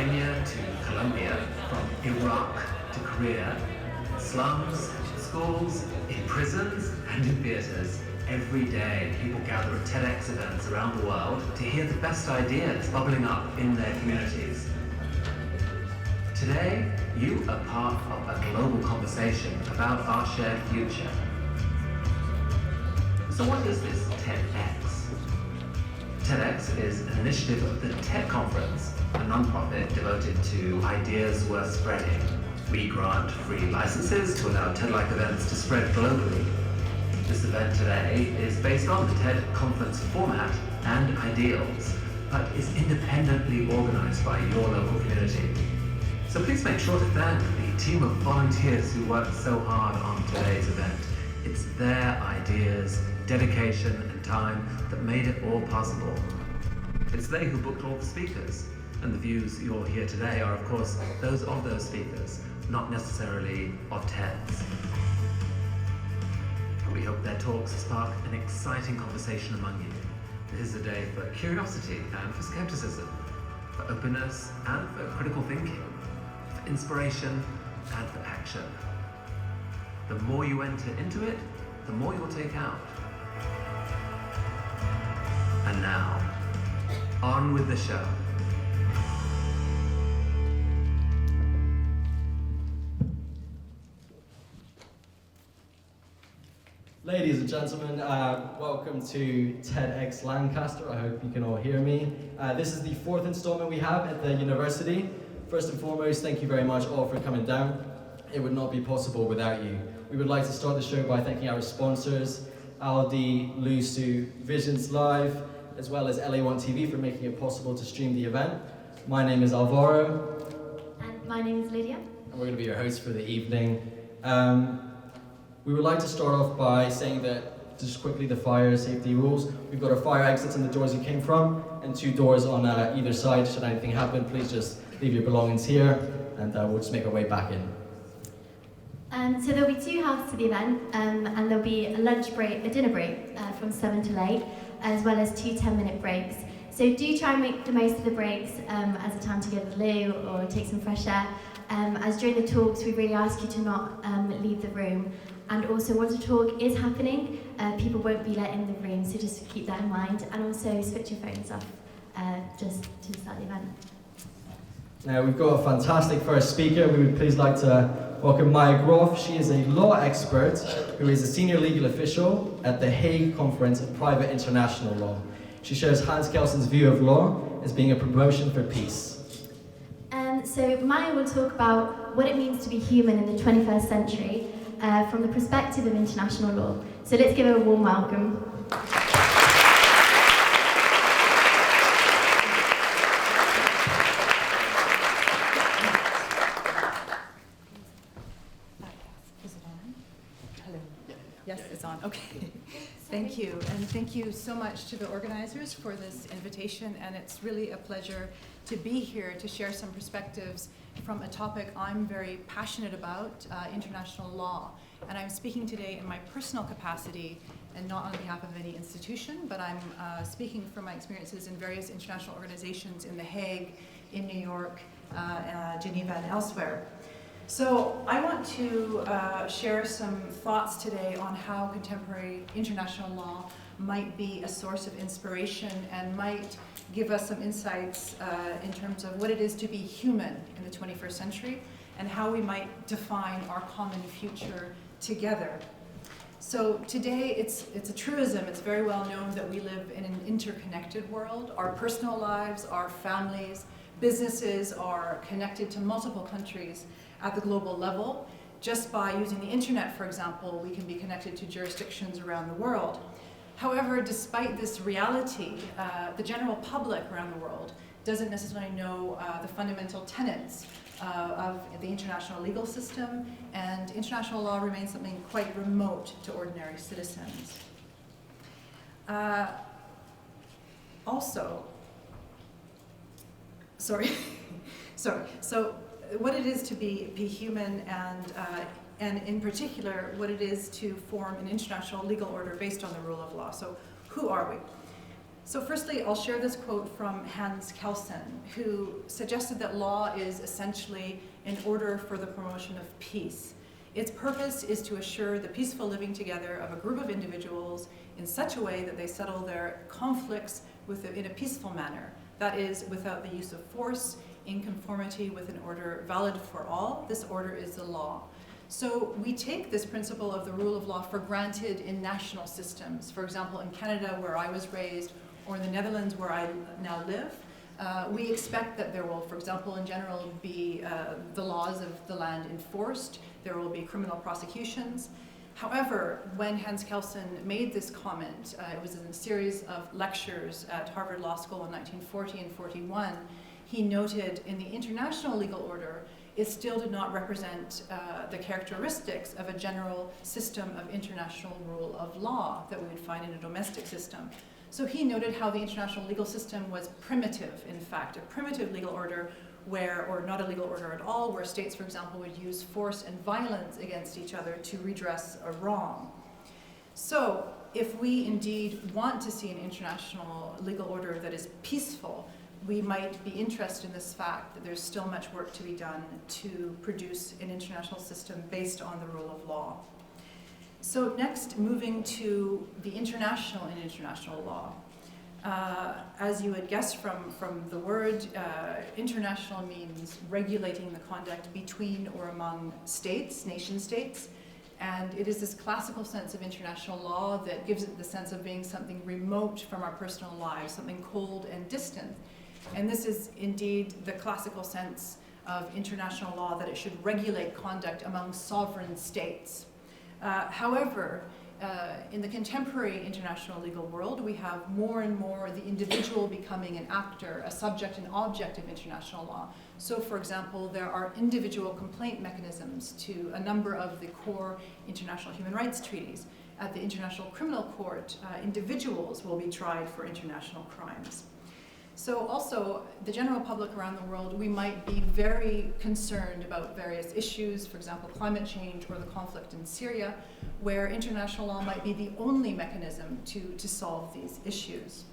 Kenya to Colombia, from Iraq to Korea, slums, schools, in prisons, and in theatres. Every day, people gather at TEDx events around the world to hear the best ideas bubbling up in their communities. Today, you are part of a global conversation about our shared future. So what is this TEDx? TEDx is an initiative of the TED Conference, a non-profit devoted to ideas worth spreading. We grant free licenses to allow TED-like events to spread globally. This event today is based on the TED Conference format and ideals, but is independently organized by your local community. So please make sure to thank the team of volunteers who worked so hard on today's event. It's their ideas, dedication, and time that made it all possible. It's they who booked all the speakers, and the views you'll hear today are, of course, those of those speakers, not necessarily of TEDs. We hope their talks spark an exciting conversation among you. This is a day for curiosity and for skepticism, for openness and for critical thinking, for inspiration and for action. The more you enter into it, the more you'll take out. And now, on with the show. Ladies and gentlemen, welcome to TEDx Lancaster. I hope you can all hear me. This is the fourth installment we have at the university. First and foremost, thank you very much all for coming down. It would not be possible without you. We would like to start the show by thanking our sponsors, Aldi, Lusu, Visions Live, as well as LA1 TV for making it possible to stream the event. My name is Alvaro. And my name is Lydia. And we're going to be your hosts for the evening. We would like to start off by saying that, just quickly, the fire safety rules. We've got our fire exits in the doors you came from, and 2 doors on either side. Should anything happen, please just leave your belongings here, and we'll just make our way back in. So there'll be 2 halves to the event, and there'll be a lunch break, a dinner break from 7 till 8, as well as 2 10-minute breaks. So do try and make the most of the breaks as a time to go to the loo or take some fresh air. As during the talks, we really ask you to not leave the room. And also, once the talk is happening, people won't be let in the room, so just keep that in mind. And also, switch your phones off just to start the event. Now, we've got a fantastic first speaker. We would please like to welcome Maya Groff. She is a law expert who is a senior legal official at the Hague Conference of Private International Law. She shares Hans Kelsen's view of law as being a promotion for peace. So Maya will talk about what it means to be human in the 21st century from the perspective of international law. So let's give her a warm welcome. Is it on? Hello. Yes, it's on. Okay. Thank you. And thank you so much to the organizers for this invitation. And it's really a pleasure to be here to share some perspectives from a topic I'm very passionate about, international law. And I'm speaking today in my personal capacity and not on behalf of any institution, but I'm speaking from my experiences in various international organizations in The Hague, in New York, Geneva, and elsewhere. So I want to share some thoughts today on how contemporary international law might be a source of inspiration and might give us some insights in terms of what it is to be human in the 21st century and how we might define our common future together. So today it's a truism, it's very well known that we live in an interconnected world. Our personal lives, our families, businesses are connected to multiple countries at the global level. Just by using the internet, for example, we can be connected to jurisdictions around the world. However, despite this reality, the general public around the world doesn't necessarily know the fundamental tenets of the international legal system, and international law remains something quite remote to ordinary citizens. So what it is to be human and in particular, what it is to form an international legal order based on the rule of law. So who are we? So firstly, I'll share this quote from Hans Kelsen, who suggested that law is essentially an order for the promotion of peace. Its purpose is to assure the peaceful living together of a group of individuals in such a way that they settle their conflicts in a peaceful manner. That is, without the use of force, in conformity with an order valid for all. This order is the law. So we take this principle of the rule of law for granted in national systems. For example, in Canada, where I was raised, or in the Netherlands, where I now live, we expect that there will, for example, in general, be the laws of the land enforced. There will be criminal prosecutions. However, when Hans Kelsen made this comment, it was in a series of lectures at Harvard Law School in 1940 and 41, he noted in the international legal order, it still did not represent the characteristics of a general system of international rule of law that we would find in a domestic system. So he noted how the international legal system was primitive, in fact, a primitive legal order where, or not a legal order at all, where states, for example, would use force and violence against each other to redress a wrong. So if we indeed want to see an international legal order that is peaceful, we might be interested in this fact that there's still much work to be done to produce an international system based on the rule of law. So next, moving to the international in international law. As you would guess from the word, international means regulating the conduct between or among states, nation states. And it is this classical sense of international law that gives it the sense of being something remote from our personal lives, something cold and distant. And this is indeed the classical sense of international law, that it should regulate conduct among sovereign states. However, in the contemporary international legal world, we have more and more the individual becoming an actor, a subject and object of international law. So, for example, there are individual complaint mechanisms to a number of the core international human rights treaties. At the International Criminal Court, individuals will be tried for international crimes. So also, the general public around the world, we might be very concerned about various issues, for example, climate change or the conflict in Syria, where international law might be the only mechanism to solve these issues.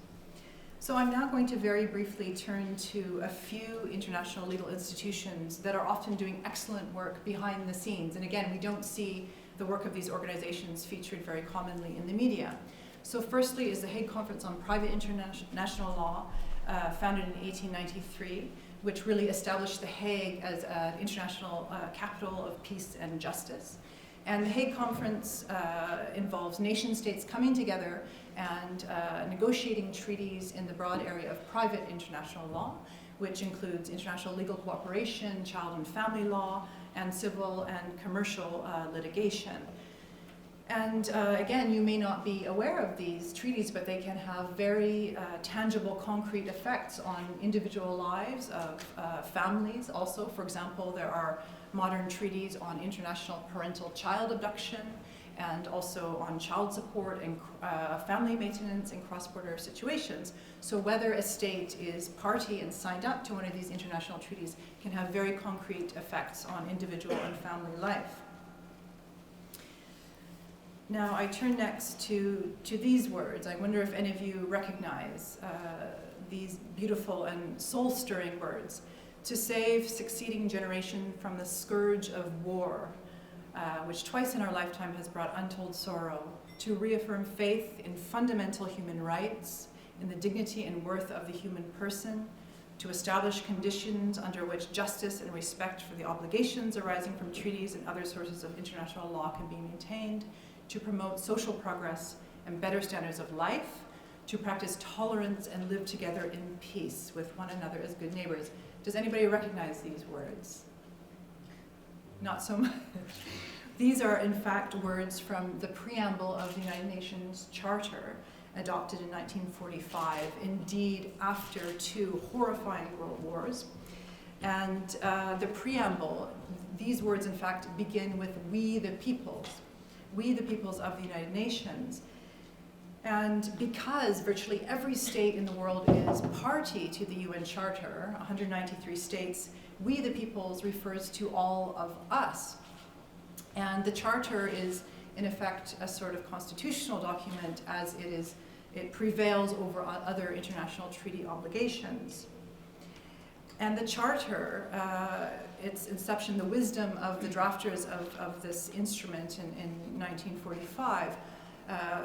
So I'm now going to very briefly turn to a few international legal institutions that are often doing excellent work behind the scenes. And again, we don't see the work of these organizations featured very commonly in the media. So firstly is the Hague Conference on Private International Law, founded in 1893, which really established The Hague as an international capital of peace and justice. And the Hague Conference involves nation states coming together and negotiating treaties in the broad area of private international law, which includes international legal cooperation, child and family law, and civil and commercial litigation. And again, you may not be aware of these treaties, but they can have very tangible, concrete effects on individual lives of families. Also, for example, there are modern treaties on international parental child abduction, and also on child support and family maintenance in cross-border situations. So whether a state is party and signed up to one of these international treaties can have very concrete effects on individual and family life. Now I turn next to these words. I wonder if any of you recognize these beautiful and soul-stirring words. To save succeeding generation from the scourge of war, which twice in our lifetime has brought untold sorrow. To reaffirm faith in fundamental human rights, in the dignity and worth of the human person. To establish conditions under which justice and respect for the obligations arising from treaties and other sources of international law can be maintained. To promote social progress and better standards of life, to practice tolerance and live together in peace with one another as good neighbors. Does anybody recognize these words? Not so much. These are in fact words from the preamble of the United Nations Charter, adopted in 1945, indeed after 2 horrifying world wars. And the preamble, these words in fact begin with "we the peoples." We the peoples of the United Nations. And because virtually every state in the world is party to the UN Charter, 193 states, we the peoples refers to all of us. And the Charter is in effect a sort of constitutional document, as it is it prevails over other international treaty obligations. And the Charter, its inception, the wisdom of the drafters of this instrument in 1945,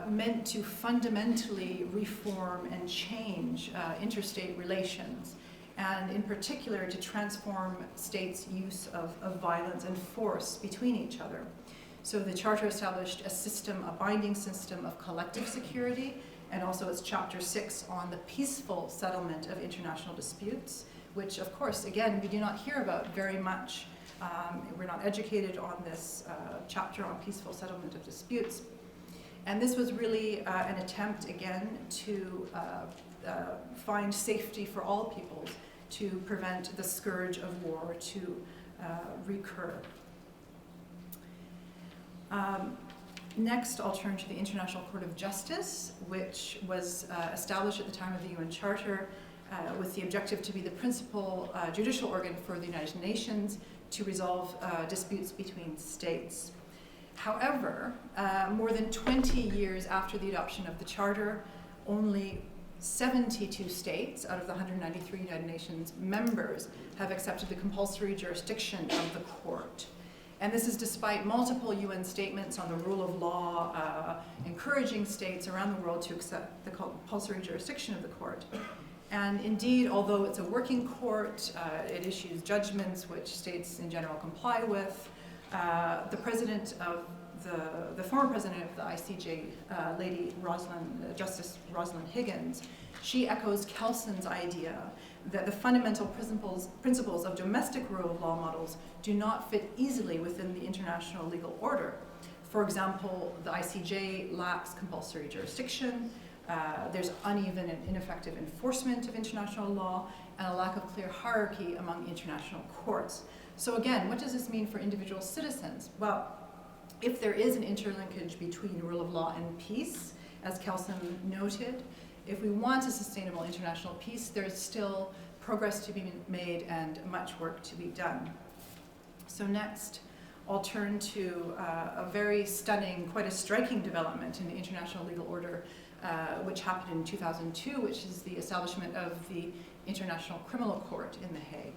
meant to fundamentally reform and change interstate relations, and in particular to transform states' use of violence and force between each other. So the Charter established a binding system of collective security, and also its Chapter 6 on the peaceful settlement of international disputes, which of course, again, we do not hear about very much. We're not educated on this chapter on peaceful settlement of disputes. And this was really an attempt, again, to find safety for all peoples, to prevent the scourge of war to recur. Next, I'll turn to the International Court of Justice, which was established at the time of the UN Charter with the objective to be the principal judicial organ for the United Nations to resolve disputes between states. However, more than 20 years after the adoption of the Charter, only 72 states out of the 193 United Nations members have accepted the compulsory jurisdiction of the court. And this is despite multiple UN statements on the rule of law, encouraging states around the world to accept the compulsory jurisdiction of the court. And indeed, although it's a working court, it issues judgments which states in general comply with. The president of the former president of the ICJ, Justice Rosalind Higgins, she echoes Kelson's idea that the fundamental principles of domestic rule of law models do not fit easily within the international legal order. For example, the ICJ lacks compulsory jurisdiction, there's uneven and ineffective enforcement of international law, and a lack of clear hierarchy among international courts. So again, what does this mean for individual citizens? Well, if there is an interlinkage between rule of law and peace, as Kelson noted, if we want a sustainable international peace, there's still progress to be made and much work to be done. So next, I'll turn to a very stunning, quite a striking development in the international legal order, which happened in 2002, which is the establishment of the International Criminal Court in The Hague.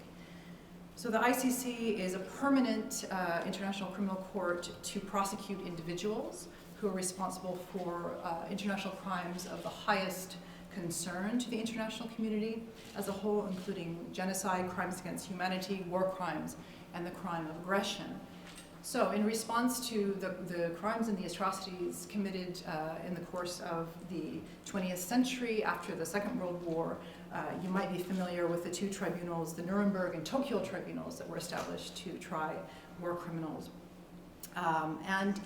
So the ICC is a permanent international criminal court to prosecute individuals who are responsible for international crimes of the highest concern to the international community as a whole, including genocide, crimes against humanity, war crimes, and the crime of aggression. So in response to the crimes and the atrocities committed in the course of the 20th century after the Second World War, you might be familiar with the two tribunals, the Nuremberg and Tokyo tribunals that were established to try war criminals. And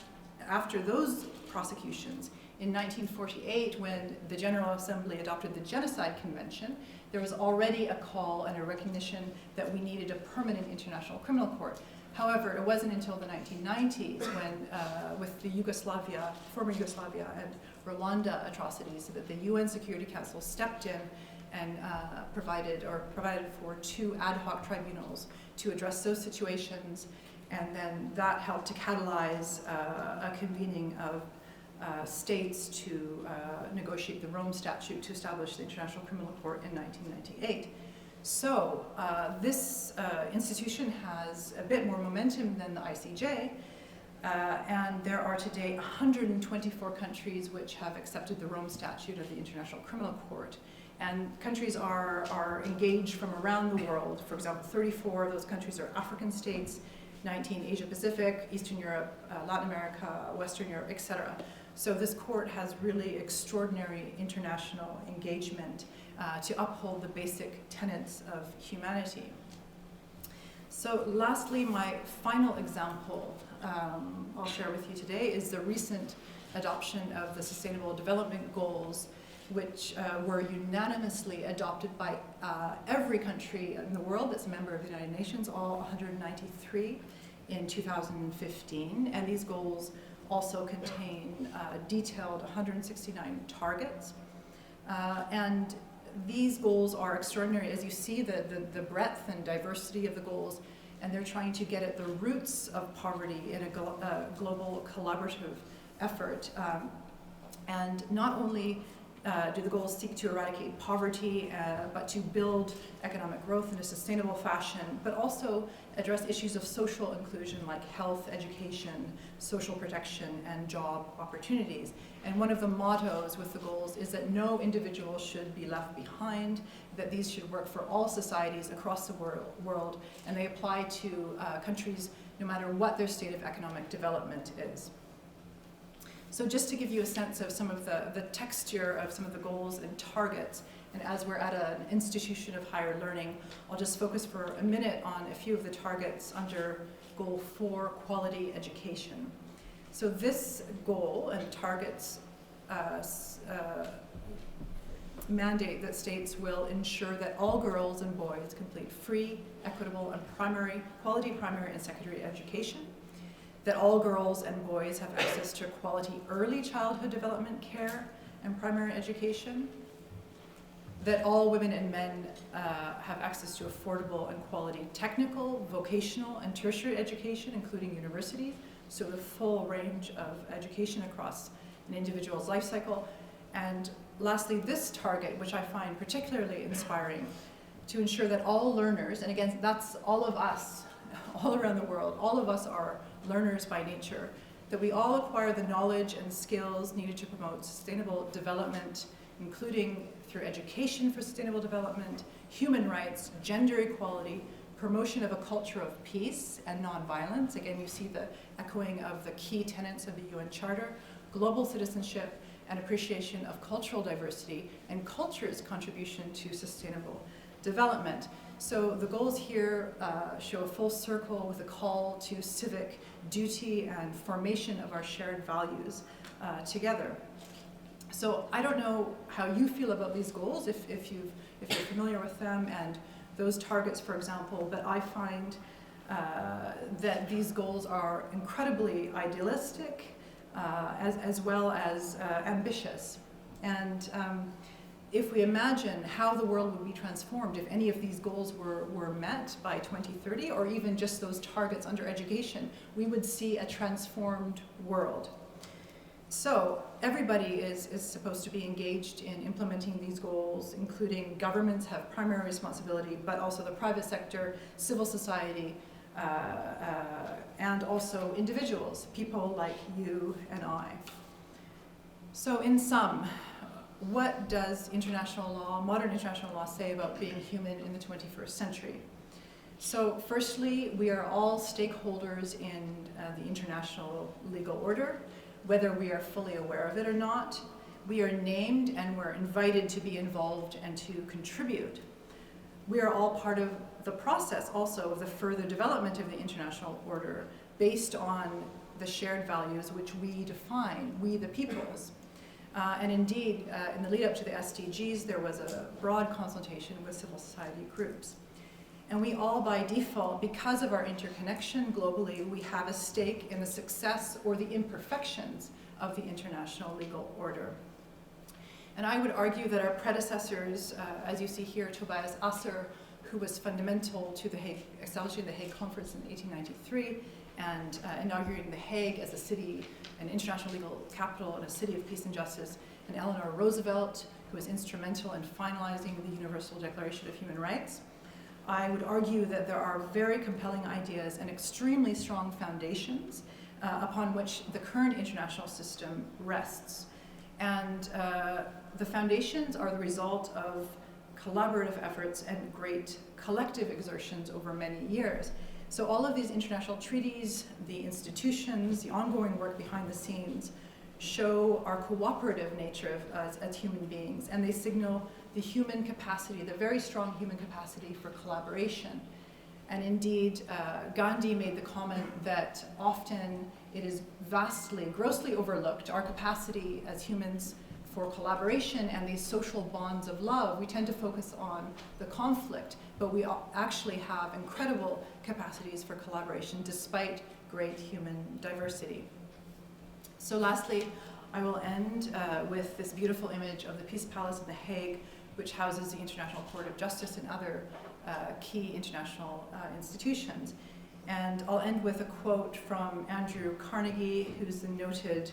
after those prosecutions, in 1948, when the General Assembly adopted the Genocide Convention, there was already a call and a recognition that we needed a permanent international criminal court. However, it wasn't until the 1990s when, with the former Yugoslavia and Rwanda atrocities, that the UN Security Council stepped in and provided for two ad hoc tribunals to address those situations, and then that helped to catalyze a convening of states to negotiate the Rome Statute to establish the International Criminal Court in 1998. So this institution has a bit more momentum than the ICJ, and there are today 124 countries which have accepted the Rome Statute of the International Criminal Court. And countries are engaged from around the world. For example, 34 of those countries are African states, 19 Asia Pacific, Eastern Europe, Latin America, Western Europe, etc. So this court has really extraordinary international engagement to uphold the basic tenets of humanity. So lastly, my final example I'll share with you today is the recent adoption of the Sustainable Development Goals, which were unanimously adopted by every country in the world that's a member of the United Nations, all 193 in 2015. And these goals also contain detailed 169 targets. And these goals are extraordinary. As you see, the breadth and diversity of the goals, and they're trying to get at the roots of poverty in a global collaborative effort. And not only do the goals seek to eradicate poverty, but to build economic growth in a sustainable fashion, but also address issues of social inclusion like health, education, social protection, and job opportunities. And one of the mottos with the goals is that no individual should be left behind, that these should work for all societies across the world, and they apply to countries no matter what their state of economic development is. So just to give you a sense of some of the texture of some of the goals and targets, and as we're at an institution of higher learning, I'll just focus for a minute on a few of the targets under Goal 4, Quality Education. So this goal and targets mandate that states will ensure that all girls and boys complete free, equitable, and quality primary and secondary education, that all girls and boys have access to quality early childhood development care and primary education, that all women and men have access to affordable and quality technical, vocational, and tertiary education, including universities, so the full range of education across an individual's life cycle. And lastly, this target, which I find particularly inspiring, to ensure that all learners, and again, that's all of us, all around the world, all of us are learners by nature, that we all acquire the knowledge and skills needed to promote sustainable development, including through education for sustainable development, human rights, gender equality, promotion of a culture of peace and nonviolence. Again, you see the echoing of the key tenets of the UN Charter, global citizenship, and appreciation of cultural diversity and culture's contribution to sustainable development. So the goals here show a full circle with a call to civic duty and formation of our shared values together. So I don't know how you feel about these goals, if you're familiar with them and those targets, for example, but I find that these goals are incredibly idealistic as well as ambitious. And if we imagine how the world would be transformed if any of these goals were met by 2030, or even just those targets under education, we would see a transformed world. So everybody is supposed to be engaged in implementing these goals, including governments have primary responsibility, but also the private sector, civil society, and also individuals, people like you and I. So in sum, what does international law, modern international law, say about being human in the 21st century? So firstly, we are all stakeholders in the international legal order, whether we are fully aware of it or not. We are named and we're invited to be involved and to contribute. We are all part of the process also of the further development of the international order based on the shared values which we define, we the peoples. And indeed, in the lead up to the SDGs, there was a broad consultation with civil society groups. And we all, by default, because of our interconnection globally, we have a stake in the success or the imperfections of the international legal order. And I would argue that our predecessors, as you see here, Tobias Asser, who was fundamental to establishing the Hague Conference in 1893 and inaugurating The Hague as a city, an international legal capital and a city of peace and justice, and Eleanor Roosevelt, who was instrumental in finalizing the Universal Declaration of Human Rights. I would argue that there are very compelling ideas and extremely strong foundations upon which the current international system rests. And the foundations are the result of collaborative efforts and great collective exertions over many years. So all of these international treaties, the institutions, the ongoing work behind the scenes show our cooperative nature as human beings, and they signal the human capacity, the very strong human capacity for collaboration. And indeed, Gandhi made the comment that often it is grossly overlooked, our capacity as humans for collaboration and these social bonds of love. We tend to focus on the conflict, but we actually have incredible capacities for collaboration despite great human diversity. So lastly, I will end with this beautiful image of the Peace Palace in The Hague, which houses the International Court of Justice and other key international institutions. And I'll end with a quote from Andrew Carnegie, who's the noted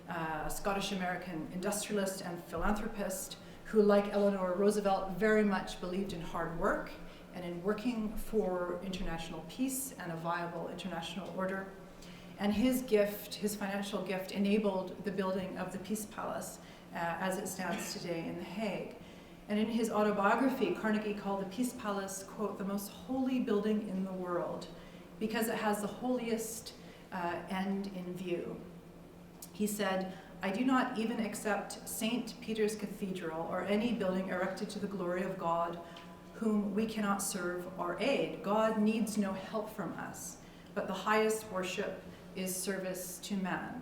a Scottish-American industrialist and philanthropist who, like Eleanor Roosevelt, very much believed in hard work and in working for international peace and a viable international order. And his gift, his financial gift, enabled the building of the Peace Palace as it stands today in The Hague. And in his autobiography, Carnegie called the Peace Palace, quote, the most holy building in the world, because it has the holiest end in view. He said, I do not even accept St. Peter's Cathedral or any building erected to the glory of God, whom we cannot serve or aid. God needs no help from us, but the highest worship is service to man.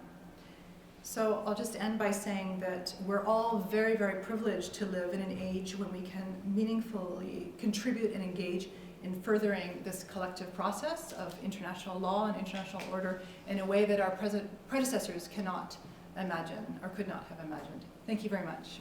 So I'll just end by saying that we're all very, very privileged to live in an age when we can meaningfully contribute and engage in furthering this collective process of international law and international order in a way that our predecessors cannot imagine or could not have imagined. Thank you very much.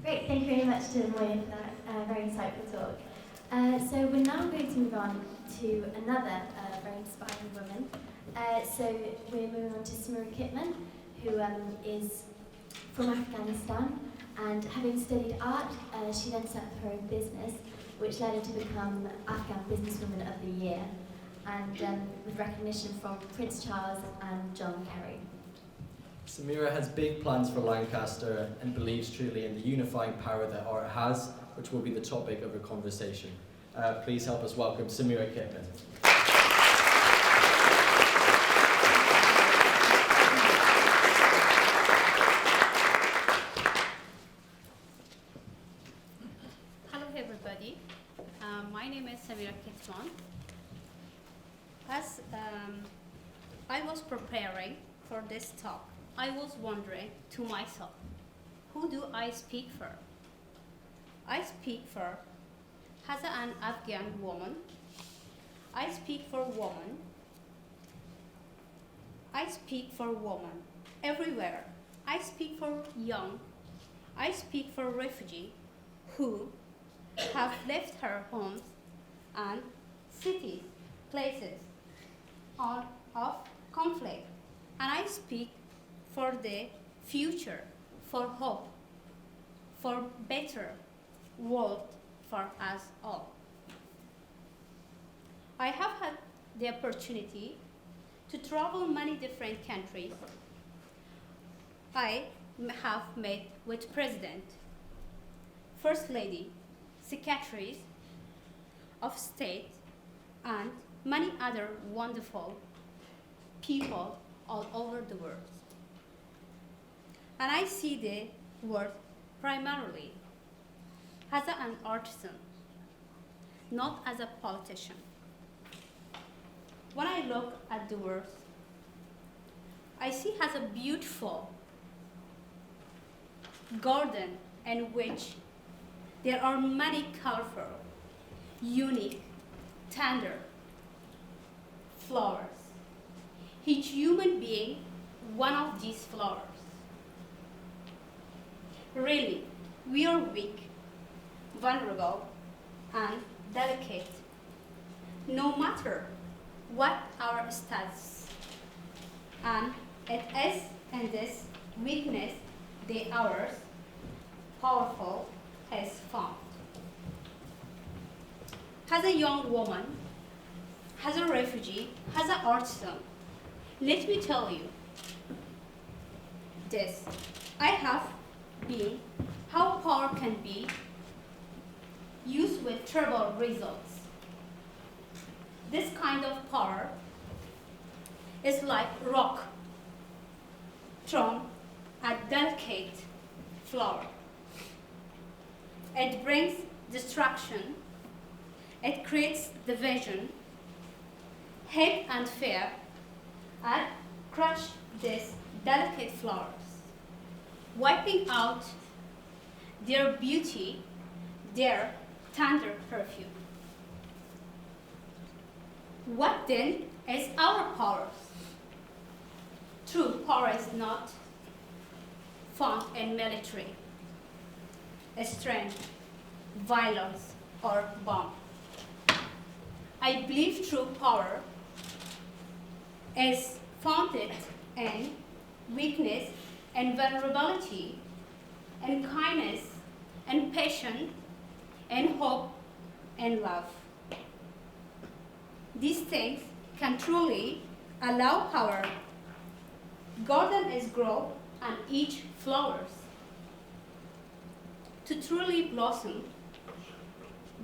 Great, thank you very much to Moya for that very insightful talk. So we're now going to move on to another very inspiring woman. So we're moving on to Samira Kitman, who is from Afghanistan, and having studied art, she then set up her own business, which led her to become Afghan Businesswoman of the Year, and with recognition from Prince Charles and John Kerry. Samira has big plans for Lancaster and believes truly in the unifying power that art has, which will be the topic of her conversation. Please help us welcome Samira Kitman. Hello everybody, my name is Samira Kitman. As I was preparing for this talk, I was wondering to myself, who do I speak for? I speak for as an Afghan woman. I speak for women. I speak for women everywhere. I speak for young. I speak for refugees who have left her homes and cities, places of conflict. And I speak for the future, for hope, for better world for us all. I have had the opportunity to travel many different countries. I have met with President, First Lady, Secretaries of State, and many other wonderful people all over the world. And I see the world primarily as an artisan, not as a politician. When I look at the world, I see as a beautiful garden in which there are many colorful, unique, tender flowers. Each human being, one of these flowers. Really, we are weak, vulnerable, and delicate. No matter what our status, and it is in this weakness that ours powerful is found. As a young woman, as a refugee, as an artisan, let me tell you this. I have been how power can be used with terrible results. This kind of power is like rock thrown at delicate flower. It brings destruction. It creates division, hate and fear, and crush these delicate flowers, wiping out their beauty, their tender perfume. What then is our power? True power is not found in military, strength, violence, or bomb. I believe true power is founded in weakness and vulnerability, and kindness and passion and hope and love. These things can truly allow our garden is grow and each flowers to truly blossom.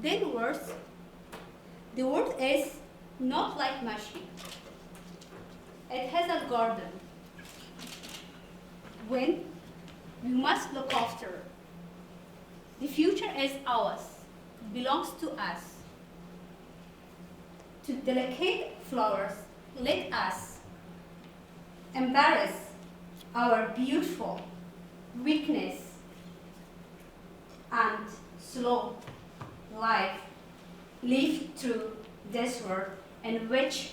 Then the world is not like machine. It has a garden when we must look after. The future is ours, belongs to us. To delicate flowers, let us embrace our beautiful weakness and slow life live through this world in which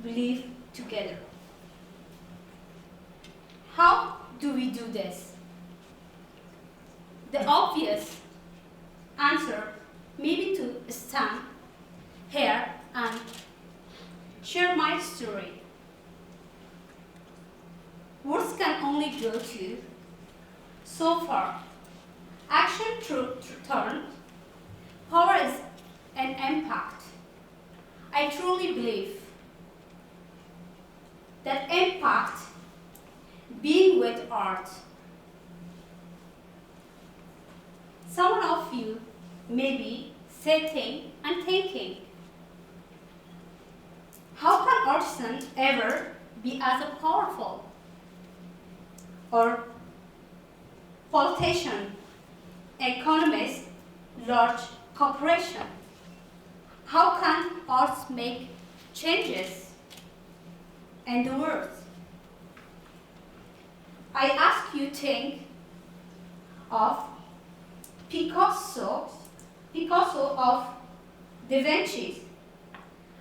we live together. How do we do this? The obvious answer may be to stand here and share my story. Words can only go to so far. Action turn. Power is an impact. I truly believe that impact being with art. Some of you may be sitting and thinking, how can artisan ever be as powerful? Or politician, economist, large corporation? How can arts make changes in the world? I ask you think of Picasso of Da Vinci,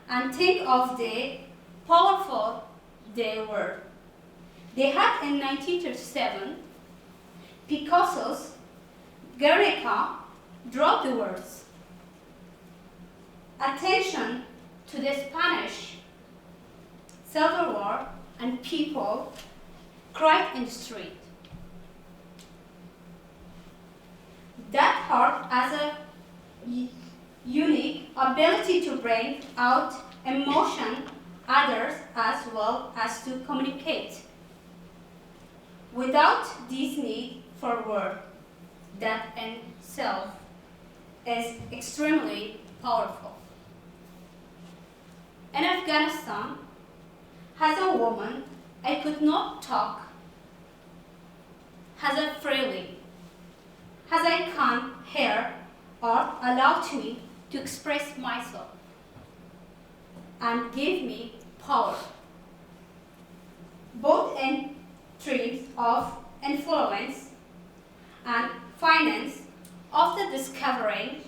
and think of the powerful they were. They had in 1937, Picasso's Guernica draw the words. Attention to the Spanish Civil War, and people cried in the street. That art has a unique ability to bring out emotion, others as well as to communicate. Without this need for word, that in itself is extremely powerful. In Afghanistan, as a woman, I could not talk as a freely as I can hear art allowed me to express myself and gave me power, both in terms of influence and finance, after discovering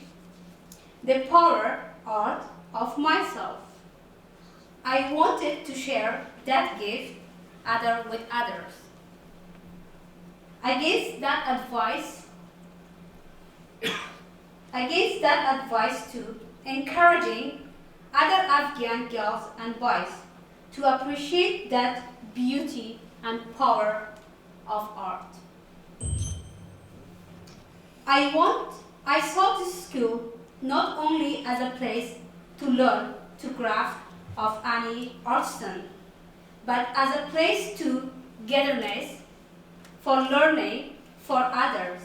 the power art of myself. I wanted to share that gift with others. I gave that advice to encouraging other Afghan girls and boys to appreciate that beauty and power of art. I saw this school not only as a place to learn to craft of any artisan, but as a place to togetherness, for learning for others.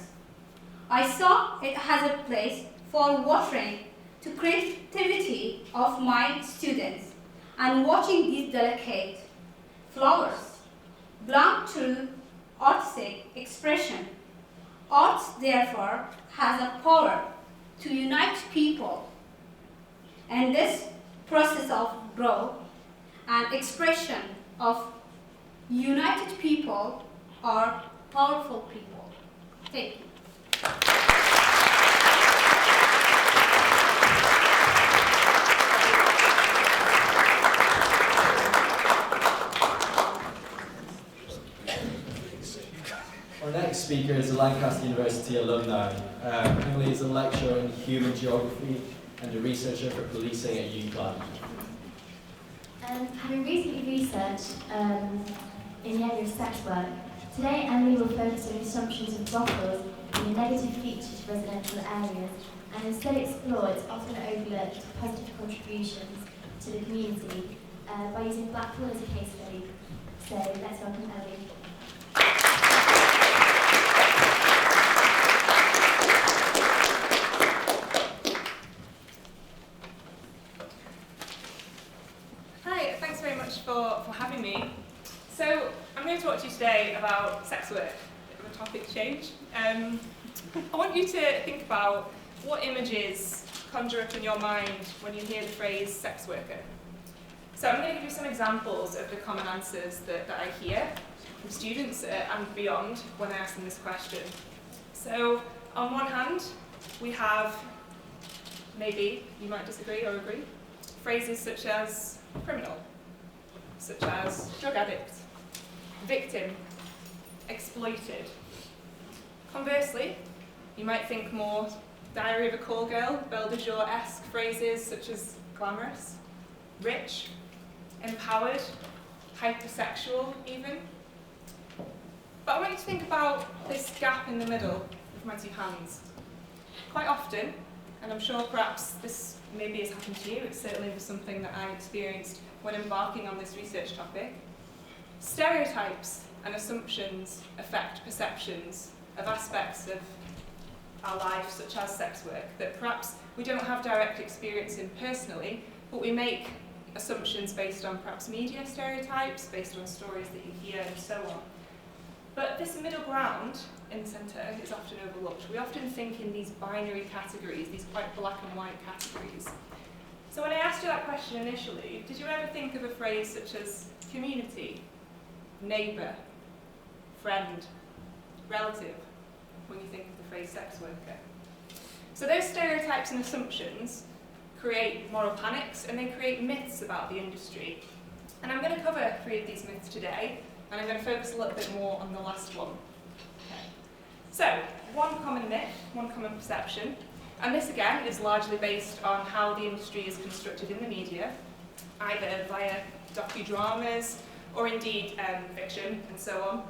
I saw it as a place for watering to creativity of my students and watching these delicate flowers bloom through artistic expression. Art, therefore, has a power to unite people, and this process of growth and expression of united people are powerful people. Thank you. speaker is a Lancaster University alumni. Emily is a lecturer in human geography and a researcher for policing at UCLan. Having recently researched in the area of sex work, today Emily will focus on assumptions of brothels being a negative feature to residential areas and instead explore its often overlooked positive contributions to the community by using Blackpool as a case study. So let's welcome Emily. Hi, thanks very much for having me. So I'm going to talk to you today about sex work, bit of a topic change. I want you to think about what images conjure up in your mind when you hear the phrase sex worker. So I'm going to give you some examples of the common answers that I hear from students and beyond when I ask them this question. So on one hand, we have, maybe you might disagree or agree, phrases such as criminal, such as drug addict, victim, exploited. Conversely, you might think more Diary of a Call Girl, Belle de Jour-esque phrases such as glamorous, rich, empowered, hypersexual even. But I want you to think about this gap in the middle of my two hands. Quite often, and I'm sure perhaps this maybe has happened to you, it certainly was something that I experienced when embarking on this research topic, stereotypes and assumptions affect perceptions of aspects of our life, such as sex work, that perhaps we don't have direct experience in personally, but we make assumptions based on perhaps media stereotypes, based on stories that you hear and so on. But this middle ground in the centre is often overlooked. We often think in these binary categories, these quite black and white categories. So when I asked you that question initially, did you ever think of a phrase such as community, neighbour, friend, relative, when you think of the phrase sex worker? So those stereotypes and assumptions create moral panics and they create myths about the industry. And I'm going to cover 3 of these myths today, and I'm going to focus a little bit more on the last one. Okay. So, one common myth, one common perception, and this again is largely based on how the industry is constructed in the media, either via docudramas or indeed fiction and so on,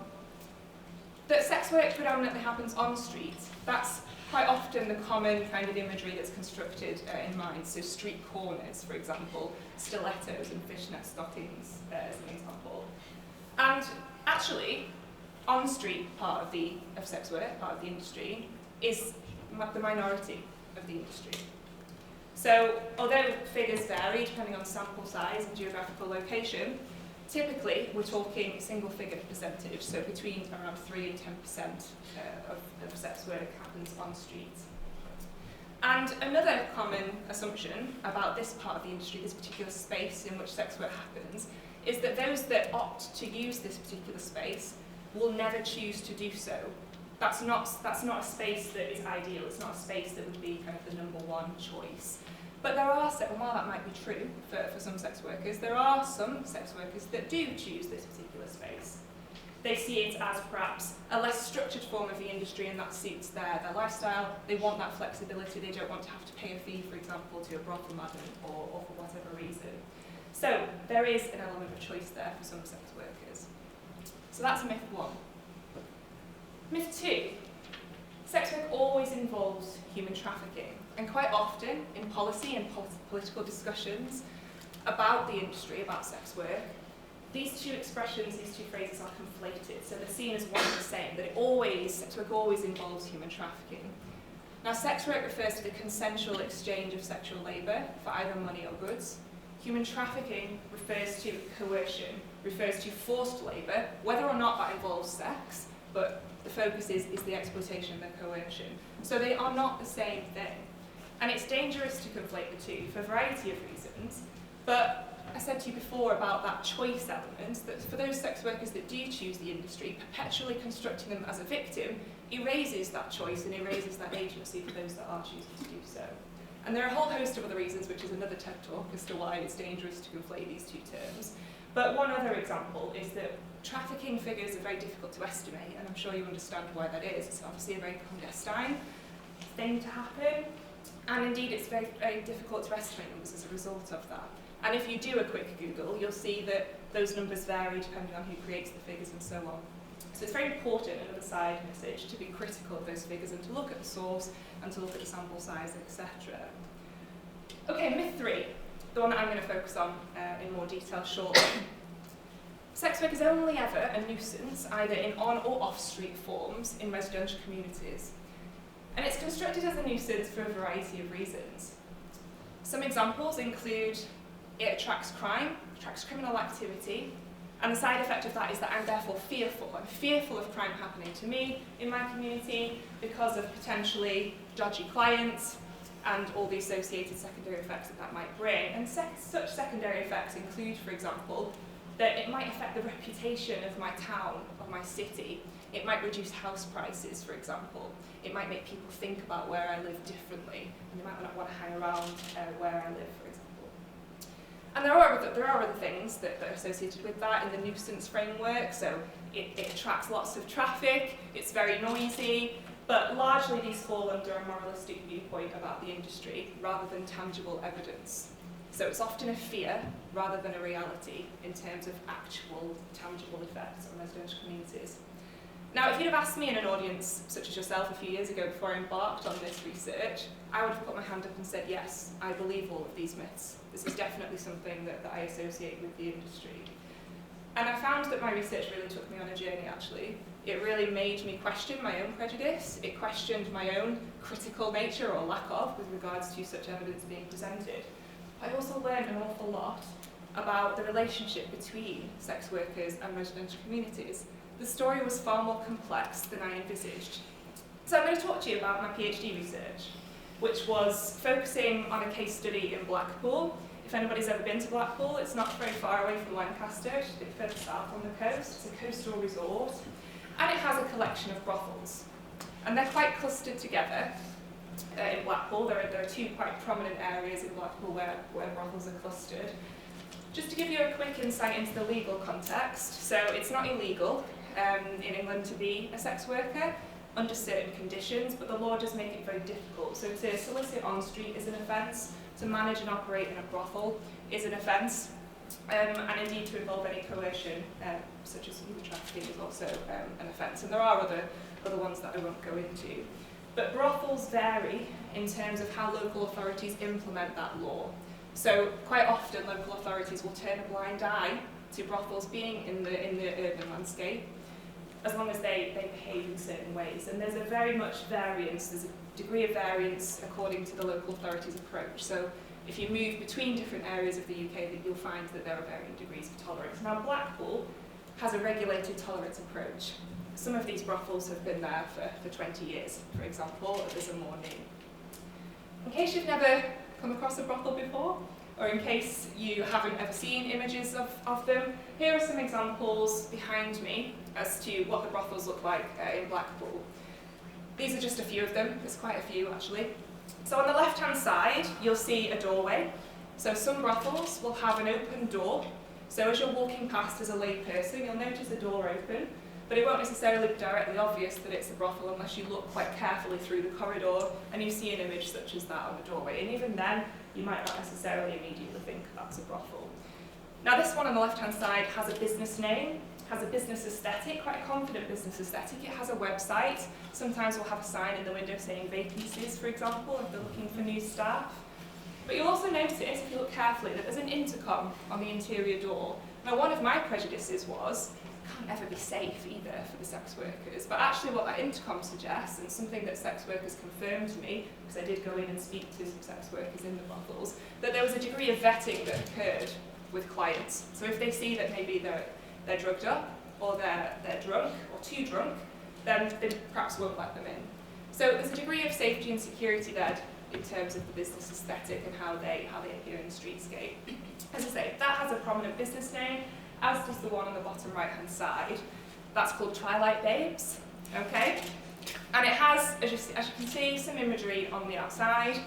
that sex work predominantly happens on street. That's quite often the common kind of imagery that's constructed in mind. So street corners, for example, stilettos and fishnet stockings as an example. And actually, on-street part of sex work, part of the industry, is the minority of the industry. So although figures vary depending on sample size and geographical location, typically we're talking single-figure percentage, so between around 3 and 10% of sex work happens on street. And another common assumption about this part of the industry, this particular space in which sex work happens, is that those that opt to use this particular space will never choose to do so. That's not a space that is ideal. It's not a space that would be kind of the number one choice. But there are, and while that might be true for some sex workers, there are some sex workers that do choose this particular space. They see it as perhaps a less structured form of the industry and that suits their lifestyle. They want that flexibility. They don't want to have to pay a fee, for example, to a brothel madam or for whatever reason. So there is an element of choice there for some sex workers. So that's myth 1. Myth 2, sex work always involves human trafficking. And quite often in policy and political discussions about the industry, about sex work, these two expressions, these two phrases are conflated. So they're seen as one and the same, that sex work always involves human trafficking. Now, sex work refers to the consensual exchange of sexual labour for either money or goods. Human trafficking refers to coercion, refers to forced labour, whether or not that involves sex, but the focus is the exploitation and the coercion. So they are not the same thing. And it's dangerous to conflate the two for a variety of reasons, but I said to you before about that choice element, that for those sex workers that do choose the industry, perpetually constructing them as a victim erases that choice and erases that agency for those that are choosing to do so. And there are a whole host of other reasons, which is another TED talk as to why it's dangerous to conflate these two terms. But one other example is that trafficking figures are very difficult to estimate, and I'm sure you understand why that is. It's obviously a very clandestine thing to happen, and indeed it's very, very difficult to estimate numbers as a result of that. And if you do a quick Google, you'll see that those numbers vary depending on who creates the figures and so on. So it's very important, another side message, to be critical of those figures and to look at the source and to look at the sample size, etc. Okay, myth 3, the one that I'm going to focus on in more detail shortly. Sex work is only ever a nuisance, either in on or off-street forms in residential communities. And it's constructed as a nuisance for a variety of reasons. Some examples include it attracts crime, attracts criminal activity, and the side effect of that is that I'm therefore fearful. I'm fearful of crime happening to me in my community because of potentially dodgy clients and all the associated secondary effects that that might bring. And such secondary effects include, for example, that it might affect the reputation of my town, of my city. It might reduce house prices, for example. It might make people think about where I live differently, and they might not want to hang around where I live, for example. And there are other things that are associated with that in the nuisance framework. So it attracts lots of traffic, it's very noisy, but largely these fall under a moralistic viewpoint about the industry rather than tangible evidence. So it's often a fear rather than a reality in terms of actual tangible effects on residential communities. Now, if you'd have asked me in an audience such as yourself a few years ago before I embarked on this research, I would have put my hand up and said, yes, I believe all of these myths. This is definitely something that I associate with the industry. And I found that my research really took me on a journey, actually. It really made me question my own prejudice. It questioned my own critical nature, or lack of, with regards to such evidence being presented. I also learned an awful lot about the relationship between sex workers and residential communities. The story was far more complex than I envisaged. So I'm going to talk to you about my PhD research, which was focusing on a case study in Blackpool. If anybody's ever been to Blackpool, it's not very far away from Lancaster, it's a bit further south on the coast. It's a coastal resort, and it has a collection of brothels. And they're quite clustered together in Blackpool. There are two quite prominent areas in Blackpool where brothels are clustered. Just to give you a quick insight into the legal context, so it's not illegal in England to be a sex worker under certain conditions, but the law does make it very difficult. So to solicit on street is an offence, to manage and operate in a brothel is an offence, and indeed to involve any coercion, such as human trafficking, is also an offence. And there are other ones that I won't go into. But brothels vary in terms of how local authorities implement that law. So quite often local authorities will turn a blind eye to brothels being in the urban landscape, as long as they behave in certain ways. And there's a very much variance, there's a degree of variance according to the local authorities' approach. So if you move between different areas of the UK, you'll find that there are varying degrees of tolerance. Now Blackpool has a regulated tolerance approach. Some of these brothels have been there for 20 years, for example, others are more new. In case you've never come across a brothel before, or in case you haven't ever seen images of them, here are some examples behind me as to what the brothels look like in Blackpool. These are just a few of them, there's quite a few actually. So on the left-hand side, you'll see a doorway. So some brothels will have an open door. So as you're walking past as a lay person, you'll notice the door open, but it won't necessarily be directly obvious that it's a brothel unless you look quite carefully through the corridor and you see an image such as that on the doorway. And even then, you might not necessarily immediately think that's a brothel. Now this one on the left-hand side has a business name, has a business aesthetic, quite a confident business aesthetic. It has a website. Sometimes we'll have a sign in the window saying vacancies, for example, if they're looking for new staff. But you'll also notice, if you look carefully, that there's an intercom on the interior door. Now one of my prejudices was, it can't ever be safe either for the sex workers. But actually what that intercom suggests, and something that sex workers confirmed to me, because I did go in and speak to some sex workers in the brothels, that there was a degree of vetting that occurred with clients. So if they see that maybe they're drugged up, or they're drunk, or too drunk, then they perhaps won't let them in. So there's a degree of safety and security there in terms of the business aesthetic and how they appear in the streetscape. As I say, that has a prominent business name, as does the one on the bottom right-hand side. That's called Twilight Babes, okay? And it has, as you can see, some imagery on the outside.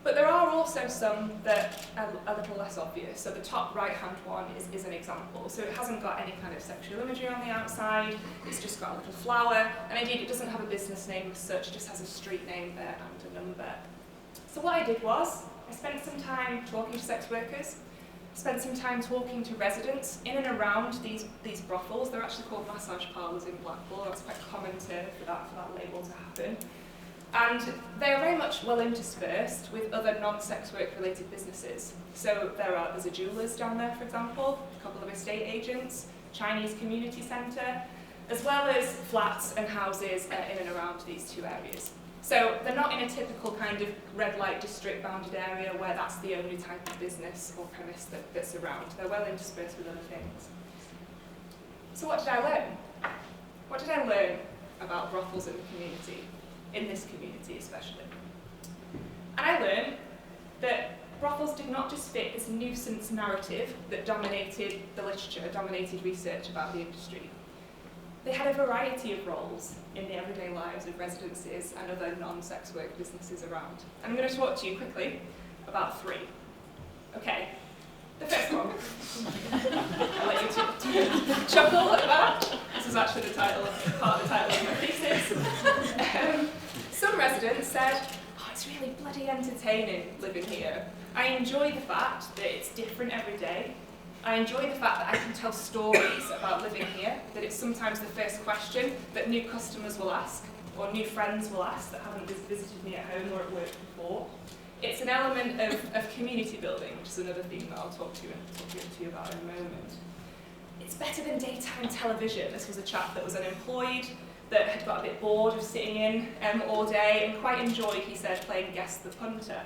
But there are also some that are a little less obvious. So the top right-hand one is an example. So it hasn't got any kind of sexual imagery on the outside, it's just got a little flower, and indeed it doesn't have a business name as such, it just has a street name there and a number. So what I did was, I spent some time talking to sex workers, spent some time talking to residents in and around these brothels. They're actually called massage parlours in Blackpool. That's quite common for that label to happen. And they are very much well interspersed with other non-sex work related businesses. So there's a jewellers down there, for example, a couple of estate agents, Chinese community centre, as well as flats and houses in and around these two areas. So they're not in a typical kind of red light district bounded area where that's the only type of business or premise that's around. They're well interspersed with other things. So what did I learn? What did I learn about brothels in the community, in this community especially? And I learned that brothels did not just fit this nuisance narrative that dominated the literature, dominated research about the industry. They had a variety of roles in the everyday lives of residences and other non-sex work businesses around. And I'm going to talk to you quickly about 3. Okay, the first one. I'll let you chuckle at that. This is actually part of the title of my thesis. Some residents said, "Oh, it's really bloody entertaining living here. I enjoy the fact that it's different every day. I enjoy the fact that I can tell stories about living here, that it's sometimes the first question that new customers will ask, or new friends will ask that haven't visited me at home or at work before. It's an element of community building, which is another theme that I'll talk to you about in a moment. It's better than daytime television." This was a chap that was unemployed, that had got a bit bored of sitting in all day and quite enjoyed, he said, playing Guess the Punter.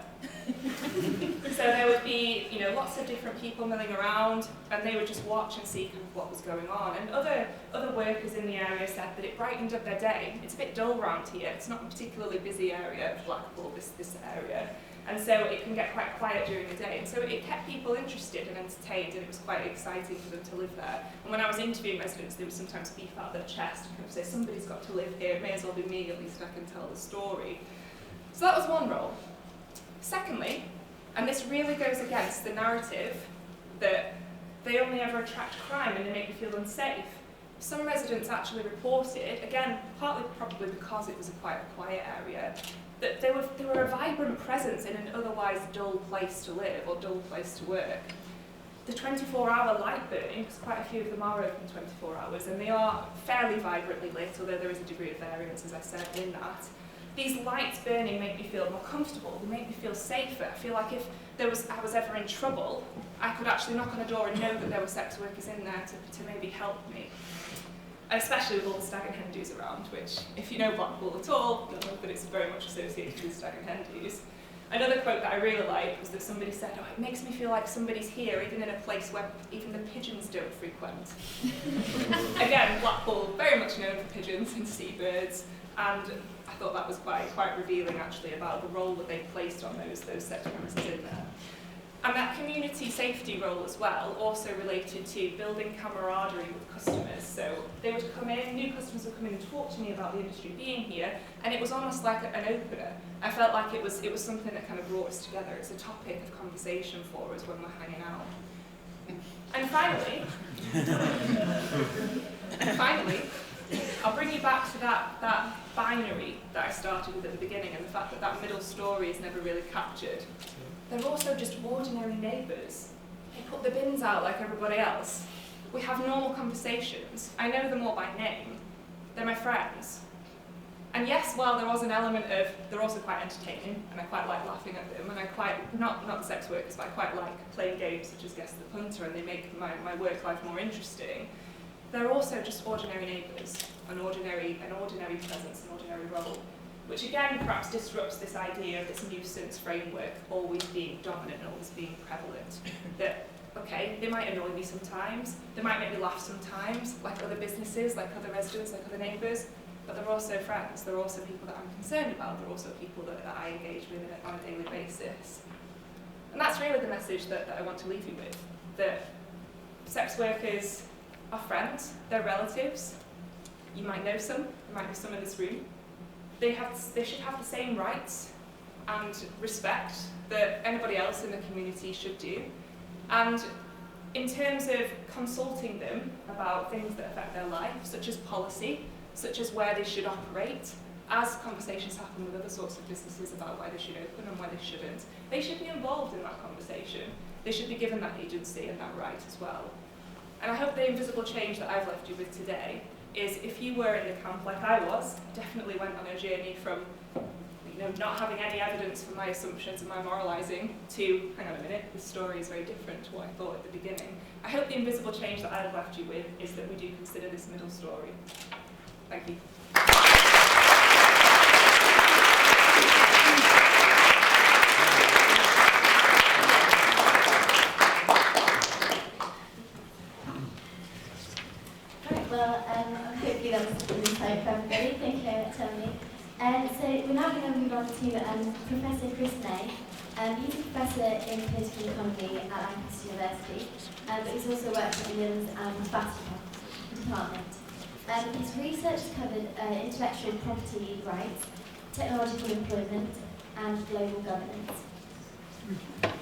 So there would be, lots of different people milling around, and they would just watch and see kind of what was going on. And other workers in the area said that it brightened up their day. It's a bit dull around here. It's not a particularly busy area of Blackpool, this area. And so it can get quite quiet during the day. And so it kept people interested and entertained, and it was quite exciting for them to live there. And when I was interviewing residents, they would sometimes beef out their chest and kind of say, somebody's got to live here, it may as well be me, at least I can tell the story. So that was one role. Secondly, and this really goes against the narrative that they only ever attract crime and they make you feel unsafe. Some residents actually reported, again, partly probably because it was quite a quiet area, that they were a vibrant presence in an otherwise dull place to live or dull place to work. The 24-hour light burning, because quite a few of them are open 24 hours, and they are fairly vibrantly lit, although there is a degree of variance, as I said, in that. These lights burning make me feel more comfortable, they make me feel safer. I feel like if I was ever in trouble, I could actually knock on a door and know that there were sex workers in there to maybe help me. And especially with all the stag and hen do's around, which, if you know Blackpool at all, you'll know that it's very much associated with stag and hen do's. Another quote that I really liked was that somebody said, "Oh, it makes me feel like somebody's here, even in a place where even the pigeons don't frequent." Again, Blackpool, very much known for pigeons and seabirds, and I thought that was quite revealing, actually, about the role that they placed on those sex premises in there. And that community safety role as well also related to building camaraderie with customers. So they would come in, new customers would come in and talk to me about the industry being here, and it was almost like an opener. I felt like it was something that kind of brought us together. It's a topic of conversation for us when we're hanging out. And finally, I'll bring you back to that binary that I started with at the beginning, and the fact that that middle story is never really captured. They're also just ordinary neighbours. They put the bins out like everybody else. We have normal conversations. I know them all by name. They're my friends. And yes, while there was an element of, they're also quite entertaining, and I quite like laughing at them, and I quite, not the sex workers, but I quite like playing games such as Guess the Punter, and they make my work life more interesting. They're also just ordinary neighbours, an ordinary presence, an ordinary role, which again perhaps disrupts this idea of this nuisance framework always being dominant and always being prevalent. That, okay, they might annoy me sometimes, they might make me laugh sometimes, like other businesses, like other residents, like other neighbours, but they're also friends, they're also people that I'm concerned about, they're also people that I engage with on a daily basis. And that's really the message that I want to leave you with, that sex workers are friends, they're relatives, you might know some, there might be some in this room. They should have the same rights and respect that anybody else in the community should do. And in terms of consulting them about things that affect their life, such as policy, such as where they should operate, as conversations happen with other sorts of businesses about where they should open and where they shouldn't, they should be involved in that conversation. They should be given that agency and that right as well. And I hope the invisible change that I've left you with today is, if you were in the camp like I was, definitely went on a journey from not having any evidence for my assumptions and my moralising to, hang on a minute, this story is very different to what I thought at the beginning. I hope the invisible change that I've left you with is that we do consider this middle story. Thank you. Hopefully that was an insight for everybody. Thank you very much, Emily. So we're now going to move on to Professor Chris May. He's a professor in political economy at Lancaster University, but he's also worked at the Williams and Bassett Department. His research covered intellectual property rights, technological employment, and global governance.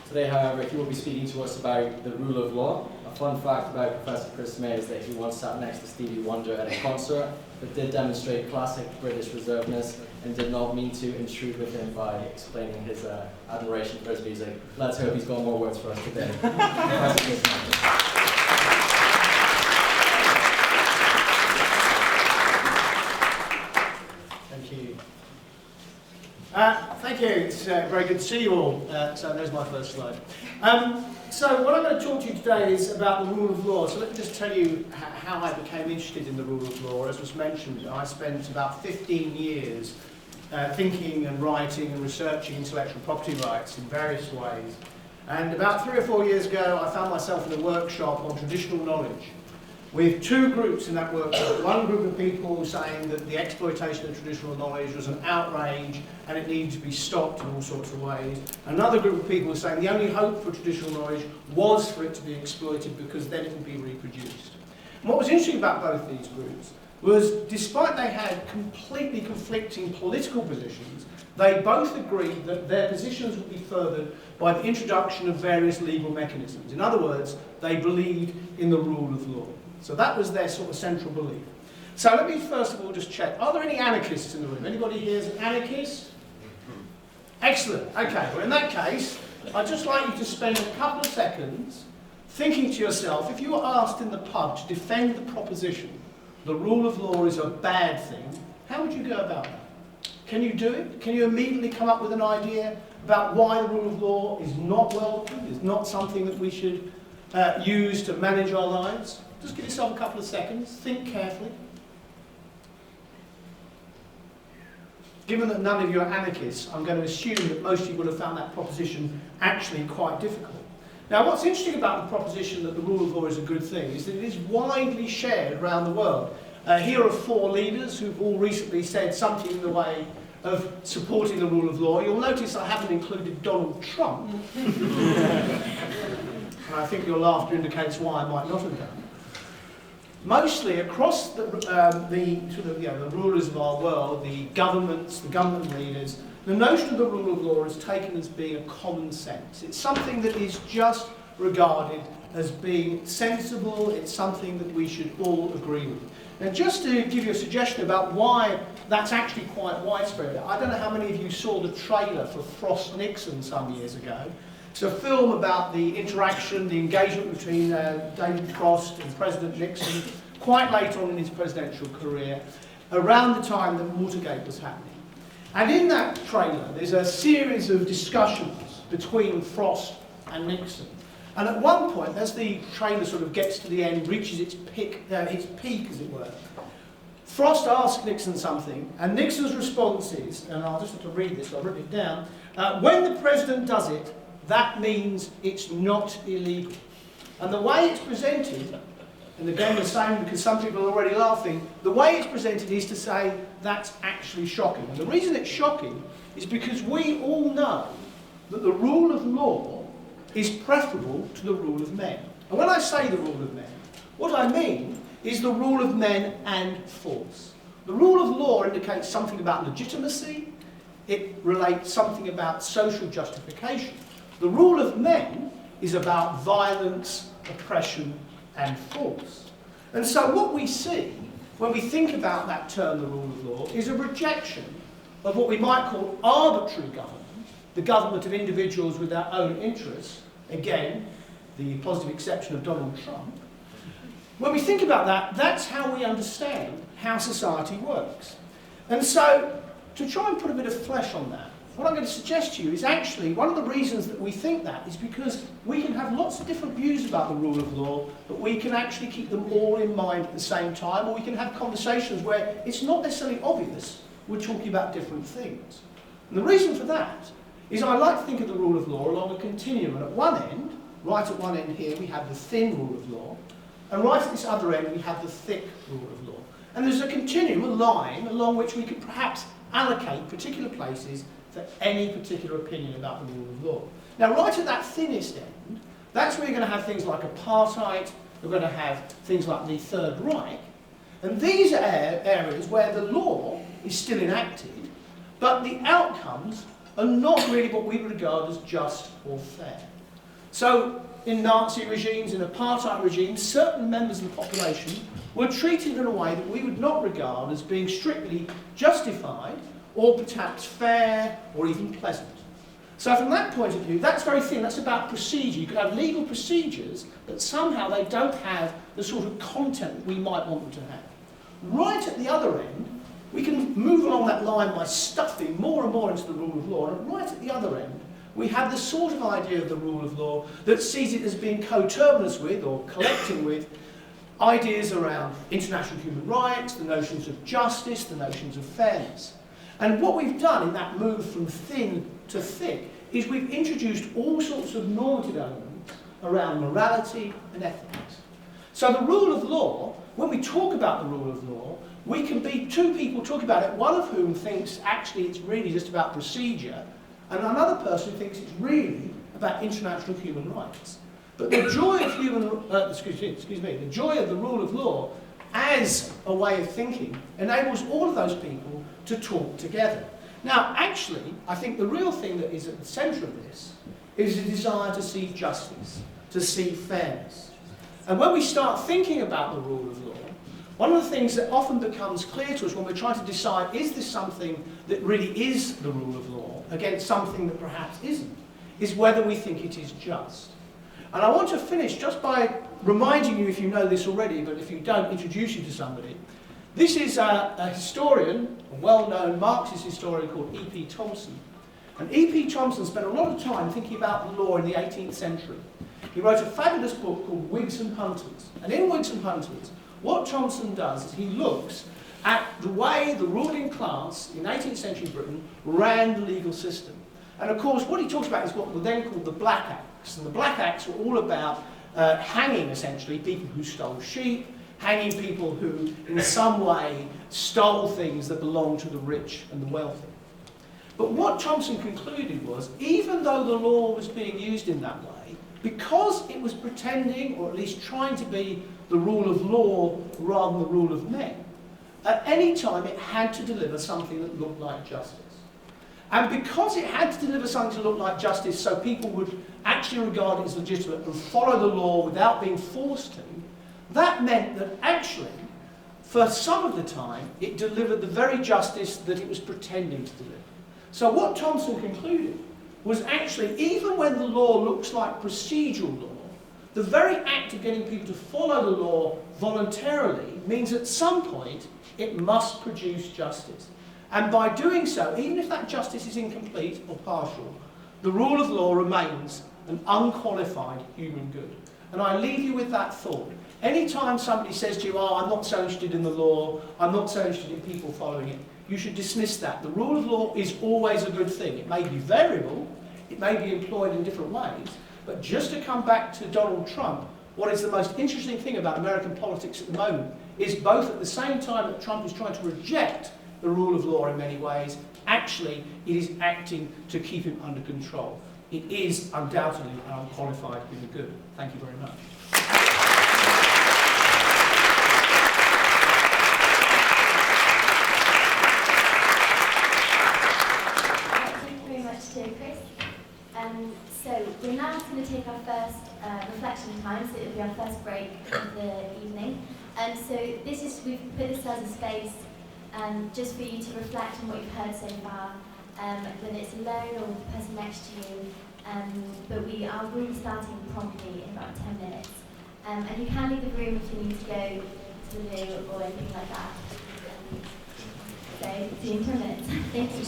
Today, however, he will be speaking to us about the rule of law. A fun fact about Professor Chris May is that he once sat next to Stevie Wonder at a concert, but did demonstrate classic British reservedness and did not mean to intrude with him by explaining his admiration for his music. Let's hope he's got more words for us today. Professor Chris May. Thank you. It's very good to see you all. So there's my first slide. So what I'm going to talk to you today is about the rule of law. So let me just tell you how I became interested in the rule of law. As was mentioned, I spent about 15 years thinking and writing and researching intellectual property rights in various ways. And about 3 or 4 years ago, I found myself in a workshop on traditional knowledge, with two groups in that workshop. One group of people saying that the exploitation of traditional knowledge was an outrage and it needed to be stopped in all sorts of ways. Another group of people saying the only hope for traditional knowledge was for it to be exploited because then it would be reproduced. And what was interesting about both these groups was, despite they had completely conflicting political positions, they both agreed that their positions would be furthered by the introduction of various legal mechanisms. In other words, they believed in the rule of law. So that was their sort of central belief. So let me first of all just check. Are there any anarchists in the room? Anybody here is an anarchist? Excellent. Okay, well in that case, I'd just like you to spend a couple of seconds thinking to yourself, if you were asked in the pub to defend the proposition the rule of law is a bad thing, how would you go about that? Can you do it? Can you immediately come up with an idea about why the rule of law is not welcome, is not something that we should use to manage our lives? Just give yourself a couple of seconds, think carefully. Given that none of you are anarchists, I'm going to assume that most of you will have found that proposition actually quite difficult. Now, what's interesting about the proposition that the rule of law is a good thing is that it is widely shared around the world. Here are 4 leaders who've all recently said something in the way of supporting the rule of law. You'll notice I haven't included Donald Trump. And I think your laughter indicates why I might not have done. Mostly across the rulers of our world, the governments, the government leaders, the notion of the rule of law is taken as being a common sense. It's something that is just regarded as being sensible. It's something that we should all agree with. Now, just to give you a suggestion about why that's actually quite widespread, I don't know how many of you saw the trailer for Frost Nixon some years ago. It's a film about the interaction, the engagement between David Frost and President Nixon quite late on in his presidential career, around the time that Watergate was happening. And in that trailer, there's a series of discussions between Frost and Nixon. And at one point, as the trailer sort of gets to the end, reaches its peak, as it were, Frost asks Nixon something, and Nixon's response is, and I'll just have to read this, I've written it down, when the president does it, that means it's not illegal. And the way it's presented, and again the same because some people are already laughing, the way it's presented is to say that's actually shocking. And the reason it's shocking is because we all know that the rule of law is preferable to the rule of men. And when I say the rule of men, what I mean is the rule of men and force. The rule of law indicates something about legitimacy, it relates something about social justification. The rule of men is about violence, oppression, and force. And so what we see when we think about that term, the rule of law, is a rejection of what we might call arbitrary government, the government of individuals with their own interests, again, the positive exception of Donald Trump. When we think about that, that's how we understand how society works. And so, to try and put a bit of flesh on that, what I'm going to suggest to you is actually one of the reasons that we think that is because we can have lots of different views about the rule of law, but we can actually keep them all in mind at the same time, or we can have conversations where it's not necessarily obvious we're talking about different things. And the reason for that is I like to think of the rule of law along a continuum, and at one end, right at one end here, we have the thin rule of law, and right at this other end, we have the thick rule of law. And there's a continuum, a line, along which we could perhaps allocate particular places for any particular opinion about the rule of law. Now, right at that thinnest end, that's where you're going to have things like apartheid, you're going to have things like the Third Reich, and these are areas where the law is still enacted, but the outcomes are not really what we regard as just or fair. So, in Nazi regimes, in apartheid regimes, certain members of the population were treated in a way that we would not regard as being strictly justified or perhaps fair or even pleasant. So from that point of view, that's very thin. That's about procedure. You could have legal procedures, but somehow they don't have the sort of content that we might want them to have. Right at the other end, we can move along that line by stuffing more and more into the rule of law, and right at the other end, we have the sort of idea of the rule of law that sees it as being coterminous with, or collecting with, ideas around international human rights, the notions of justice, the notions of fairness. And what we've done in that move from thin to thick is we've introduced all sorts of normative elements around morality and ethics. So the rule of law, when we talk about the rule of law, we can be two people talking about it, one of whom thinks actually it's really just about procedure, and another person thinks it's really about international human rights. But the joy of the joy of the rule of law as a way of thinking enables all of those people to talk together. Now, actually, I think the real thing that is at the centre of this is a desire to see justice, to see fairness. And when we start thinking about the rule of law, one of the things that often becomes clear to us when we're trying to decide, is this something that really is the rule of law against something that perhaps isn't, is whether we think it is just. And I want to finish just by reminding you, if you know this already, but if you don't, introduce you to somebody. This is a historian, a well-known Marxist historian called E.P. Thompson. And E.P. Thompson spent a lot of time thinking about the law in the 18th century. He wrote a fabulous book called Whigs and Hunters. And in Whigs and Hunters, what Thompson does is he looks at the way the ruling class in 18th century Britain ran the legal system. And of course, what he talks about is what were then called the Black Acts. And the Black Acts were all about hanging, essentially, people who stole sheep, hanging people who, in some way, stole things that belonged to the rich and the wealthy. But what Thompson concluded was, even though the law was being used in that way, because it was pretending, or at least trying to be, the rule of law rather than the rule of men, at any time it had to deliver something that looked like justice. And because it had to deliver something to look like justice so people would actually regard it as legitimate and follow the law without being forced to, that meant that actually, for some of the time, it delivered the very justice that it was pretending to deliver. So what Thompson concluded was actually, even when the law looks like procedural law, the very act of getting people to follow the law voluntarily means at some point it must produce justice. And by doing so, even if that justice is incomplete or partial, the rule of law remains an unqualified human good. And I leave you with that thought. Anytime somebody says to you, oh, I'm not so interested in the law, I'm not so interested in people following it, you should dismiss that. The rule of law is always a good thing. It may be variable, it may be employed in different ways, but just to come back to Donald Trump, what is the most interesting thing about American politics at the moment is both at the same time that Trump is trying to reject the rule of law in many ways, actually it is acting to keep him under control. It is undoubtedly an unqualified human good. Thank you very much. time, so it'll be our first break of the evening. So we've put this as a space just for you to reflect on what you've heard so far, whether it's alone or with the person next to you. But we will be starting promptly in about 10 minutes. And you can leave the room if you need to go to the loo or anything like that. So, see you in 10 minutes. Thank you.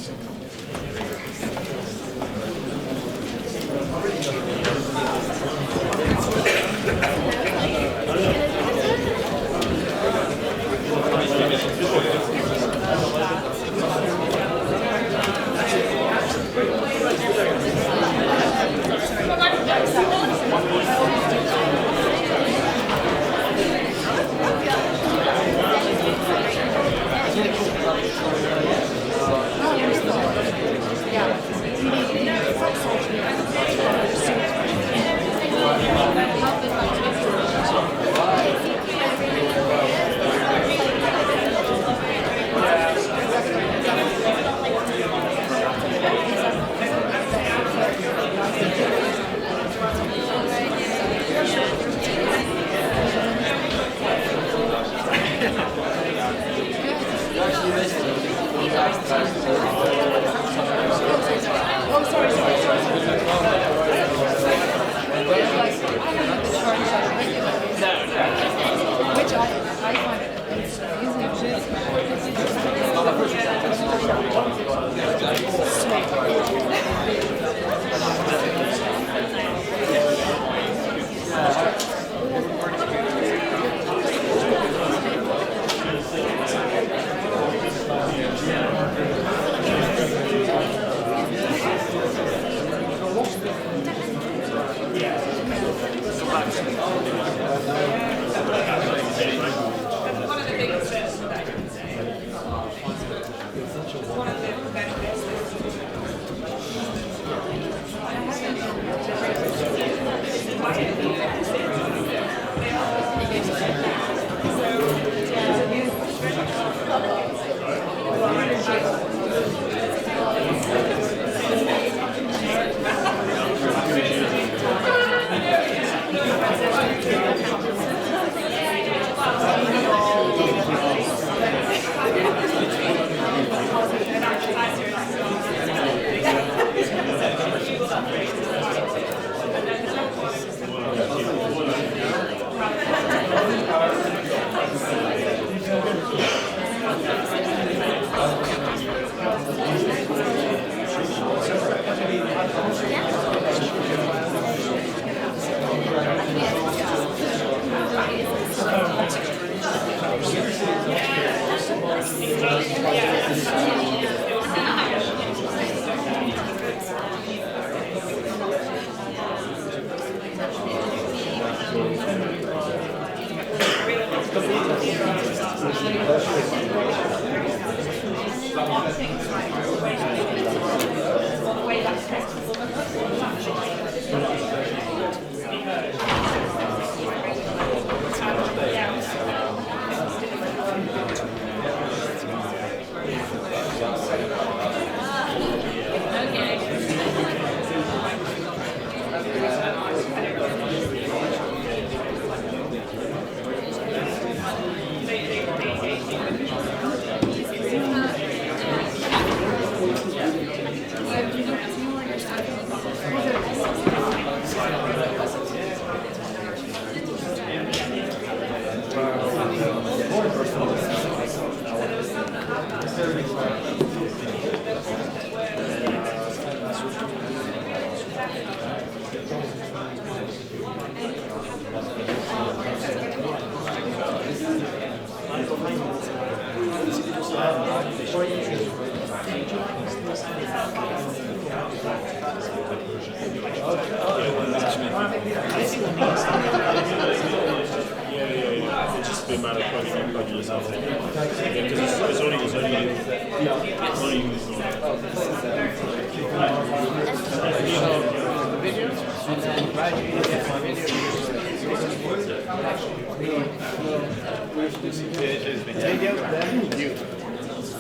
It's just the amount of coding you plug yourself in. Because it's only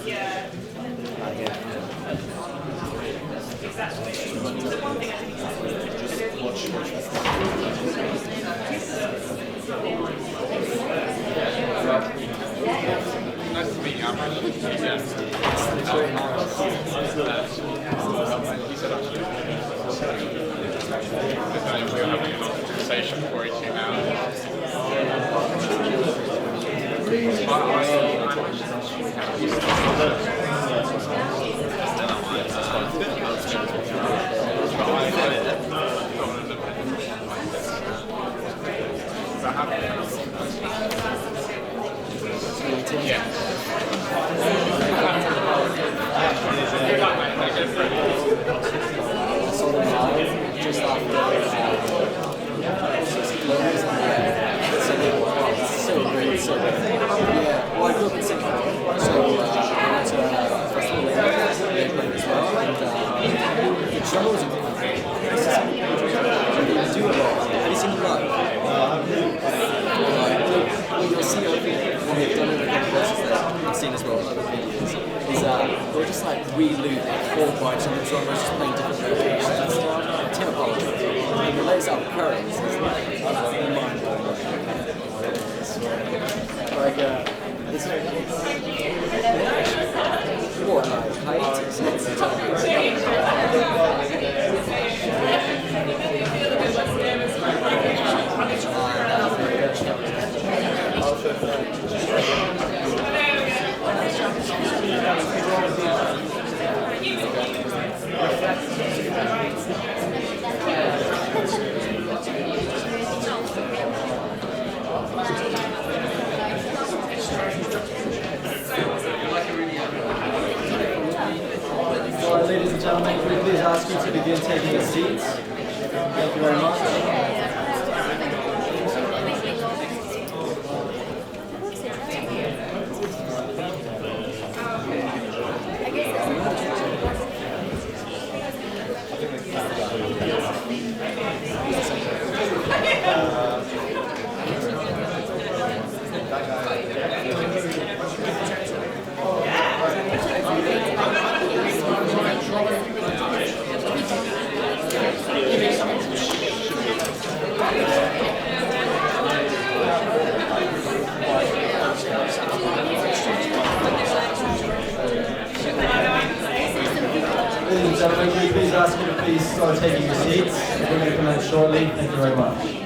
Yeah. Exactly. The one thing I think is Just so great. So, yeah, well, I grew up in Singapore, so I went to a festival they played as well, and the show was incredible. They do it all. Have you seen them live? What you'll see over when they've done it in places that I've seen as well, other videos, is they'll just like reloop like 4 parts of the drummers just playing different variations and stuff. Tim Apollo. And he lays out curves. It's like mind-blowing. Like, this is what, like, hiatus next to ladies and gentlemen, can we please ask you to begin taking your seats? Thank you very much. Ladies and gentlemen, can we please ask you to please start taking your seats? We're going to commence shortly. Thank you very much.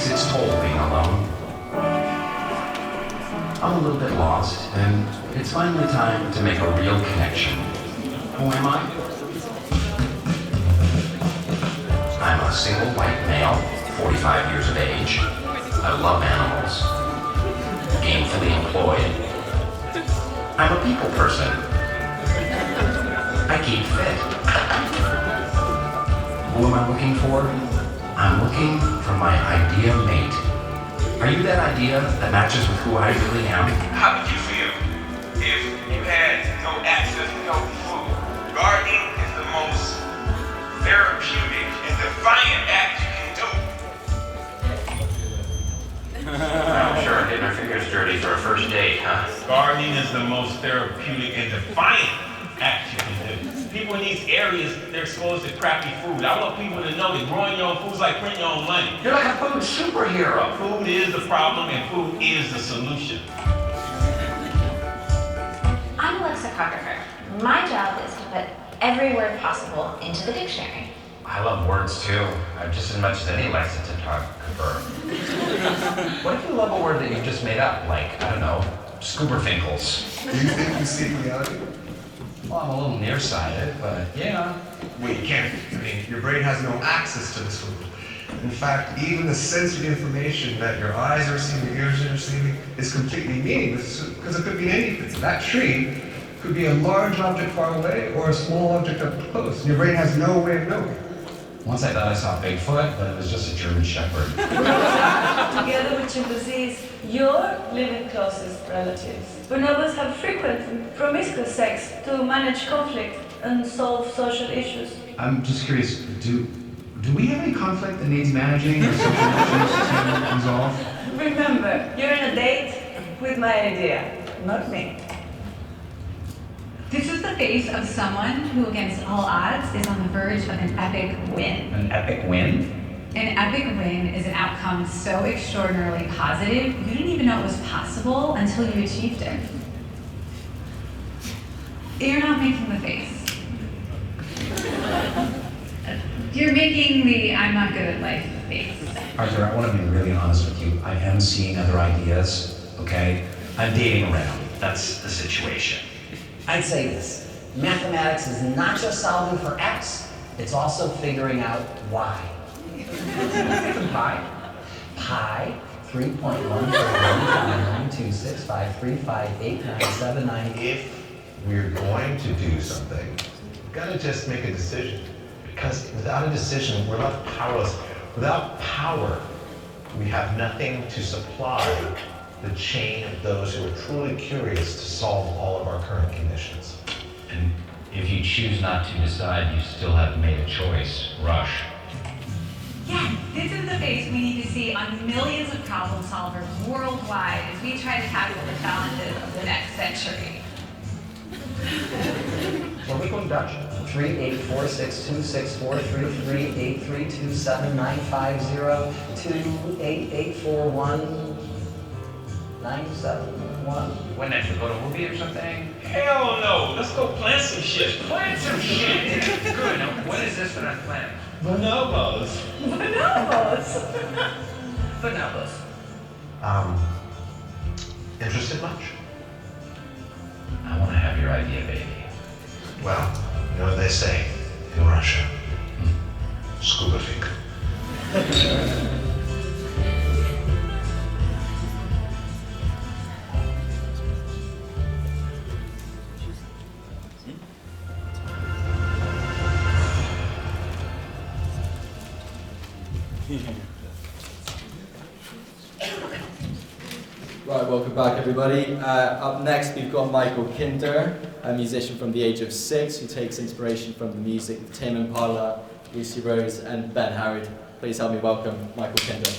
Its toll being alone. I'm a little bit lost, and it's finally time to make a real connection. Who am I? I'm a single white male, 45 years of age. I love animals. Gainfully employed. I'm a people person. I keep fit. Who am I looking for? I'm looking for my idea mate. Are you that idea that matches with who I really am? How would you feel if you had no access to healthy food? Gardening is the most therapeutic and defiant act you can do. I'm sure getting our fingers dirty for a first date, huh? Gardening is the most therapeutic and defiant act you can do. People in these areas, they're exposed to crappy food. I want people to know that growing your own food is like printing your own money. You're like a food superhero. Food is the problem and food is the solution. I'm a lexicographer. My job is to put every word possible into the dictionary. I love words too. Just as much as any lexicographer. What if you love a word that you've just made up? Like, I don't know, Scooberfinkles. Do you think you see reality? Well, I'm a little nearsighted, but yeah. Well, you can't. I mean, your brain has no access to this world. In fact, even the sensory information that your eyes are receiving, your ears are receiving, is completely meaningless because it could be anything. That tree could be a large object far away or a small object up close. And your brain has no way of knowing. Once I thought I saw Bigfoot, but it was just a German Shepherd. Together with chimpanzees, your living closest relatives. Bonobos have frequent and promiscuous sex to manage conflict and solve social issues. I'm just curious, do we have any conflict that needs managing or social issues to resolve? Remember, you're in a date with my idea, not me. This is the face of someone who, against all odds, is on the verge of an epic win. An epic win? An epic win is an outcome so extraordinarily positive, you didn't even know it was possible until you achieved it. You're not making the face. You're making the I'm not good at life face. Arthur, I want to be really honest with you. I am seeing other ideas, okay? I'm dating around. That's the situation. I'd say this, mathematics is not just solving for x, it's also figuring out y. Pi? Pi, 3.1419265358979. If we're going to do something, we've got to just make a decision. Because without a decision, we're left powerless. Without power, we have nothing to supply the chain of those who are truly curious to solve all of our current conditions. And if you choose not to decide, you still have made a choice. Rush. Yeah, this is the face we need to see on millions of problem solvers worldwide as we try to tackle the challenges of the next century. Well, we going Dutch. 38462633388419771. When next? We go to a movie or something? Hell no! Let's go plant some shit. Plant some shit. Good. Now, what is this that I'm planting? Bonobos. Bonobos! Bonobos. Interested much? I want to have your idea, baby. Well, you know what they say in Russia. Scuba fink. Right, welcome back everybody. Up next we've got Michael Kinder, a musician from the age of 6 who takes inspiration from the music of Tame Impala, Lucy Rose and Ben Harrod. Please help me welcome Michael Kinder.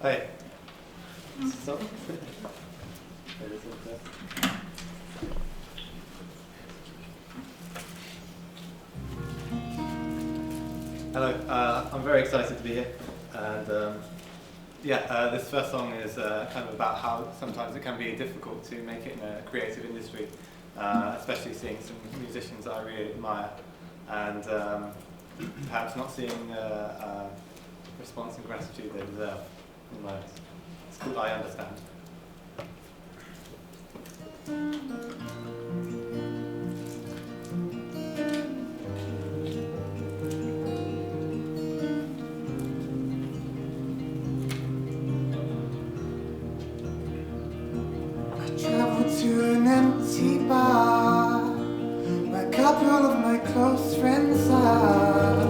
Hi. So. Hello, I'm very excited to be here, and this first song is kind of about how sometimes it can be difficult to make it in a creative industry, especially seeing some musicians that I really admire, and perhaps not seeing response and gratitude they deserve from those. It's called I Understand. Travel to an empty bar where a couple of my close friends are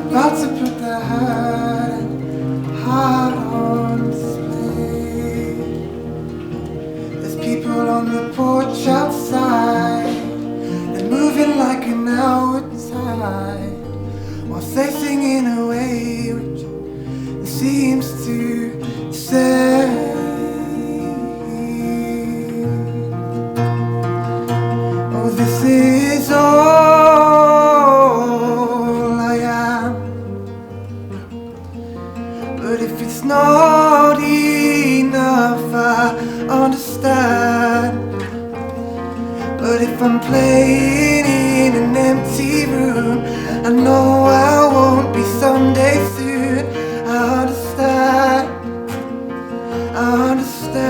about to put their hurt and heart on display. There's people on the porch outside, they're moving like an outward tide whilst they sing in a way which seems to say this is all I am. But if it's not enough, I if I'm playing in an empty room, I know I won't be someday soon. I understand, I understand.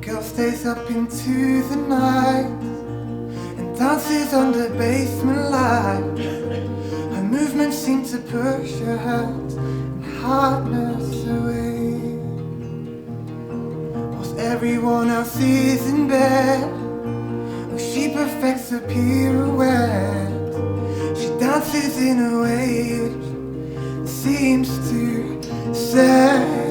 Girl stays up into the night and dances under basement lights. Her movements seem to push her hurt and hardness away. Whilst everyone else is in bed, oh, she perfects a pirouette. She dances in a way which seems to say,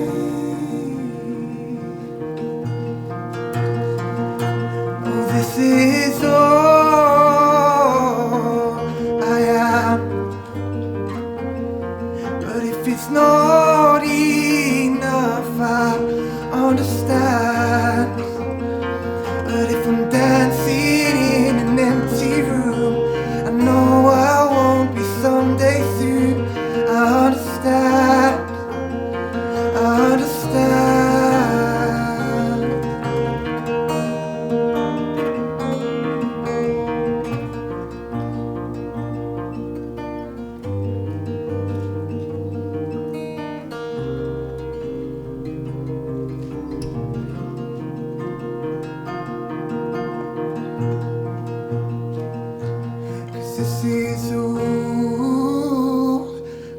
this is all I am. But if it's not enough, I understand. But if I'm dancing in an empty room, I know I won't be someday soon. I understand, I understand. This is all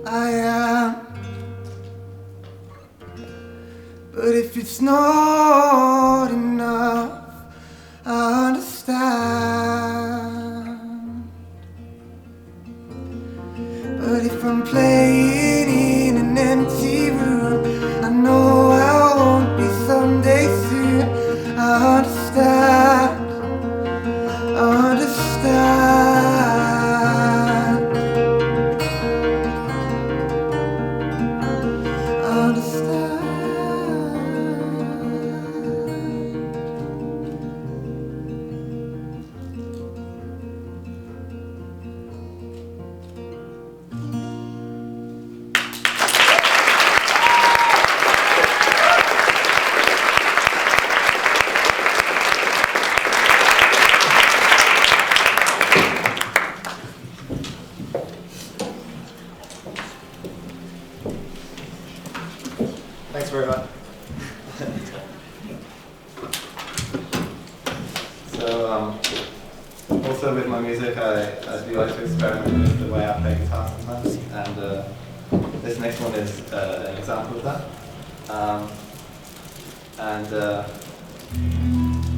I am. But if it's not enough, I understand. But if I'm playing in an empty room, I know I won't be someday soon. I understand, I understand. Thanks very much. So, also with my music, I do like to experiment with the way I play guitar sometimes, and this next one is an example of that.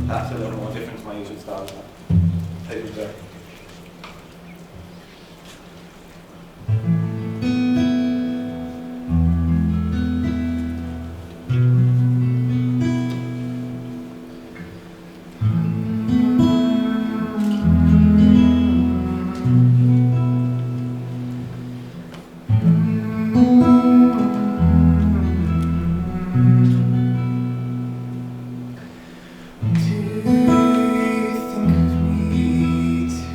Perhaps a little more different to my usual style. Play with the Do you think of me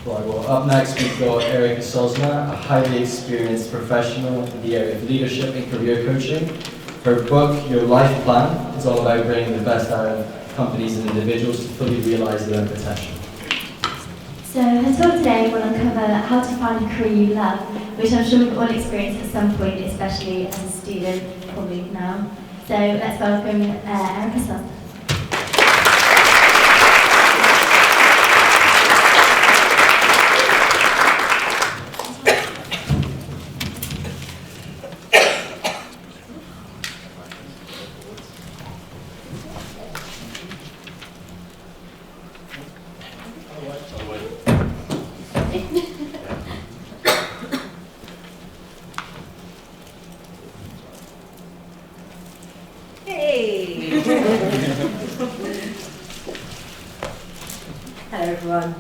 Right, well, up next we've got Erica Sosna, a highly experienced professional in the area of leadership and career coaching. Her book, Your Life Plan, is all about bringing the best out of companies and individuals to fully realize their own potential. So her talk today will uncover how to find a career you love, which I'm sure we've all experienced at some point, especially as a student, probably now. So let's welcome Erica Sosna. Hey! Hello everyone.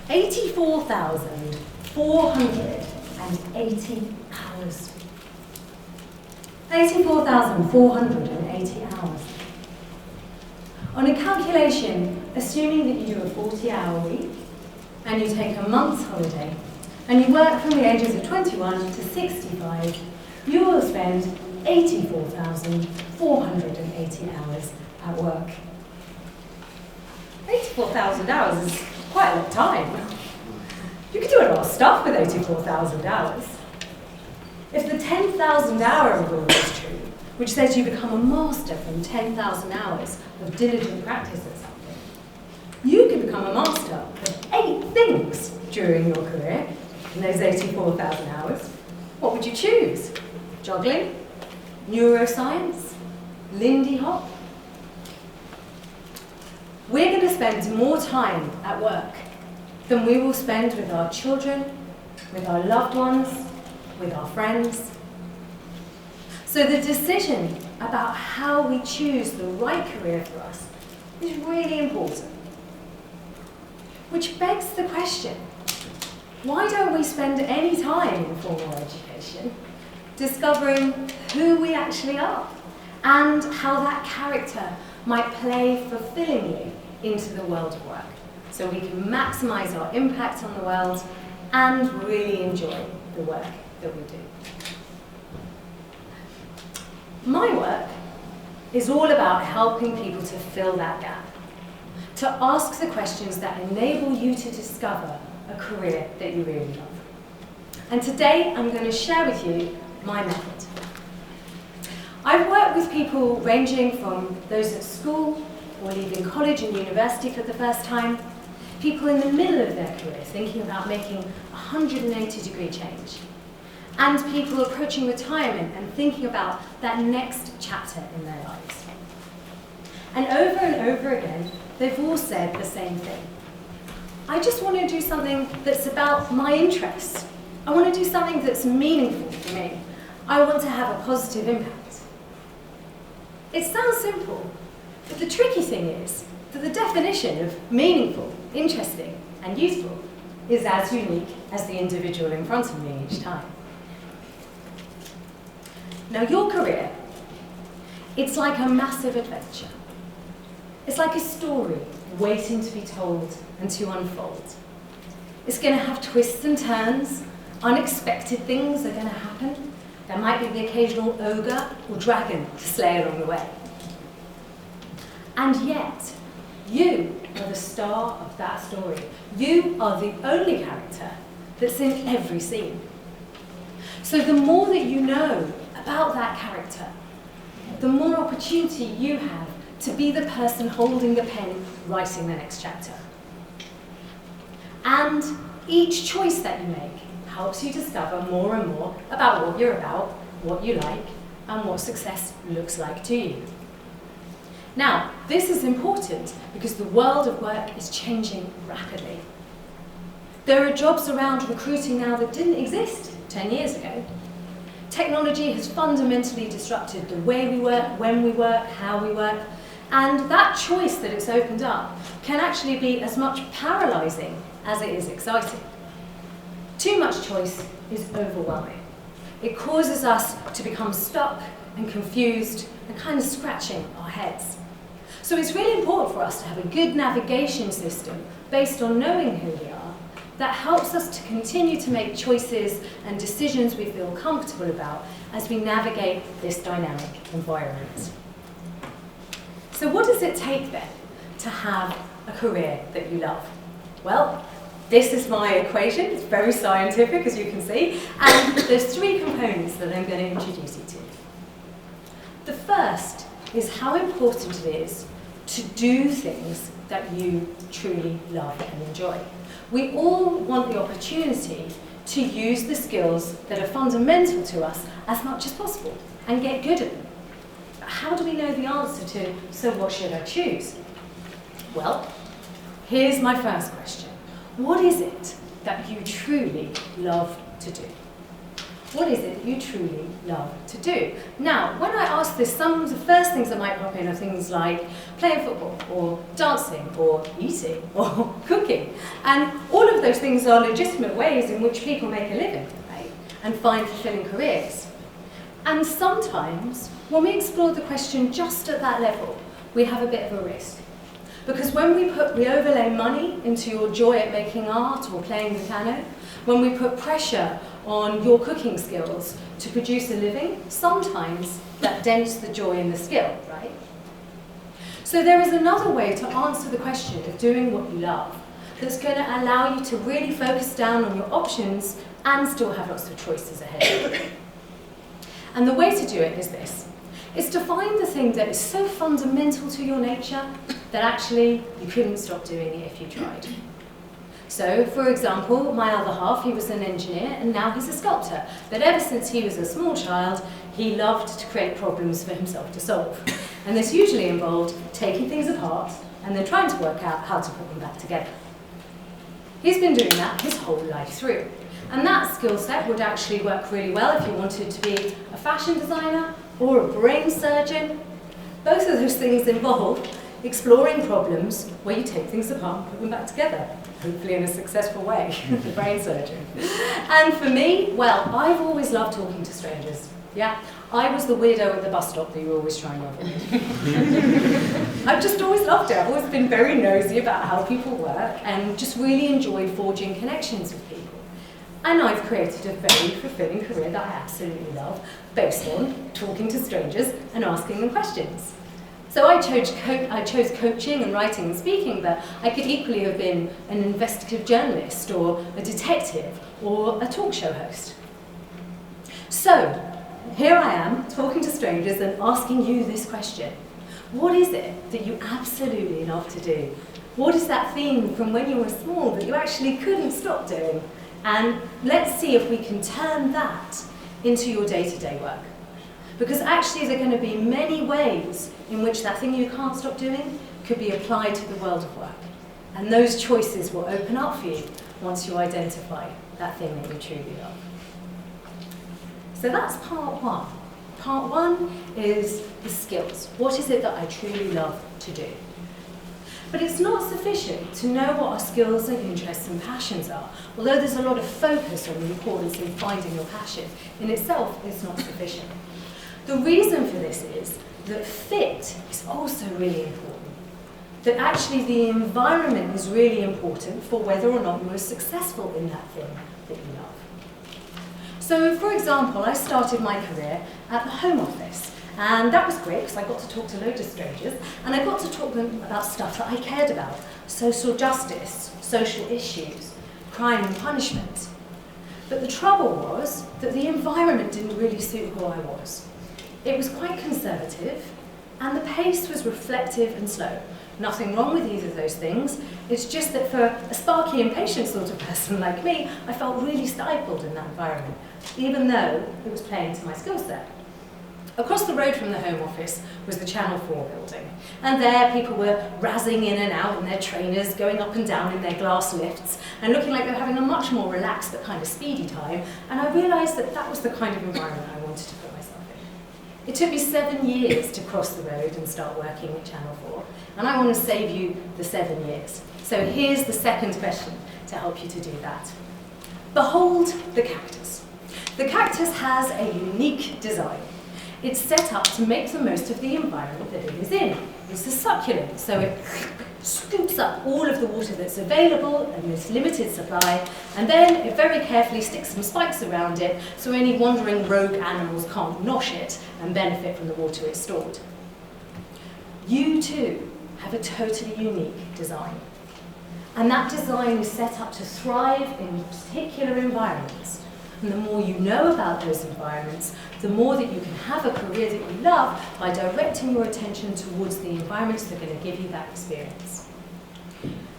$84,480 hours. 84,480 hours. On a calculation, assuming that you do a 40-hour week, and you take a month's holiday, and you work from the ages of 21 to 65, you will spend 84,480 hours at work. 84,000 hours is quite a lot of time. You could do a lot of stuff with 84,000 hours. If the 10,000 hour rule is true, which says you become a master from 10,000 hours of diligent practice at something, you can become a master of 8 things during your career in those 84,000 hours. What would you choose? Juggling? Neuroscience? Lindy Hop? We're going to spend more time at work than we will spend with our children, with our loved ones, with our friends. So the decision about how we choose the right career for us is really important. Which begs the question, why don't we spend any time in formal education discovering who we actually are and how that character might play fulfillingly into the world of work, so we can maximize our impact on the world and really enjoy the work that we do. My work is all about helping people to fill that gap, to ask the questions that enable you to discover a career that you really love. And today I'm going to share with you my method. I've worked with people ranging from those at school or leaving college and university for the first time, people in the middle of their career thinking about making a 180-degree change, and people approaching retirement and thinking about that next chapter in their lives. And over again, they've all said the same thing. I just want to do something that's about my interests. I want to do something that's meaningful for me. I want to have a positive impact. It sounds simple, but the tricky thing is that the definition of meaningful, interesting, and useful is as unique as the individual in front of me each time. Now, your career, it's like a massive adventure. It's like a story waiting to be told and to unfold. It's going to have twists and turns. Unexpected things are going to happen. There might be the occasional ogre or dragon to slay along the way. And yet, you are the star of that story. You are the only character that's in every scene. So the more that you know about that character, the more opportunity you have to be the person holding the pen, writing the next chapter. And each choice that you make helps you discover more and more about what you're about, what you like, and what success looks like to you. Now, this is important because the world of work is changing rapidly. There are jobs around recruiting now that didn't exist 10 years ago. Technology has fundamentally disrupted the way we work, when we work, how we work, and that choice that it's opened up can actually be as much paralyzing as it is exciting. Too much choice is overwhelming. It causes us to become stuck and confused and kind of scratching our heads. So it's really important for us to have a good navigation system based on knowing who we are that helps us to continue to make choices and decisions we feel comfortable about as we navigate this dynamic environment. So what does it take then to have a career that you love? Well, this is my equation. It's very scientific, as you can see, and there's 3 components that I'm going to introduce you to. The first is how important it is to do things that you truly love and enjoy. We all want the opportunity to use the skills that are fundamental to us as much as possible and get good at them. But how do we know the answer to, so what should I choose? Well, here's my first question. What is it that you truly love to do? What is it that you truly love to do? Now, when I ask this, some of the first things that might pop in are things like playing football, or dancing, or eating, or cooking. And all of those things are legitimate ways in which people make a living, right? And find fulfilling careers. And sometimes, when we explore the question just at that level, we have a bit of a risk. Because when we overlay money into your joy at making art or playing the piano, when we put pressure on your cooking skills to produce a living, sometimes that dents the joy in the skill, right? So there is another way to answer the question of doing what you love that's going to allow you to really focus down on your options and still have lots of choices ahead of you. And the way to do it is this. It's to find the thing that is so fundamental to your nature that actually you couldn't stop doing it if you tried. So, for example, my other half, he was an engineer and now he's a sculptor. But ever since he was a small child, he loved to create problems for himself to solve. And this usually involved taking things apart and then trying to work out how to put them back together. He's been doing that his whole life through. And that skill set would actually work really well if you wanted to be a fashion designer or a brain surgeon. Both of those things involve exploring problems where you take things apart and put them back together, hopefully in a successful way, the brain surgeon. And for me, well, I've always loved talking to strangers. Yeah, I was the weirdo at the bus stop that you were always trying to avoid. I've just always loved it. I've always been very nosy about how people work and just really enjoyed forging connections with people. And I've created a very fulfilling career that I absolutely love, based on talking to strangers and asking them questions. So I chose coaching and writing and speaking, but I could equally have been an investigative journalist or a detective or a talk show host. So here I am talking to strangers and asking you this question. What is it that you absolutely love to do? What is that thing from when you were small that you actually couldn't stop doing? And let's see if we can turn that into your day-to-day work. Because actually there are going to be many ways in which that thing you can't stop doing could be applied to the world of work. And those choices will open up for you once you identify that thing that you truly love. So that's part one. Part one is the skills. What is it that I truly love to do? But it's not sufficient to know what our skills and interests and passions are. Although there's a lot of focus on the importance in finding your passion, in itself it's not sufficient. The reason for this is that fit is also really important. That actually the environment is really important for whether or not you are successful in that thing that you love. So, for example, I started my career at the Home Office. And that was great because I got to talk to loads of strangers and I got to talk to them about stuff that I cared about. Social justice, social issues, crime and punishment. But the trouble was that the environment didn't really suit who I was. It was quite conservative and the pace was reflective and slow. Nothing wrong with either of those things. It's just that for a sparky, impatient sort of person like me, I felt really stifled in that environment, even though it was playing to my skill set. Across the road from the Home Office was the Channel 4 building, and there people were razzing in and out in their trainers, going up and down in their glass lifts, and looking like they were having a much more relaxed but kind of speedy time, and I realised that that was the kind of environment I wanted to put myself in. It took me 7 years to cross the road and start working at Channel 4, and I want to save you the 7 years. So here's the second question to help you to do that. Behold the cactus. The cactus has a unique design. It's set up to make the most of the environment that it is in. It's a succulent, so it scoops up all of the water that's available in this limited supply, and then it very carefully sticks some spikes around it so any wandering rogue animals can't nosh it and benefit from the water it's stored. You too have a totally unique design. And that design is set up to thrive in particular environments. And the more you know about those environments, the more that you can have a career that you love by directing your attention towards the environments that are going to give you that experience.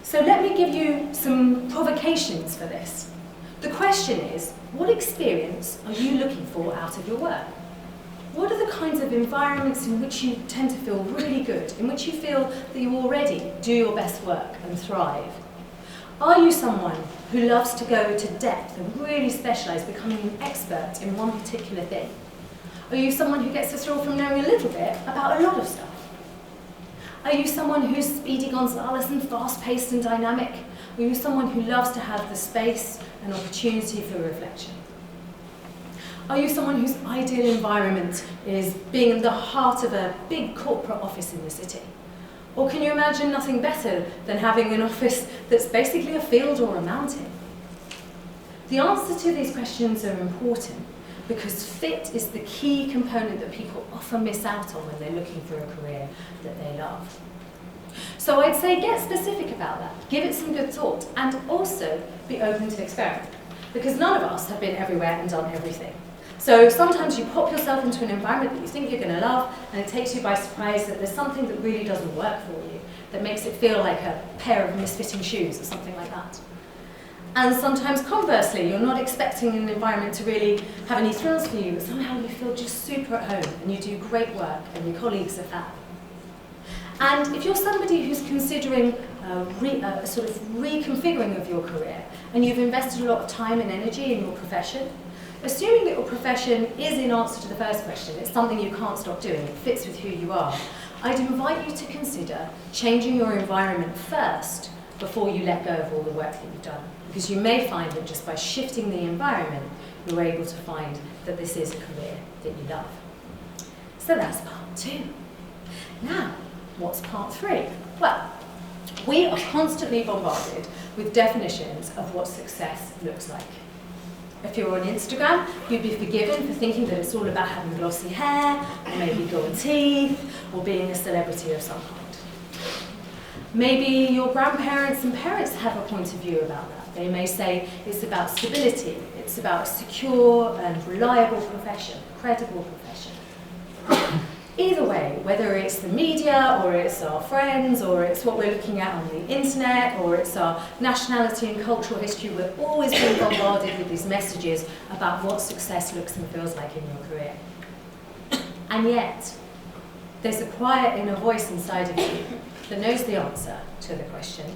So let me give you some provocations for this. The question is, what experience are you looking for out of your work? What are the kinds of environments in which you tend to feel really good, in which you feel that you already do your best work and thrive? Are you someone who loves to go to depth and really specialise, becoming an expert in one particular thing? Are you someone who gets a thrill from knowing a little bit about a lot of stuff? Are you someone who's Speedy Gonzales and fast-paced and dynamic? Are you someone who loves to have the space and opportunity for reflection? Are you someone whose ideal environment is being in the heart of a big corporate office in the city? Or can you imagine nothing better than having an office that's basically a field or a mountain? The answers to these questions are important because fit is the key component that people often miss out on when they're looking for a career that they love. So I'd say get specific about that, give it some good thought, and also be open to experiment. Because none of us have been everywhere and done everything. So sometimes you pop yourself into an environment that you think you're going to love, and it takes you by surprise that there's something that really doesn't work for you, that makes it feel like a pair of misfitting shoes or something like that. And sometimes conversely, you're not expecting an environment to really have any thrills for you, but somehow you feel just super at home, and you do great work, and your colleagues are fab. And if you're somebody who's considering a sort of reconfiguring of your career, and you've invested a lot of time and energy in your profession, assuming that your profession is in answer to the first question, it's something you can't stop doing, it fits with who you are, I'd invite you to consider changing your environment first before you let go of all the work that you've done. Because you may find that just by shifting the environment, you're able to find that this is a career that you love. So that's part 2. Now, what's part 3? Well, we are constantly bombarded with definitions of what success looks like. If you're on Instagram, you'd be forgiven for thinking that it's all about having glossy hair, or maybe gold teeth, or being a celebrity of some kind. Maybe your grandparents and parents have a point of view about that. They may say it's about stability, it's about a secure and reliable profession, credible profession. Either way, whether it's the media, or it's our friends, or it's what we're looking at on the internet, or it's our nationality and cultural history, we're always being bombarded with these messages about what success looks and feels like in your career. And yet, there's a quiet inner voice inside of you that knows the answer to the question,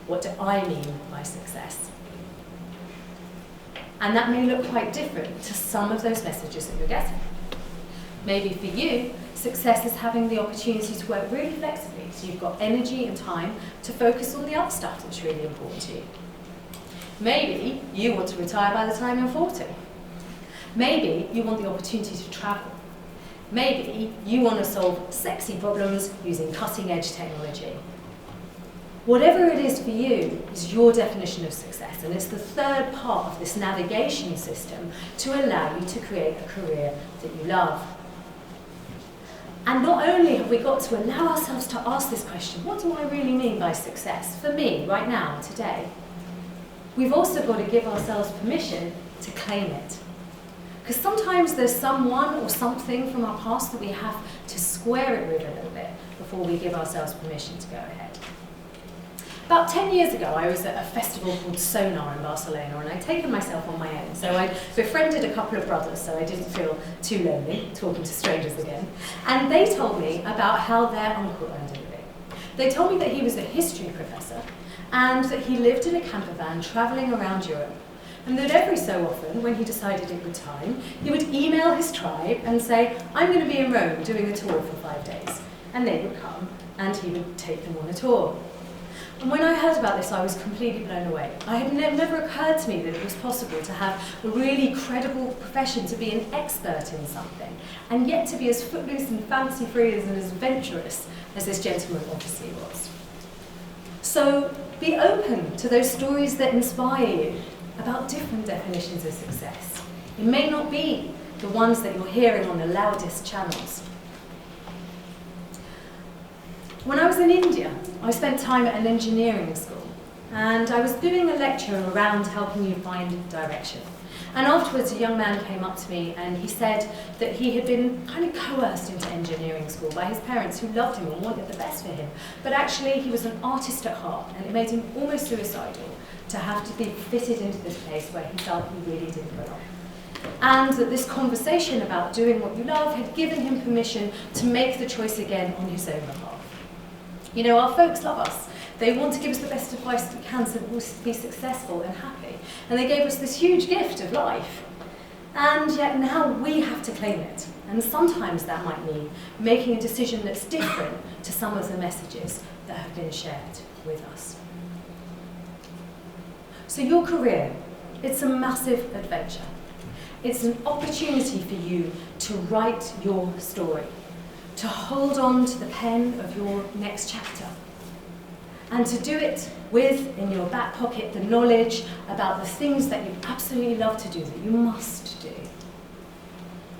what do I mean by success? And that may look quite different to some of those messages that you're getting. Maybe for you, success is having the opportunity to work really flexibly, so you've got energy and time to focus on the other stuff that's really important to you. Maybe you want to retire by the time you're 40. Maybe you want the opportunity to travel. Maybe you want to solve sexy problems using cutting-edge technology. Whatever it is for you is your definition of success, and it's the third part of this navigation system to allow you to create a career that you love. And not only have we got to allow ourselves to ask this question, what do I really mean by success for me right now, today? We've also got to give ourselves permission to claim it. Because sometimes there's someone or something from our past that we have to square it with a little bit before we give ourselves permission to go ahead. About 10 years ago, I was at a festival called Sonar in Barcelona, and I'd taken myself on my own. So I befriended a couple of brothers, so I didn't feel too lonely, talking to strangers again. And they told me about how their uncle earned a living. They told me that he was a history professor, and that he lived in a camper van traveling around Europe. And that every so often, when he decided it was time, he would email his tribe and say, I'm going to be in Rome doing a tour for 5 days. And they would come, and he would take them on a tour. And when I heard about this, I was completely blown away. It had never occurred to me that it was possible to have a really credible profession, to be an expert in something, and yet to be as footloose and fancy-free and as adventurous as this gentleman obviously was. So be open to those stories that inspire you about different definitions of success. It may not be the ones that you're hearing on the loudest channels. When I was in India, I spent time at an engineering school, and I was doing a lecture around helping you find direction. And afterwards, a young man came up to me and he said that he had been kind of coerced into engineering school by his parents, who loved him and wanted the best for him. But actually, he was an artist at heart, and it made him almost suicidal to have to be fitted into this place where he felt he really didn't belong. And that this conversation about doing what you love had given him permission to make the choice again on his own behalf. You know, our folks love us. They want to give us the best advice that we can so that we'll be successful and happy. And they gave us this huge gift of life. And yet now we have to claim it. And sometimes that might mean making a decision that's different to some of the messages that have been shared with us. So your career, it's a massive adventure. It's an opportunity for you to write your story, to hold on to the pen of your next chapter, and to do it with, in your back pocket, the knowledge about the things that you absolutely love to do, that you must do.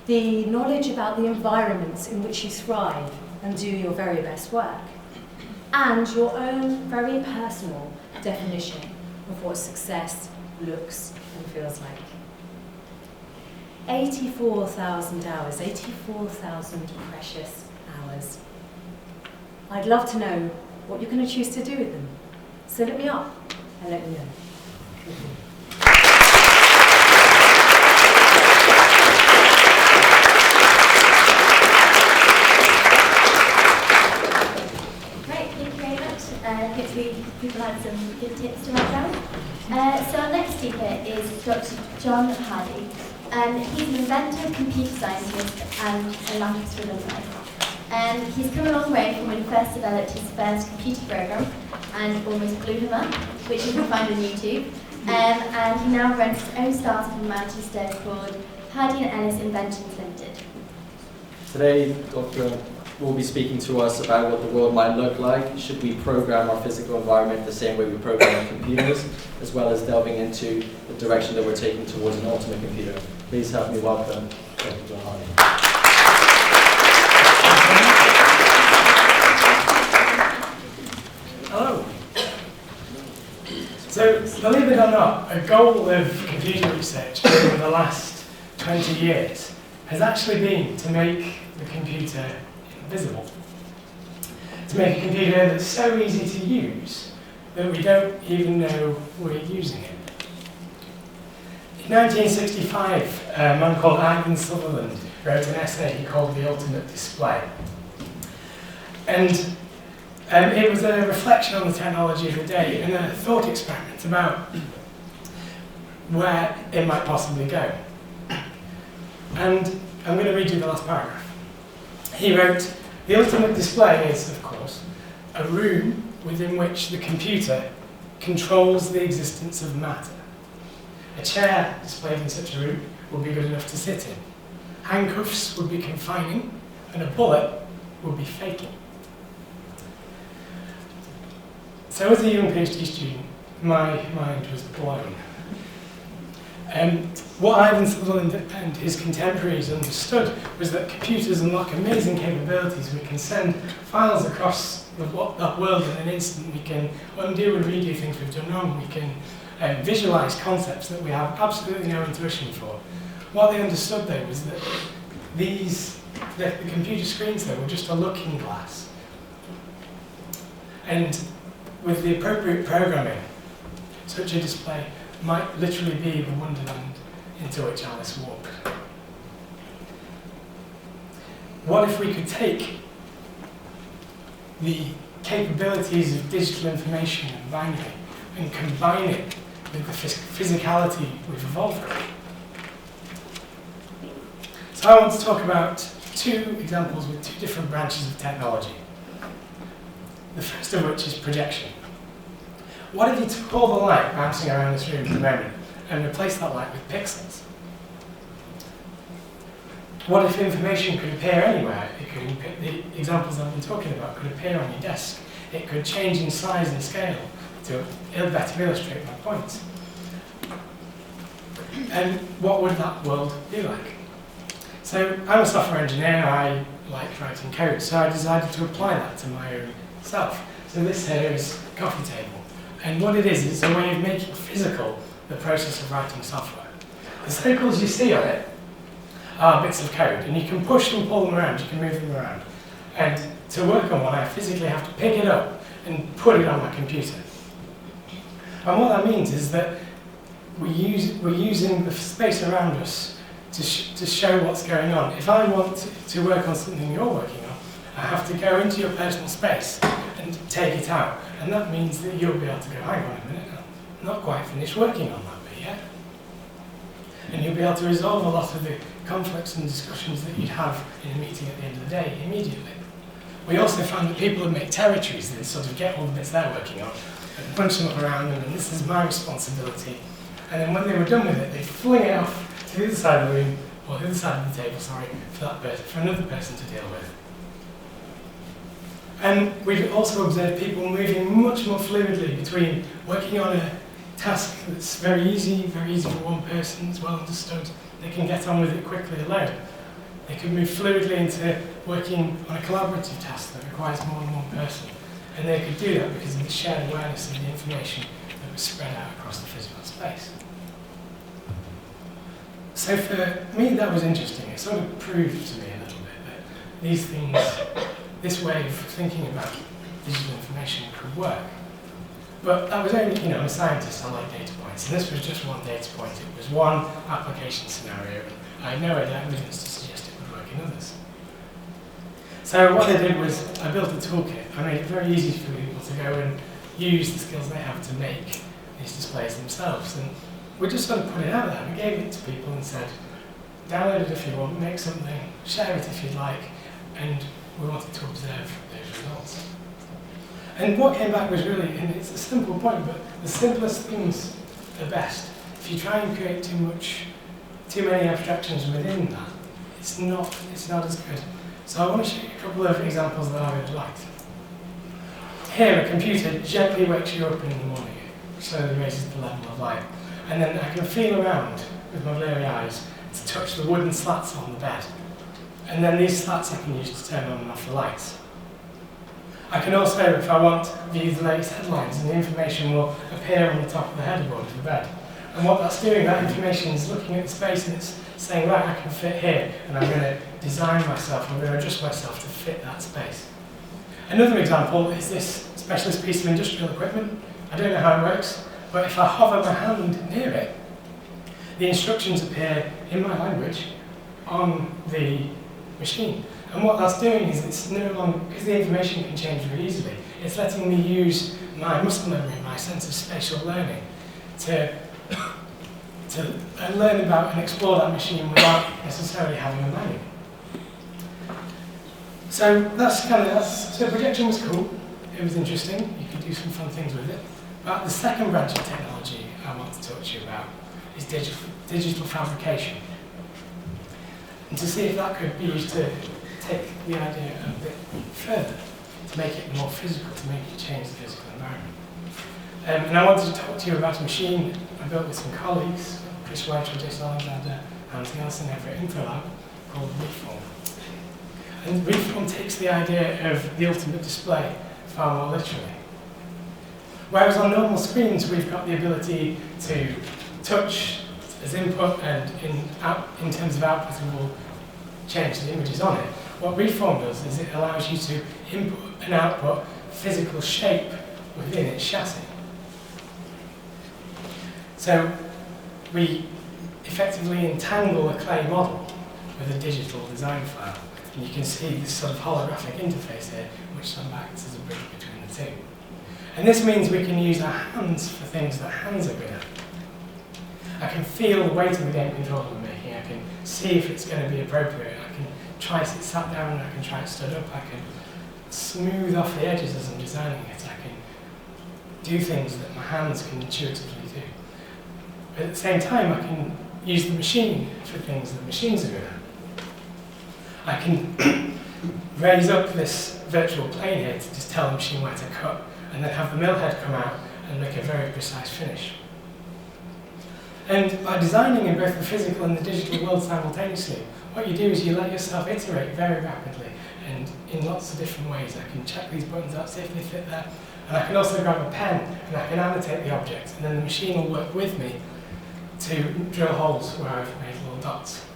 The knowledge about the environments in which you thrive and do your very best work, and your own very personal definition of what success looks and feels like. 84,000 hours, 84,000 precious hours. I'd love to know what you're going to choose to do with them. So look me up and let me know. Great, thank you very much. Hopefully people had some good tips to write down. So our next speaker is Dr. John Hardy. He's an inventor, computer scientist, and a Lancaster alumni. He's come a long way from when he first developed his first computer program and almost blew him up, which you can find on YouTube. And he now runs his own startup in Manchester called Hardy & Ellis Inventions Limited. Today, Dr. will be speaking to us about what the world might look like should we program our physical environment the same way we program our computers, as well as delving into the direction that we're taking towards an ultimate computer. Please help me welcome Dr. John Hardy. Hello. So, believe it or not, a goal of computer research over the last 20 years has actually been to make the computer invisible. To make a computer that's so easy to use that we don't even know we're using it. In 1965, a man called Ivan Sutherland wrote an essay he called The Ultimate Display. And it was a reflection on the technology of the day and a thought experiment about where it might possibly go. And I'm going to read you the last paragraph. He wrote, "The ultimate display is, of course, a room within which the computer controls the existence of matter. A chair displayed in such a room would be good enough to sit in. Handcuffs would be confining, and a bullet would be fatal." So as a young PhD student, my mind was blown. What Ivan Sutherland and his contemporaries understood was that computers unlock amazing capabilities. We can send files across the world in an instant. We can undo and redo things we've done wrong. We can visualize concepts that we have absolutely no intuition for. What they understood though was that the computer screens though were just a looking glass. And with the appropriate programming, such a display might literally be the wonderland into which Alice walked. What if we could take the capabilities of digital information and binary and combine it with the physicality we've evolved with? So I want to talk about two examples with two different branches of technology. The first of which is projection. What if you took all the light bouncing around this room at the moment and replaced that light with pixels? What if information could appear anywhere? It could, the examples I've been talking about could appear on your desk. It could change in size and scale to better illustrate my points. And what would that world be like? So I'm a software engineer, I like writing code, so I decided to apply that to my own self. So this here is a coffee table. And what it is, it's a way of making physical the process of writing software. The circles you see on it are bits of code, and you can push and pull them around, you can move them around. And to work on one, I physically have to pick it up and put it on my computer. And what that means is that we're using the space around us to show what's going on. If I want to work on something you're working on, I have to go into your personal space and take it out. And that means that you'll be able to go, hang on a minute, I'm not quite finished working on that bit yet. And you'll be able to resolve a lot of the conflicts and discussions that you'd have in a meeting at the end of the day immediately. We also found that people would make territories that sort of get all the bits they're working on and bunch them up around them, and this is my responsibility. And then when they were done with it, they'd fling it off to the other side of the room, or the other side of the table, sorry, for another person to deal with. And we've also observed people moving much more fluidly between working on a task that's very easy for one person, it's well understood, they can get on with it quickly alone. They can move fluidly into working on a collaborative task that requires more than one person. And they could do that because of the shared awareness of the information that was spread out across the physical space. So for me, that was interesting. It sort of proved to me a little bit that these things, this way of thinking about digital information could work. But that was only, I'm a scientist, I like data points, and this was just one data point. It was one application scenario, and I had no evidence to suggest it would work in others. So what I did was I built a toolkit. I made it very easy for people to go and use the skills they have to make these displays themselves. And we just sort of put it out there. We gave it to people and said, download it if you want, make something, share it if you'd like, and we wanted to observe those results. And what came back was really, and it's a simple point, but the simplest things are best. If you try and create too many abstractions within that, it's not as good. So I want to show you a couple of examples that I really liked. Here, a computer gently wakes you up in the morning, slowly raises the level of light, and then I can feel around with my bleary eyes to touch the wooden slats on the bed. And then these slats I can use to turn on and off the lights. I can also, if I want, view the latest headlines, and the information will appear on the top of the headerboard of the bed. And what that's doing, that information is looking at the space and it's saying, right, I can fit here, and I'm going to design myself, I'm going to adjust myself to fit that space. Another example is this specialist piece of industrial equipment. I don't know how it works, but if I hover my hand near it, the instructions appear in my language on the machine. And what that's doing is it's no longer, because the information can change very easily, it's letting me use my muscle memory, my sense of spatial learning to learn about and explore that machine without necessarily having a manual. So so projection was cool, it was interesting, you could do some fun things with it. But the second branch of technology I want to talk to you about is digital fabrication. And to see if that could be used to take the idea a bit further, to make it more physical, to make it change the physical environment. And I wanted to talk to you about a machine I built with some colleagues, Chris White, Jason Alexander, and Nelson over at Infralab, called Reform. And Reform takes the idea of the ultimate display far more literally. Whereas on normal screens, we've got the ability to touch as input, and in terms of output, it will change the images on it. What Reform does is it allows you to input and output physical shape within its chassis. So we effectively entangle a clay model with a digital design file. And you can see this sort of holographic interface here, which sort of acts as a bridge between the two. And this means we can use our hands for things that hands are good at. I can feel the weight of the game controller I'm making. I can see if it's going to be appropriate. I can try it sat down, I can try it stood up. I can smooth off the edges as I'm designing it. I can do things that my hands can intuitively do. But at the same time, I can use the machine for things that machines are good at. I can raise up this virtual plane here to just tell the machine where to cut, and then have the mill head come out and make a very precise finish. And by designing in both the physical and the digital world simultaneously, what you do is you let yourself iterate very rapidly, and in lots of different ways. I can check these buttons out, see if they fit there, and I can also grab a pen and I can annotate the object, and then the machine will work with me to drill holes where I've made little dots.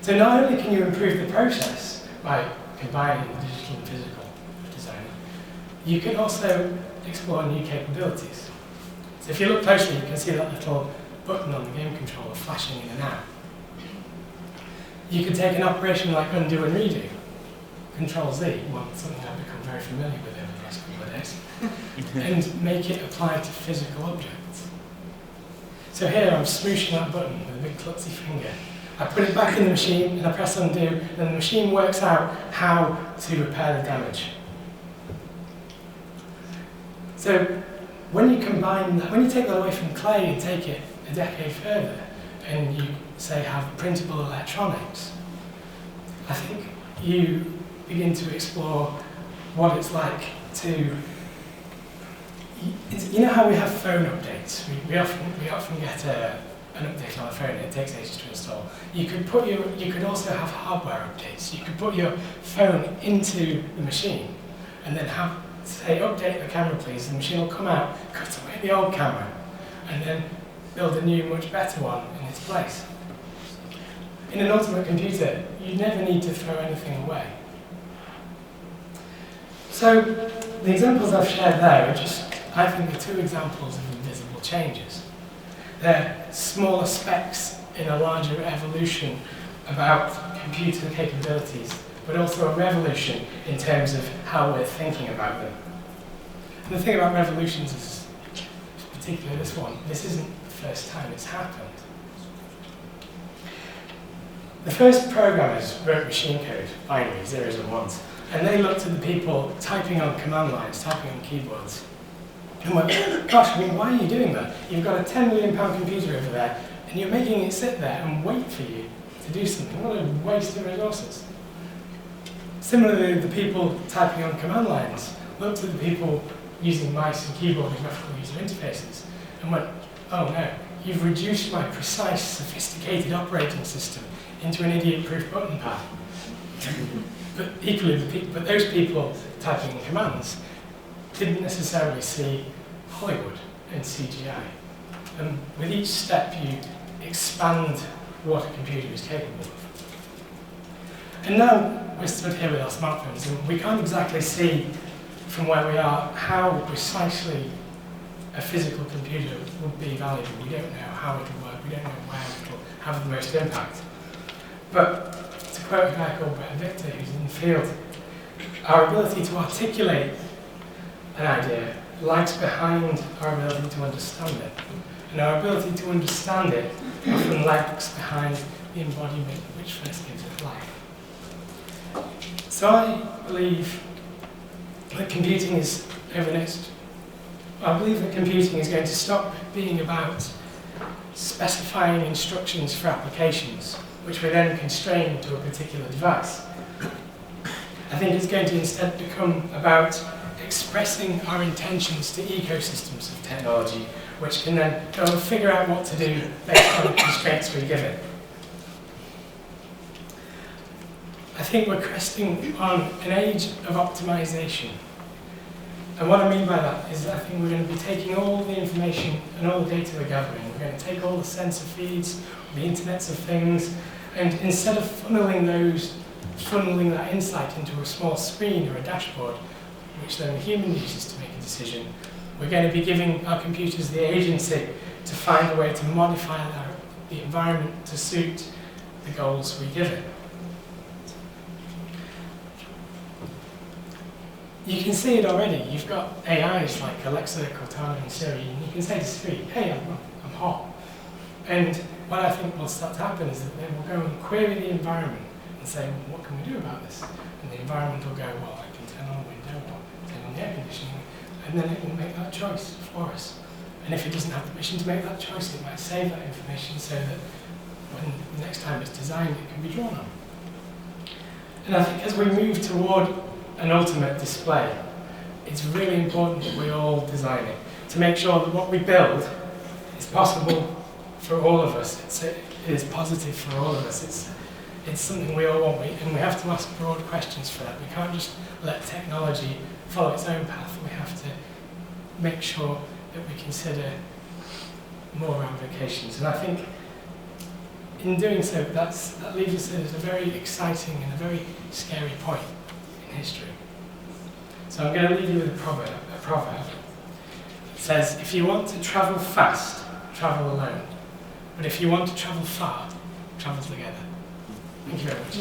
So not only can you improve the process by combining the digital and physical design, you can also explore new capabilities. So if you look closely, you can see that little button on the game controller flashing in and out. You could take an operation like undo and redo, Control Z, well, something I've become very familiar with over the last couple of days, and make it apply to physical objects. So here I'm smooshing that button with a big klutzy finger. I put it back in the machine and I press undo, and the machine works out how to repair the damage. So when you combine that, when you take that away from clay and take it a decade further, and you say have printable electronics, I think you begin to explore what it's like to, you know how we have phone updates? We often get an update on the phone and it takes ages to install. You could also have hardware updates. You could put your phone into the machine and then say update the camera please, the machine will come out, cut away the old camera, and then build a new, much better one in its place. In an ultimate computer, you never need to throw anything away. So the examples I've shared there are just, I think, the two examples of invisible changes. They're smaller specks in a larger evolution about computer capabilities, but also a revolution in terms of how we're thinking about them. And the thing about revolutions is, particularly this one, this isn't the first time it's happened. The first programmers wrote machine code, binary, zeros and ones, and they looked at the people typing on command lines, typing on keyboards, and went, gosh, I mean, why are you doing that? You've got a £10 million computer over there, and you're making it sit there and wait for you to do something. What a waste of resources. Similarly, the people typing on command lines looked at the people using mice and keyboard and graphical user interfaces and went, oh no, you've reduced my precise, sophisticated operating system into an idiot-proof button pad. But equally, but those people typing in commands didn't necessarily see Hollywood and CGI. And with each step, you expand what a computer is capable of. And now we're stood here with our smartphones, and we can't exactly see from where we are how precisely a physical computer would be valuable. We don't know how it will work, we don't know where it will have the most impact. But to quote a guy called Brett Victor, who's in the field, our ability to articulate an idea lags behind our ability to understand it. And our ability to understand it often lags behind the embodiment which first gives it life. So I believe that computing is going to stop being about specifying instructions for applications, which we then constrain to a particular device. I think it's going to instead become about expressing our intentions to ecosystems of technology, which can then go and figure out what to do based on the constraints we give it. I think we're cresting on an age of optimization. And what I mean by that is that I think we're going to be taking all the information and all the data we're gathering, we're going to take all the sensor feeds, the internets of things, and instead of funneling that insight into a small screen or a dashboard, which then the human uses to make a decision, we're going to be giving our computers the agency to find a way to modify the environment to suit the goals we give it. You can see it already. You've got AIs like Alexa, Cortana, and Siri, and you can say to Siri, hey, I'm hot. And what I think will start to happen is that they will go and query the environment and say, well, what can we do about this? And the environment will go, well, I can turn on the window or turn on the air conditioning, and then it will make that choice for us. And if it doesn't have permission to make that choice, it might save that information so that when the next time it's designed, it can be drawn on. And I think as we move toward an ultimate display, it's really important that we all design it to make sure that what we build is possible for all of us. It is positive for all of us. It's something we all want, and we have to ask broad questions for that. We can't just let technology follow its own path. We have to make sure that we consider more ramifications. And I think in doing so, that leaves us at a very exciting and a very scary point in history. So I'm going to leave you with a proverb. It says, if you want to travel fast, travel alone. But if you want to travel far, travel together. Thank you very much.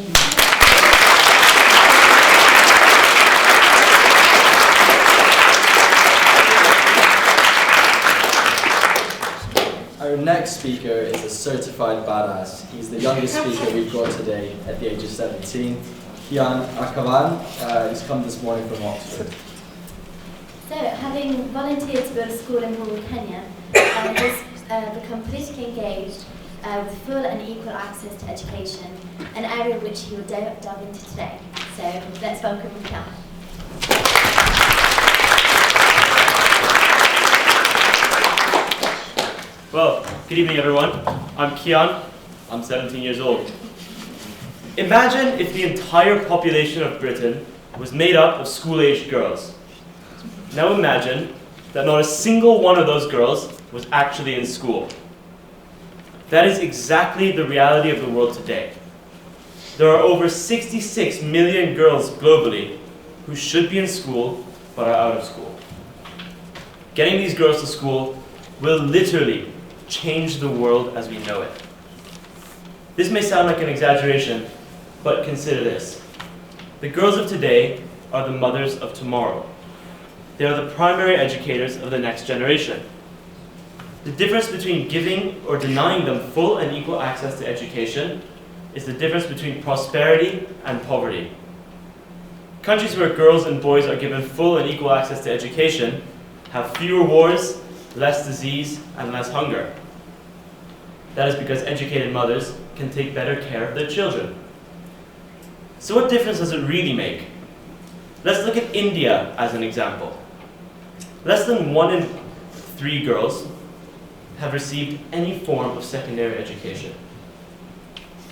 Our next speaker is a certified badass. He's the youngest speaker we've got today at the age of 17. Kian Akavan, he's come this morning from Oxford. So, having volunteered to build a school in rural Kenya, has become politically engaged with full and equal access to education, an area which he will delve into today. So, let's welcome Kian. Well, good evening everyone. I'm Kian. I'm 17 years old. Imagine if the entire population of Britain was made up of school-aged girls. Now imagine that not a single one of those girls was actually in school. That is exactly the reality of the world today. There are over 66 million girls globally who should be in school but are out of school. Getting these girls to school will literally change the world as we know it. This may sound like an exaggeration, but consider this. The girls of today are the mothers of tomorrow. They are the primary educators of the next generation. The difference between giving or denying them full and equal access to education is the difference between prosperity and poverty. Countries where girls and boys are given full and equal access to education have fewer wars, less disease, and less hunger. That is because educated mothers can take better care of their children. So what difference does it really make? Let's look at India as an example. Less than 1 in 3 girls have received any form of secondary education.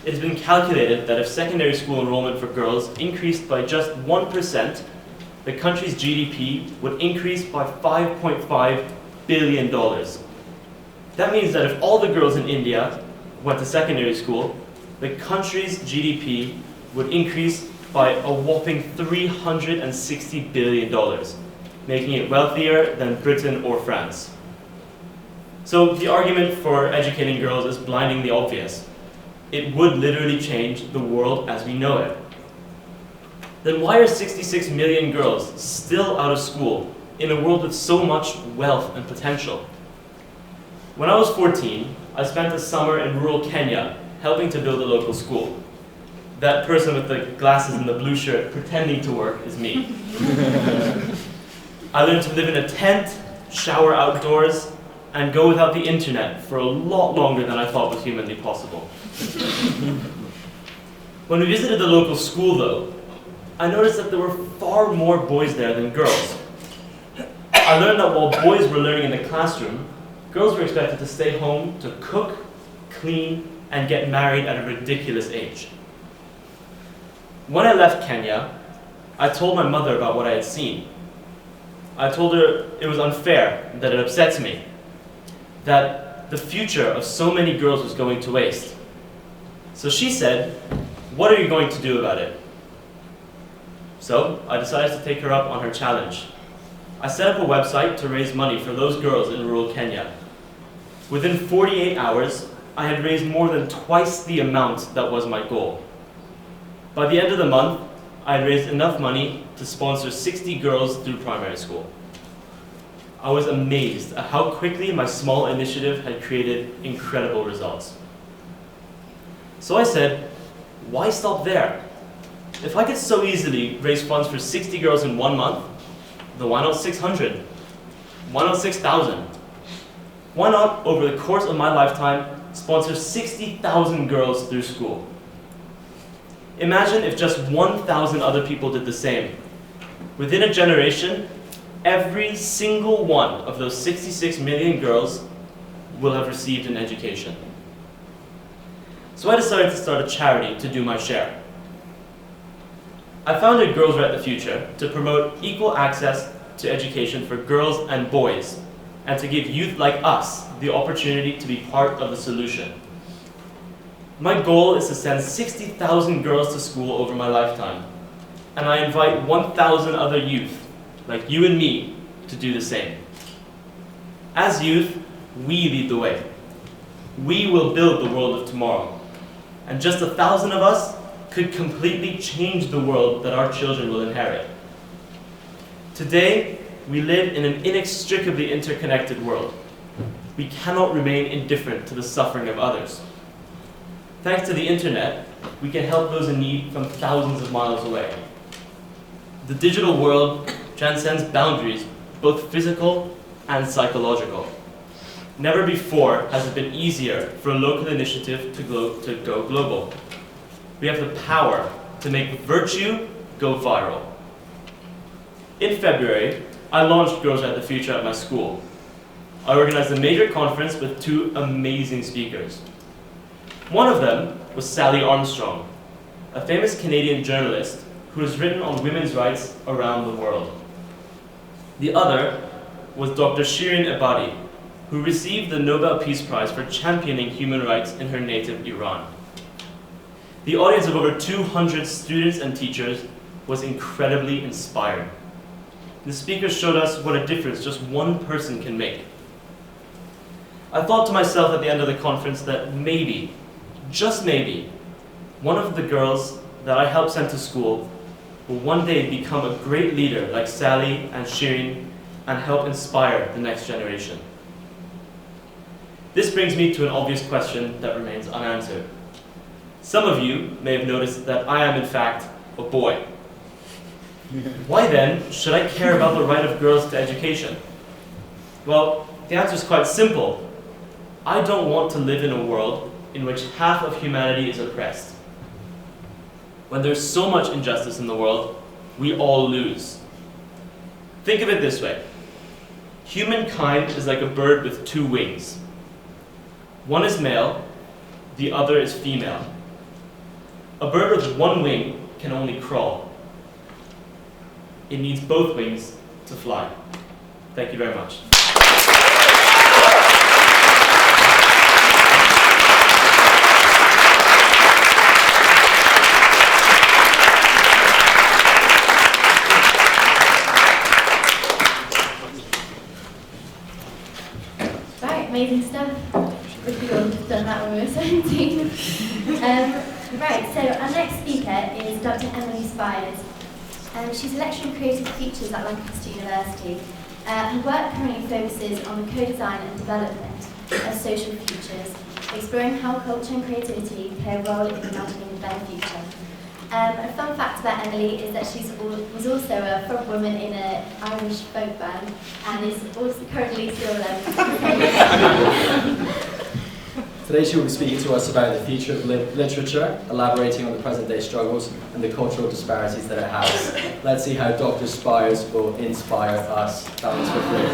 It has been calculated that if secondary school enrollment for girls increased by just 1%, the country's GDP would increase by $5.5 billion. That means that if all the girls in India went to secondary school, the country's GDP would increase by a whopping $360 billion, making it wealthier than Britain or France. So the argument for educating girls is blinding the obvious. It would literally change the world as we know it. Then why are 66 million girls still out of school in a world with so much wealth and potential? When I was 14, I spent a summer in rural Kenya helping to build a local school. That person with the glasses and the blue shirt pretending to work is me. I learned to live in a tent, shower outdoors, and go without the internet for a lot longer than I thought was humanly possible. When we visited the local school though, I noticed that there were far more boys there than girls. I learned that while boys were learning in the classroom, girls were expected to stay home to cook, clean, and get married at a ridiculous age. When I left Kenya, I told my mother about what I had seen. I told her it was unfair, that it upsets me, that the future of so many girls was going to waste. So she said, "What are you going to do about it?" So I decided to take her up on her challenge. I set up a website to raise money for those girls in rural Kenya. Within 48 hours, I had raised more than twice the amount that was my goal. By the end of the month, I had raised enough money to sponsor 60 girls through primary school. I was amazed at how quickly my small initiative had created incredible results. So I said, why stop there? If I could so easily raise funds for 60 girls in 1 month, then why not 600? Why not 6,000? Why not, over the course of my lifetime, sponsor 60,000 girls through school? Imagine if just 1,000 other people did the same. Within a generation, every single one of those 66 million girls will have received an education. So I decided to start a charity to do my share. I founded Girls Write the Future to promote equal access to education for girls and boys, and to give youth like us the opportunity to be part of the solution. My goal is to send 60,000 girls to school over my lifetime, and I invite 1,000 other youth, like you and me, to do the same. As youth, we lead the way. We will build the world of tomorrow, and just 1,000 of us could completely change the world that our children will inherit. Today, we live in an inextricably interconnected world. We cannot remain indifferent to the suffering of others. Thanks to the internet, we can help those in need from thousands of miles away. The digital world transcends boundaries, both physical and psychological. Never before has it been easier for a local initiative to go global. We have the power to make virtue go viral. In February, I launched Girls Write the Future at my school. I organized a major conference with 2 amazing speakers. One of them was Sally Armstrong, a famous Canadian journalist who has written on women's rights around the world. The other was Dr. Shirin Ebadi, who received the Nobel Peace Prize for championing human rights in her native Iran. The audience of over 200 students and teachers was incredibly inspired. The speakers showed us what a difference just one person can make. I thought to myself at the end of the conference that maybe, just maybe, one of the girls that I helped send to school will one day become a great leader like Sally and Shirin and help inspire the next generation. This brings me to an obvious question that remains unanswered. Some of you may have noticed that I am in fact a boy. Why then should I care about the right of girls to education? Well, the answer is quite simple. I don't want to live in a world in which half of humanity is oppressed. When there's so much injustice in the world, we all lose. Think of it this way. Humankind is like a bird with 2 wings. One is male, the other is female. A bird with 1 wing can only crawl. It needs both wings to fly. Thank you very much. Right, amazing stuff. Wish we all have done that when we were 17. Right, so our next speaker is Dr. Emily Spires. She's a lecturer in creative features at Lancaster University. Her work currently focuses on the co-design and development of social futures, exploring how culture and creativity play a role in imagining a better future. A fun fact about Emily is that she was also a front woman in an Irish folk band and is also currently still Today she will be speaking to us about the future of literature, elaborating on the present-day struggles and the cultural disparities that it has. Let's see how Dr. Spires will inspire us. Balance for free.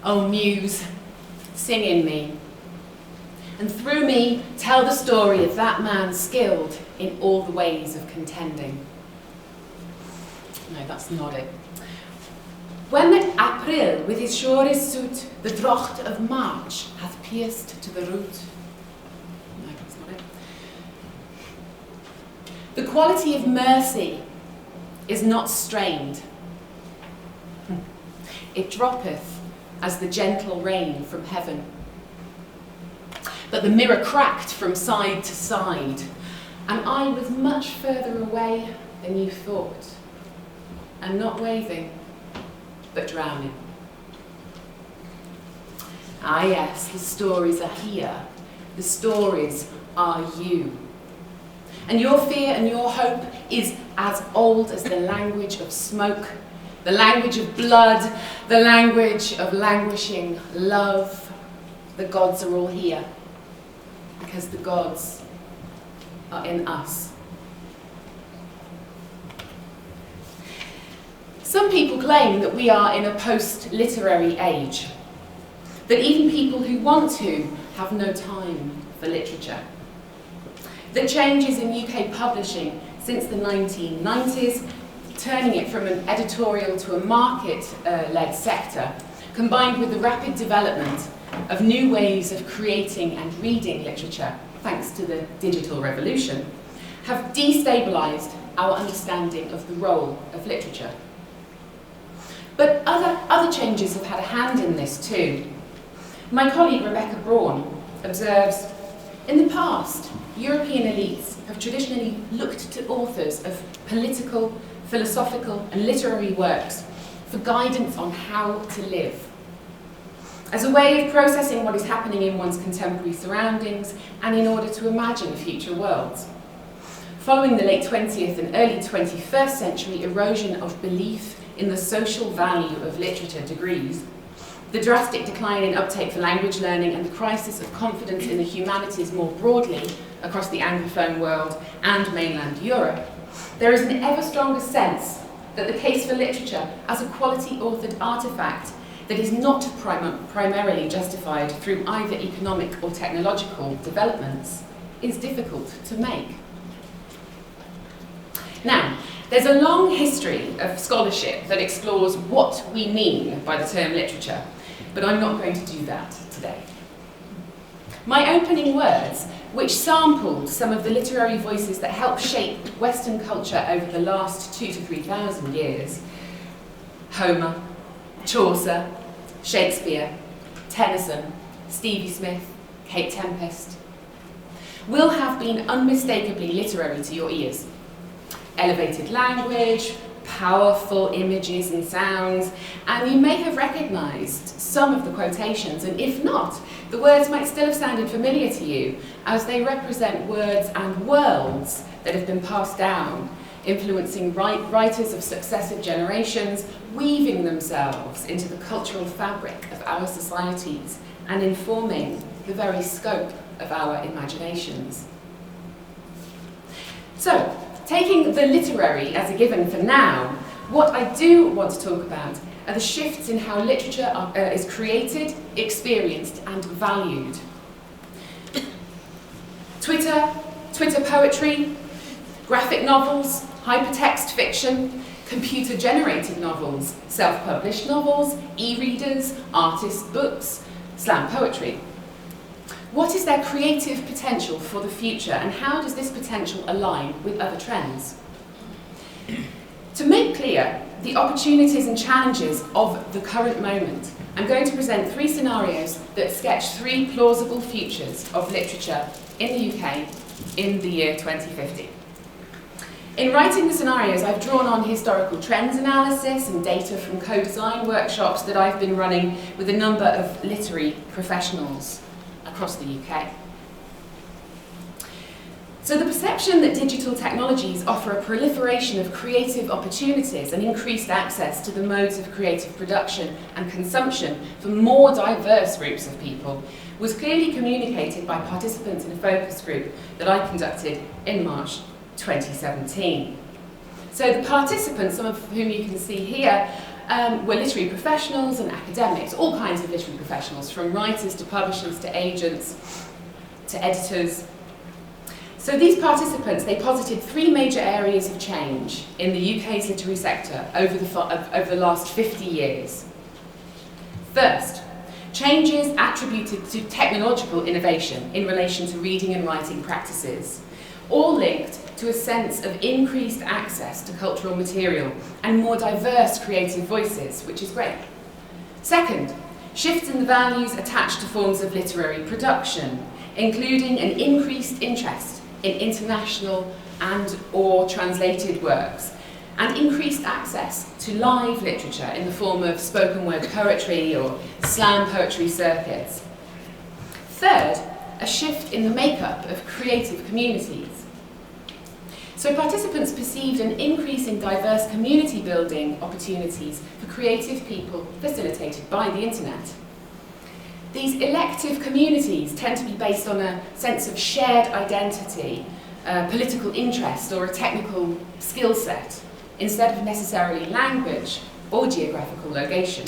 O Muse, sing in me, and through me tell the story of that man skilled in all the ways of contending. No, that's not it. When that April with his surest suit the drocht of March hath pierced to the root, The quality of mercy is not strained. It droppeth as the gentle rain from heaven. But the mirror cracked from side to side, and I was much further away than you thought, and not waving, but drowning. Ah yes, the stories are here. The stories are you. And your fear and your hope is as old as the language of smoke, the language of blood, the language of languishing love. The gods are all here, because the gods are in us. Some people claim that we are in a post-literary age, that even people who want to have no time for literature. The changes in UK publishing since the 1990s, turning it from an editorial to a market-led sector, combined with the rapid development of new ways of creating and reading literature, thanks to the digital revolution, have destabilised our understanding of the role of literature. But other changes have had a hand in this too. My colleague Rebecca Braun observes, in the past, European elites have traditionally looked to authors of political, philosophical and literary works for guidance on how to live, as a way of processing what is happening in one's contemporary surroundings and in order to imagine future worlds. Following the late 20th and early 21st century erosion of belief in the social value of literature degrees, the drastic decline in uptake for language learning and the crisis of confidence in the humanities more broadly across the Anglophone world and mainland Europe, there is an ever stronger sense that the case for literature as a quality authored artefact that is not primarily justified through either economic or technological developments is difficult to make. Now, there's a long history of scholarship that explores what we mean by the term literature, but I'm not going to do that today. My opening words, which sampled some of the literary voices that helped shape Western culture over the last 2,000 to 3,000 years, Homer, Chaucer, Shakespeare, Tennyson, Stevie Smith, Kate Tempest, will have been unmistakably literary to your ears. Elevated language, powerful images and sounds, and you may have recognised some of the quotations, and if not, the words might still have sounded familiar to you, as they represent words and worlds that have been passed down, influencing writers of successive generations, weaving themselves into the cultural fabric of our societies and informing the very scope of our imaginations. So, taking the literary as a given for now, what I do want to talk about are the shifts in how literature is created, experienced and valued. Twitter poetry, graphic novels, hypertext fiction, computer-generated novels, self-published novels, e-readers, artists' books, slam poetry. What is their creative potential for the future, and how does this potential align with other trends? To make clear the opportunities and challenges of the current moment, I'm going to present 3 scenarios that sketch 3 plausible futures of literature in the UK in the year 2050. In writing the scenarios, I've drawn on historical trends analysis and data from co-design workshops that I've been running with a number of literary professionals across the UK. So the perception that digital technologies offer a proliferation of creative opportunities and increased access to the modes of creative production and consumption for more diverse groups of people was clearly communicated by participants in a focus group that I conducted in March 2017. So the participants, some of whom you can see here, were literary professionals and academics, all kinds of literary professionals, from writers to publishers to agents to editors. So these participants, they posited 3 major areas of change in the UK's literary sector over the last 50 years. First, changes attributed to technological innovation in relation to reading and writing practices, all linked to a sense of increased access to cultural material and more diverse creative voices, which is great. Second, shifts in the values attached to forms of literary production, including an increased interest in international and/or translated works, and increased access to live literature in the form of spoken word poetry or slam poetry circuits. Third, a shift in the makeup of creative communities. So participants perceived an increase in diverse community building opportunities for creative people facilitated by the internet. These elective communities tend to be based on a sense of shared identity, political interest, or a technical skill set, instead of necessarily language or geographical location.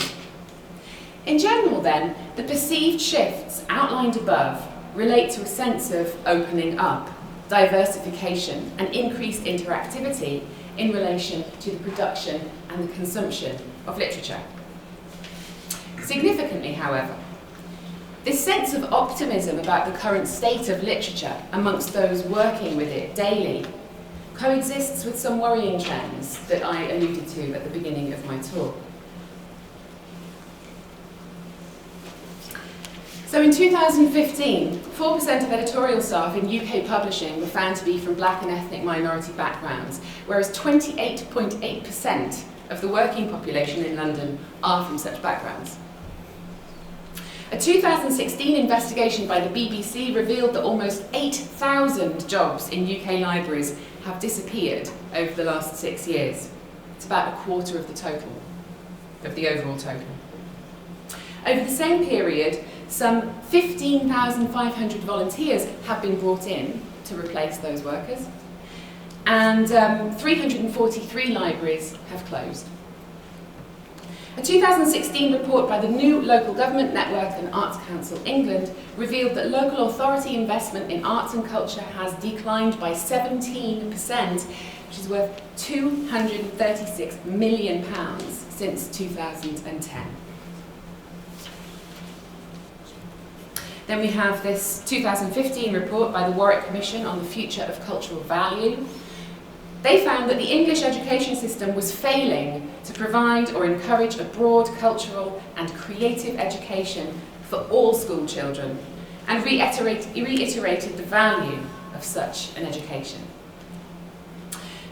In general then, the perceived shifts outlined above relate to a sense of opening up, diversification, and increased interactivity in relation to the production and the consumption of literature. Significantly, however, this sense of optimism about the current state of literature amongst those working with it daily coexists with some worrying trends that I alluded to at the beginning of my talk. So in 2015, 4% of editorial staff in UK publishing were found to be from black and ethnic minority backgrounds, whereas 28.8% of the working population in London are from such backgrounds. A 2016 investigation by the BBC revealed that almost 8,000 jobs in UK libraries have disappeared over the last 6 years. It's about a quarter of the total, of the overall total. Over the same period, some 15,500 volunteers have been brought in to replace those workers, and 343 libraries have closed. A 2016 report by the new Local Government Network and Arts Council England revealed that local authority investment in arts and culture has declined by 17%, which is worth £236 million since 2010. Then we have this 2015 report by the Warwick Commission on the Future of Cultural Value. They found that the English education system was failing to provide or encourage a broad cultural and creative education for all school children, and reiterated the value of such an education.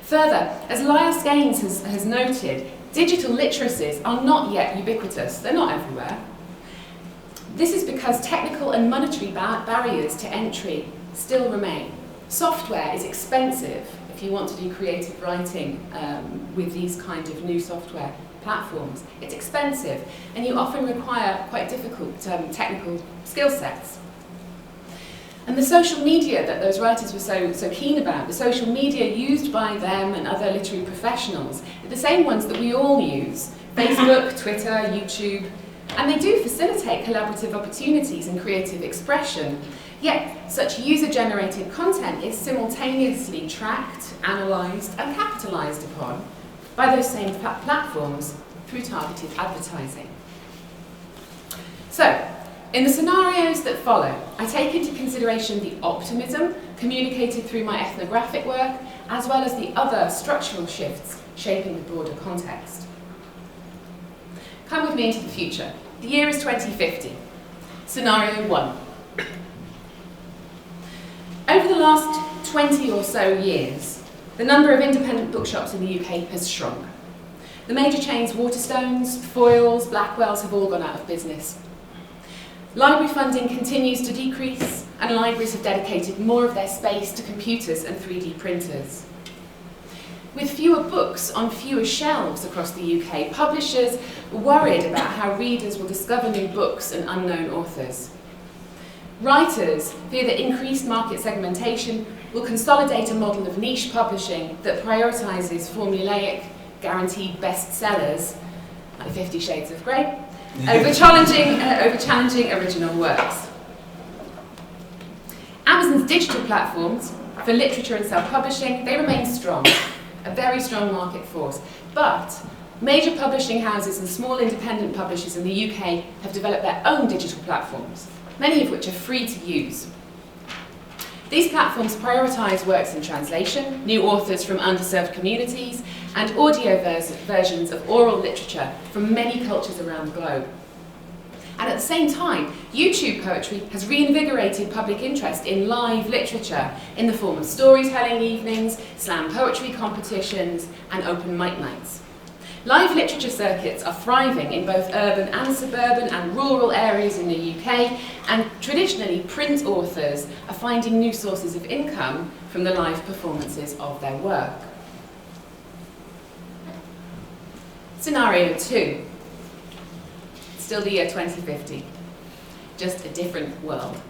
Further, as Lyle Gaines has noted, digital literacies are not yet ubiquitous. They're not everywhere. This is because technical and monetary barriers to entry still remain. Software is expensive if you want to do creative writing with these kind of new software platforms. It's expensive, and you often require quite difficult technical skill sets. And the social media that those writers were so keen about, the social media used by them and other literary professionals, are the same ones that we all use: Facebook, Twitter, YouTube. And they do facilitate collaborative opportunities and creative expression, yet such user-generated content is simultaneously tracked, analysed and capitalised upon by those same platforms through targeted advertising. So, in the scenarios that follow, I take into consideration the optimism communicated through my ethnographic work, as well as the other structural shifts shaping the broader context. Come with me into the future. The year is 2050. Scenario 1. Over the last 20 or so years, the number of independent bookshops in the UK has shrunk. The major chains Waterstones, Foyles, Blackwell's have all gone out of business. Library funding continues to decrease, and libraries have dedicated more of their space to computers and 3D printers. With fewer books on fewer shelves across the UK, publishers are worried about how readers will discover new books and unknown authors. Writers fear that increased market segmentation will consolidate a model of niche publishing that prioritises formulaic, guaranteed bestsellers, like 50 Shades of Grey, over challenging original works. Amazon's digital platforms for literature and self-publishing, they remain strong, a very strong market force, but major publishing houses and small independent publishers in the UK have developed their own digital platforms, many of which are free to use. These platforms prioritise works in translation, new authors from underserved communities, and audio versions of oral literature from many cultures around the globe. And at the same time, YouTube poetry has reinvigorated public interest in live literature in the form of storytelling evenings, slam poetry competitions, and open mic nights. Live literature circuits are thriving in both urban and suburban and rural areas in the UK, and traditionally print authors are finding new sources of income from the live performances of their work. Scenario 2. Still the year 2050, just a different world.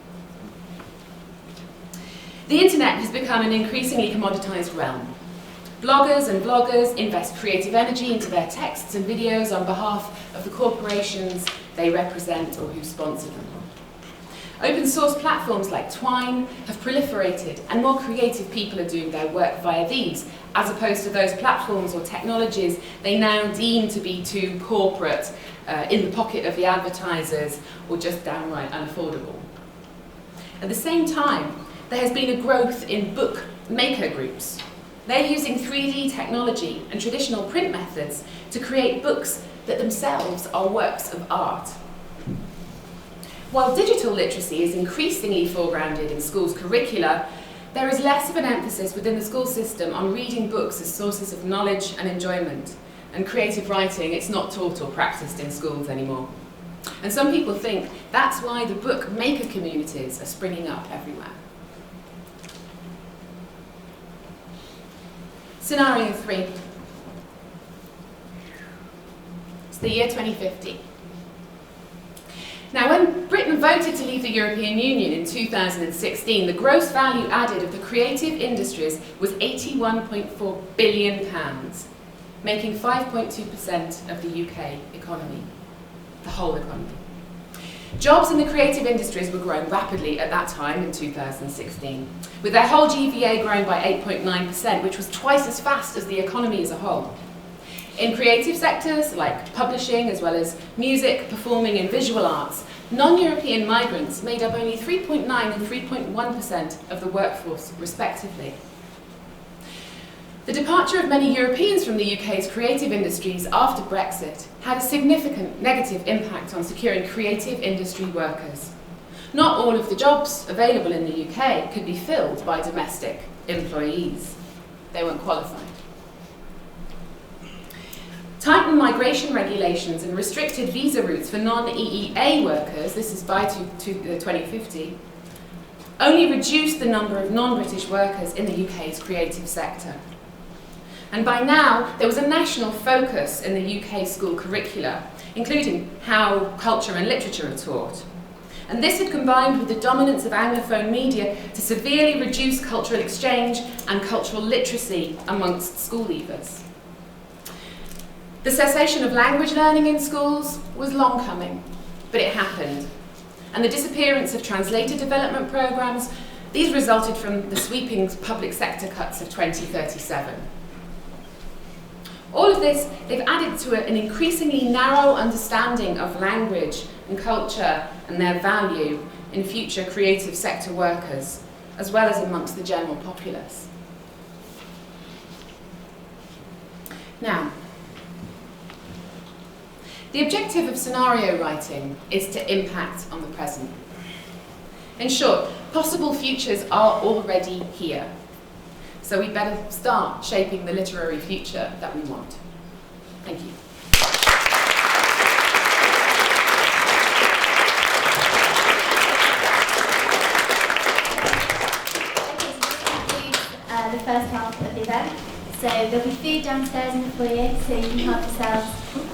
The internet has become an increasingly commoditized realm. Bloggers and vloggers invest creative energy into their texts and videos on behalf of the corporations they represent or who sponsor them. Open source platforms like Twine have proliferated, and more creative people are doing their work via these, as opposed to those platforms or technologies they now deem to be too corporate, in the pocket of the advertisers, or just downright unaffordable. At the same time, there has been a growth in book maker groups. They're using 3D technology and traditional print methods to create books that themselves are works of art. While digital literacy is increasingly foregrounded in schools' curricula, there is less of an emphasis within the school system on reading books as sources of knowledge and enjoyment. And creative writing, it's not taught or practiced in schools anymore. And some people think that's why the book maker communities are springing up everywhere. Scenario 3. It's the year 2050. Now, when Britain voted to leave the European Union in 2016, the gross value added of the creative industries was £81.4 billion, making 5.2% of the UK economy, the whole economy. Jobs in the creative industries were growing rapidly at that time in 2016, with their whole GVA growing by 8.9%, which was twice as fast as the economy as a whole. In creative sectors like publishing, as well as music, performing and visual arts, non-European migrants made up only 3.9 and 3.1% of the workforce, respectively. The departure of many Europeans from the UK's creative industries after Brexit had a significant negative impact on securing creative industry workers. Not all of the jobs available in the UK could be filled by domestic employees. They weren't qualified. Tightened migration regulations and restricted visa routes for non-EEA workers, this is by 2050, only reduced the number of non-British workers in the UK's creative sector. And by now, there was a national focus in the UK school curricula, including how culture and literature are taught. And this had combined with the dominance of Anglophone media to severely reduce cultural exchange and cultural literacy amongst school leavers. The cessation of language learning in schools was long coming, but it happened. And the disappearance of translator development programs, these resulted from the sweeping public sector cuts of 2037. All of this, they've added to an increasingly narrow understanding of language and culture and their value in future creative sector workers, as well as amongst the general populace. Now, the objective of scenario writing is to impact on the present. In short, possible futures are already here. So we better start shaping the literary future that we want. Thank you. The first half of the event. So there'll be food downstairs in the foyer, so you can help yourselves.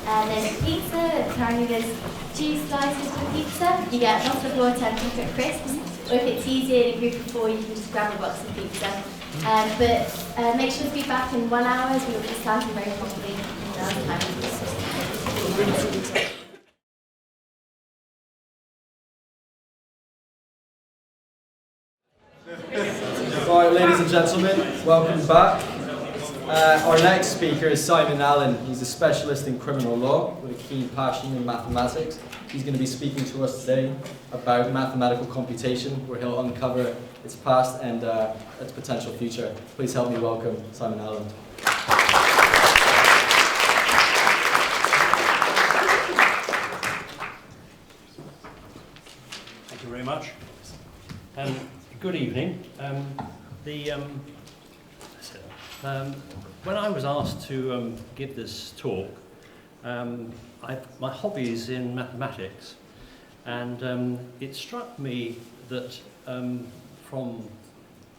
And there's pizza, apparently there's cheese slices for pizza. You get lots of water and chocolate crisps. Or if it's easier in a group of 4, you can just grab a box of pizza. But make sure to be back in 1 hour, as we will be starting very promptly in our time. Alright, ladies and gentlemen, welcome back. Our next speaker is Simon Allen. He's a specialist in criminal law with a keen passion in mathematics. He's going to be speaking to us today about mathematical computation, where he'll uncover its past and its potential future. Please help me welcome Simon Allen. Thank you very much. Good evening. When I was asked to give this talk, my hobby is in mathematics, and it struck me that from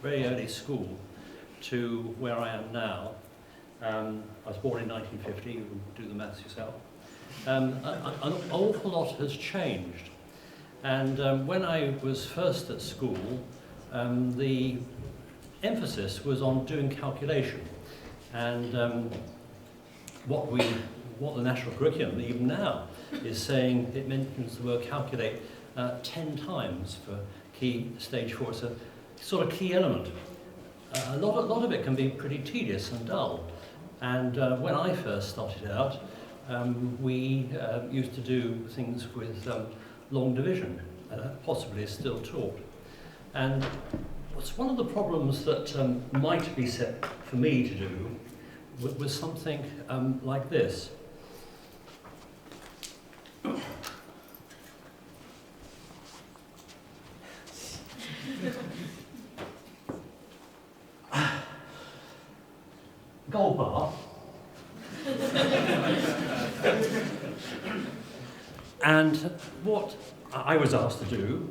very early school to where I am now, I was born in 1950, you can do the maths yourself, an awful lot has changed. And when I was first at school, the emphasis was on doing calculation. And what the national curriculum, even now, is saying, it mentions the word calculate 10 times for key stage 4. It's a sort of key element. A lot of it can be pretty tedious and dull. And when I first started out, we used to do things with long division, possibly is still taught. And what's one of the problems that might be set for me to do was something like this. Gold bar. And what I was asked to do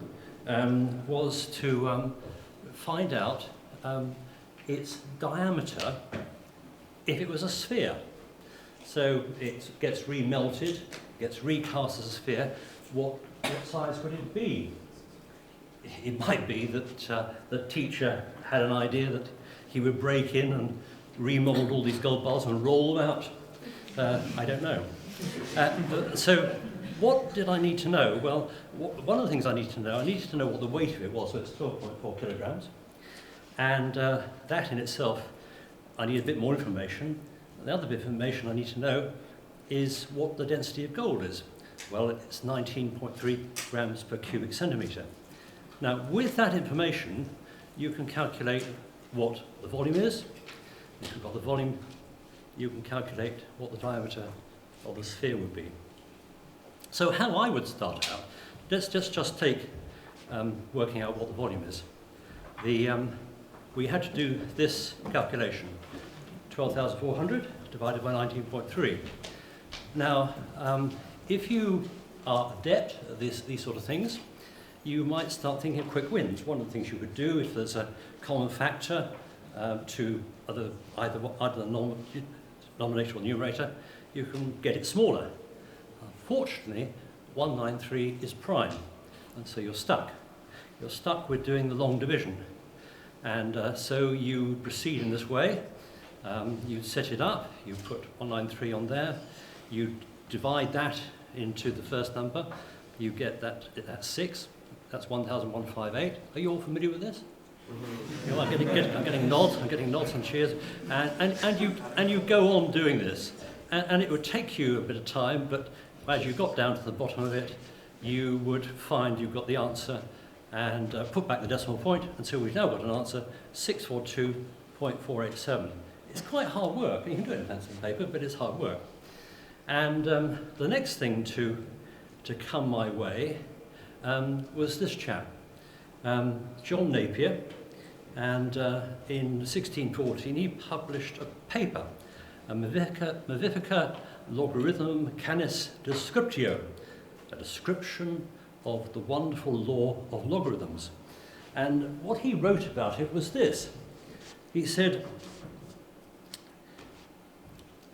was to find out its diameter if it was a sphere. So it gets remelted, gets recast as a sphere. What size would it be? It might be that the teacher had an idea that he would break in and remold all these gold bars and roll them out. I don't know. So what did I need to know? Well, one of the things I needed to know what the weight of it was, so it's 12.4 kilograms. And that in itself, I need a bit more information. The other bit of information I need to know is what the density of gold is. Well, it's 19.3 grams per cubic centimetre. Now, with that information, you can calculate what the volume is. If you've got the volume, you can calculate what the diameter of the sphere would be. So how I would start out, let's just take working out what the volume is. We had to do this calculation, 12,400 divided by 19.3. Now, if you are adept at these sort of things, you might start thinking of quick wins. One of the things you could do, if there's a common factor to either the denominator or numerator, you can get it smaller. Unfortunately, 193 is prime, and so you're stuck. You're stuck with doing the long division. And so you proceed in this way. You set it up, you put 193 on there, you divide that into the first number, you get that's 6, that's 1,158. Are you all familiar with this? You know, I'm getting nods and cheers, and you go on doing this, and it would take you a bit of time, but as you got down to the bottom of it, you would find you've got the answer, and put back the decimal point, and so we've now got an answer, 642.487. It's quite hard work, and you can do it in pencil and paper, but it's hard work. And the next thing to come my way was this chap, John Napier, and in 1614 he published a paper, a Mavifica Logarithm Canis Descriptio, a description of the wonderful law of logarithms. And what he wrote about it was this. He said,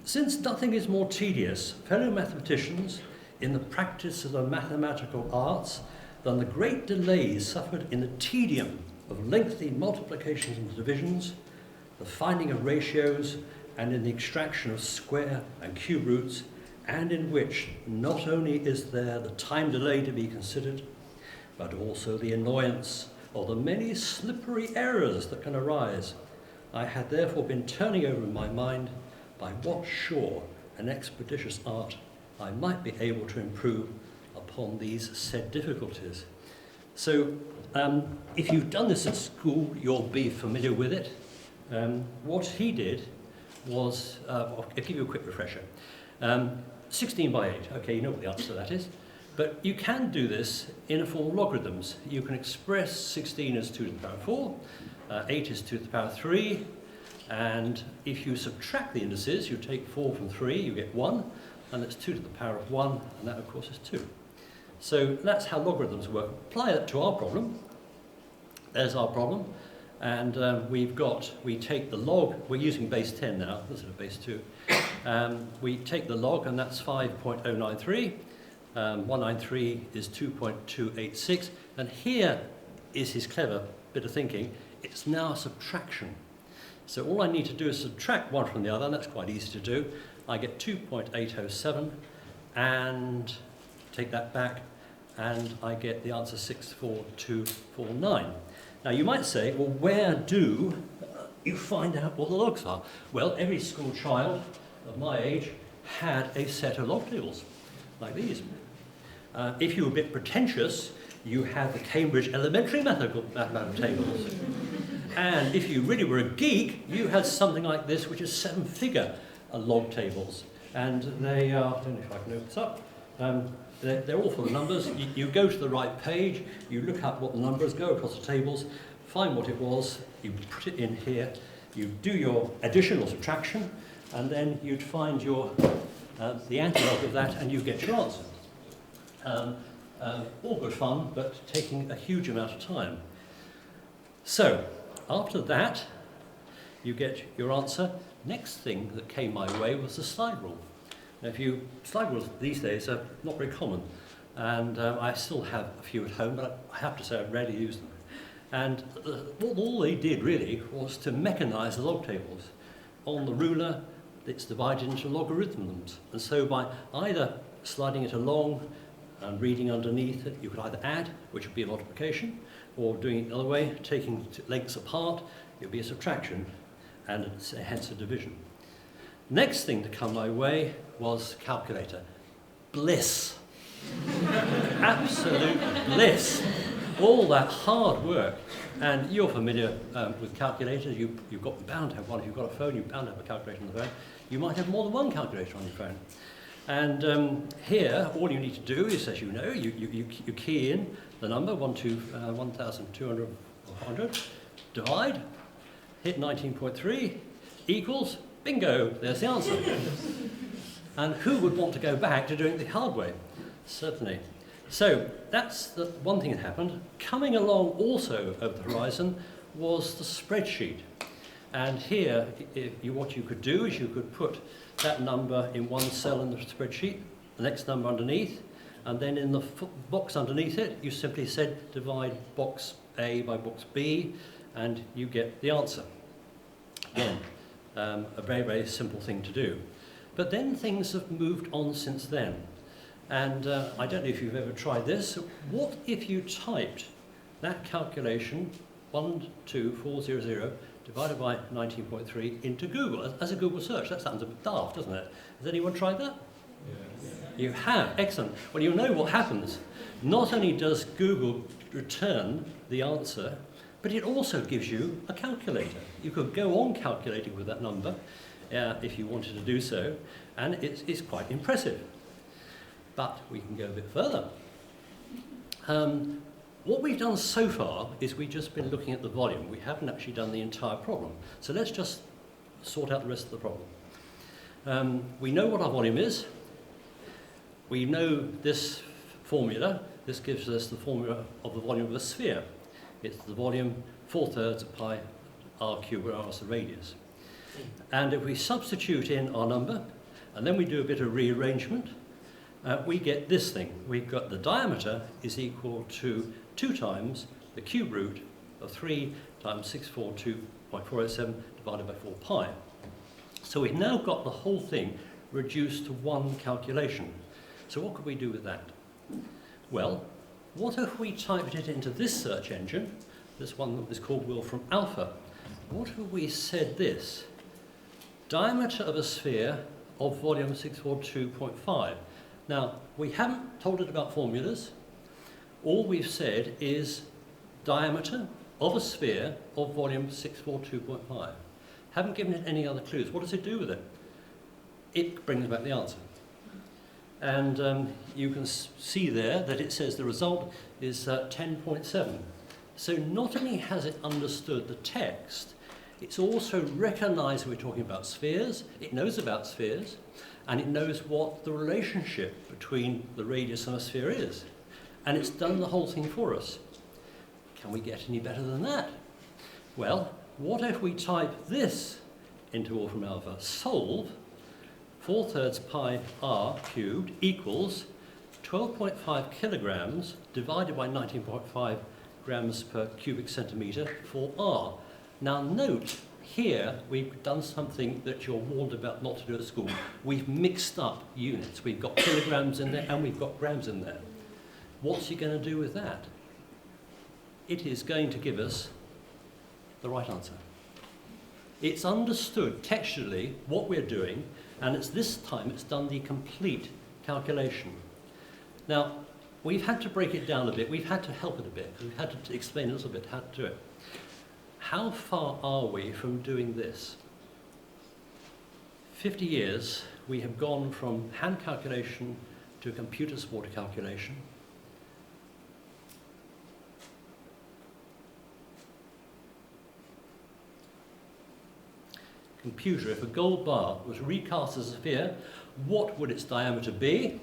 "Since nothing is more tedious, fellow mathematicians, in the practice of the mathematical arts than the great delays suffered in the tedium of lengthy multiplications and divisions, the finding of ratios, and in the extraction of square and cube roots, and in which not only is there the time delay to be considered, but also the annoyance of the many slippery errors that can arise, I had therefore been turning over in my mind by what shore and expeditious art I might be able to improve upon these said difficulties. So if you've done this at school, you'll be familiar with it. What he did was, I'll give you a quick refresher. 16 by 8, okay, you know what the answer to that is. But you can do this in a form of logarithms. You can express 16 as 2 to the power 4, 8 is 2 to the power 3, and if you subtract the indices, you take 4 from 3, you get 1, and that's 2 to the power of 1, and that of course is 2. So that's how logarithms work. Apply that to our problem. There's our problem. And we take the log, we're using base 10 now, instead of base 2. We take the log, and that's 5.093. 193 is 2.286. And here is his clever bit of thinking. It's now a subtraction. So all I need to do is subtract one from the other, and that's quite easy to do. I get 2.807, and take that back, and I get the answer 64249. Now you might say, well, where do you find out what the logs are? Well, every school child of my age had a set of log tables, like these. If you were a bit pretentious, you had the Cambridge Elementary mathematical tables. And if you really were a geek, you had something like this, which is 7-figure log tables. And they are, I don't know if I can open this up, they're all full of numbers. You go to the right page, you look up what the numbers, go across the tables, find what it was, you put it in here, you do your addition or subtraction, and then you'd find your the antilog of that, and you get your answer. All good fun, but taking a huge amount of time. So, after that, you get your answer. Next thing that came my way was the slide rule. Now, slide rules these days are not very common, and I still have a few at home, but I have to say I rarely use them. And all they did really was to mechanize the log tables. On the ruler, it's divided into logarithms, and so by either sliding it along and reading underneath it, you could either add, which would be a multiplication, or doing it the other way, taking lengths apart, it would be a subtraction, and hence a division. Next thing to come my way was calculator. Bliss. Absolute bliss. All that hard work. And you're familiar with calculators. You've got bound to have one. If you've got a phone, you're bound to have a calculator on the phone. You might have more than one calculator on your phone. And here, all you need to do is, as you know, you key in the number 1,200, divide, hit 19.3, equals, bingo, there's the answer. And who would want to go back to doing it the hard way? Certainly. So that's the one thing that happened. Coming along also over the horizon was the spreadsheet. And here, what you could do is you could put that number in one cell in the spreadsheet, the next number underneath, and then in the box underneath it, you simply said divide box A by box B, and you get the answer. Again, a very, very simple thing to do. But then things have moved on since then. And I don't know if you've ever tried this. What if you typed that calculation, 12400, divided by 19.3 into Google, as a Google search? That sounds a bit daft, doesn't it? Has anyone tried that? Yes. You have, excellent. Well, you'll know what happens. Not only does Google return the answer, but it also gives you a calculator. You could go on calculating with that number if you wanted to do so, and it's quite impressive. But we can go a bit further. What we've done so far is we've just been looking at the volume. We haven't actually done the entire problem. So let's just sort out the rest of the problem. We know what our volume is. We know this formula. This gives us the formula of the volume of a sphere. It's the volume 4/3 of pi r cubed, where r is the radius. And if we substitute in our number, and then we do a bit of rearrangement, we get this thing. We've got the diameter is equal to 2 times the cube root of 3 times 642.407 divided by 4 pi. So we've now got the whole thing reduced to one calculation. So what could we do with that? Well, what if we typed it into this search engine? This one is called Wolfram Alpha. what have we said this? Diameter of a sphere of volume 642.5. Now, we haven't told it about formulas. All we've said is diameter of a sphere of volume 642.5. Haven't given it any other clues. What does it do with it? It brings back the answer. And you can see there that it says the result is 10.7. So not only has it understood the text, it's also recognised we're talking about spheres, it knows about spheres, and it knows what the relationship between the radius of a sphere is. And it's done the whole thing for us. Can we get any better than that? Well, what if we type this into Wolfram Alpha? Solve 4/3 pi r cubed equals 12.5 kilograms divided by 19.5 grams per cubic centimetre for r. Now note, here we've done something that you're warned about not to do at school. We've mixed up units. We've got kilograms in there and we've got grams in there. What's he going to do with that? It is going to give us the right answer. It's understood textually what we're doing, and it's this time it's done the complete calculation. Now, we've had to break it down a bit. We've had to help it a bit. We've had to explain a little bit how to do it. How far are we from doing this? 50 years, we have gone from hand calculation to computer-supported calculation. Computer, if a gold bar was recast as a sphere, what would its diameter be?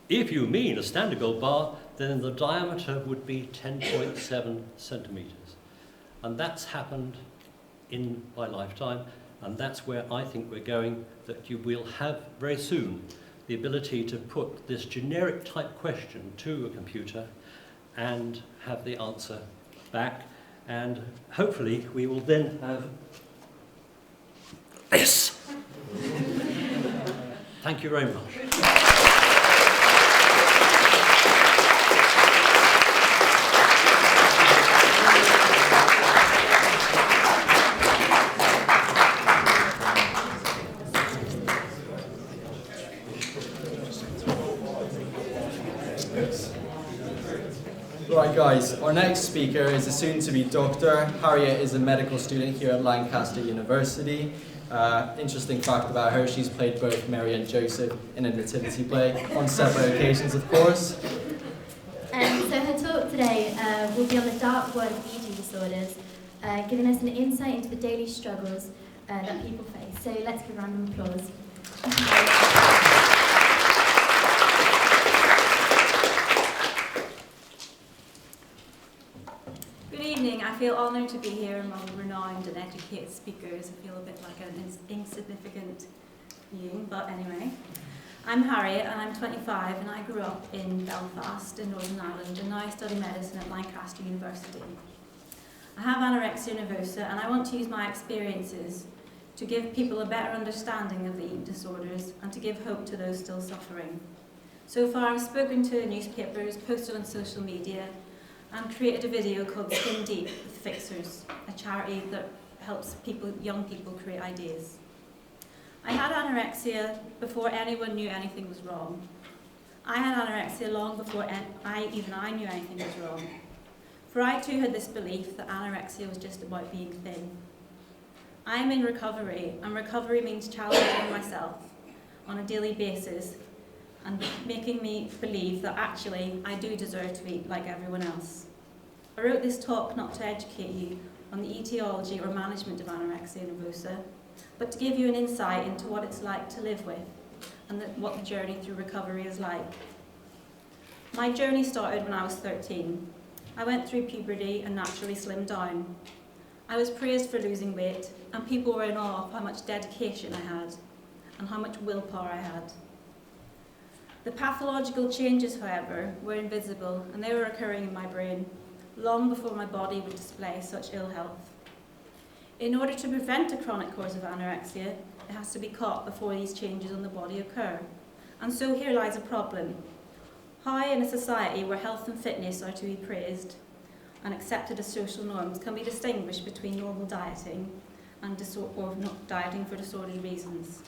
If you mean a standard gold bar, then the diameter would be 10.7 centimetres. And that's happened in my lifetime, and that's where I think we're going, that you will have very soon the ability to put this generic type question to a computer and have the answer back. And hopefully we will then have this. Thank you very much. Right guys, our next speaker is a soon-to-be doctor. Harriet is a medical student here at Lancaster University. Interesting fact about her, she's played both Mary and Joseph in a nativity play, on separate occasions of course. So her talk today will be on the dark world of eating disorders, giving us an insight into the daily struggles that people face. So let's give a round of applause. I feel honoured to be here among renowned and educated speakers. I feel a bit like an insignificant being, but anyway. I'm Harriet and I'm 25 and I grew up in Belfast in Northern Ireland and now I study medicine at Lancaster University. I have anorexia nervosa and I want to use my experiences to give people a better understanding of the eating disorders and to give hope to those still suffering. So far I've spoken to newspapers, posted on social media, and created a video called Skin Deep with Fixers, a charity that helps young people create ideas. I had anorexia before anyone knew anything was wrong. I had anorexia long before I knew anything was wrong. For I too had this belief that anorexia was just about being thin. I am in recovery, and recovery means challenging myself on a daily basis and making me believe that actually I do deserve to eat like everyone else. I wrote this talk not to educate you on the etiology or management of anorexia nervosa, but to give you an insight into what it's like to live with and what the journey through recovery is like. My journey started when I was 13. I went through puberty and naturally slimmed down. I was praised for losing weight, and people were in awe of how much dedication I had and how much willpower I had. The pathological changes, however, were invisible and they were occurring in my brain long before my body would display such ill health. In order to prevent a chronic course of anorexia, it has to be caught before these changes on the body occur. And so here lies a problem. How in a society where health and fitness are to be praised and accepted as social norms can be distinguished between normal dieting and or not dieting for disordered reasons.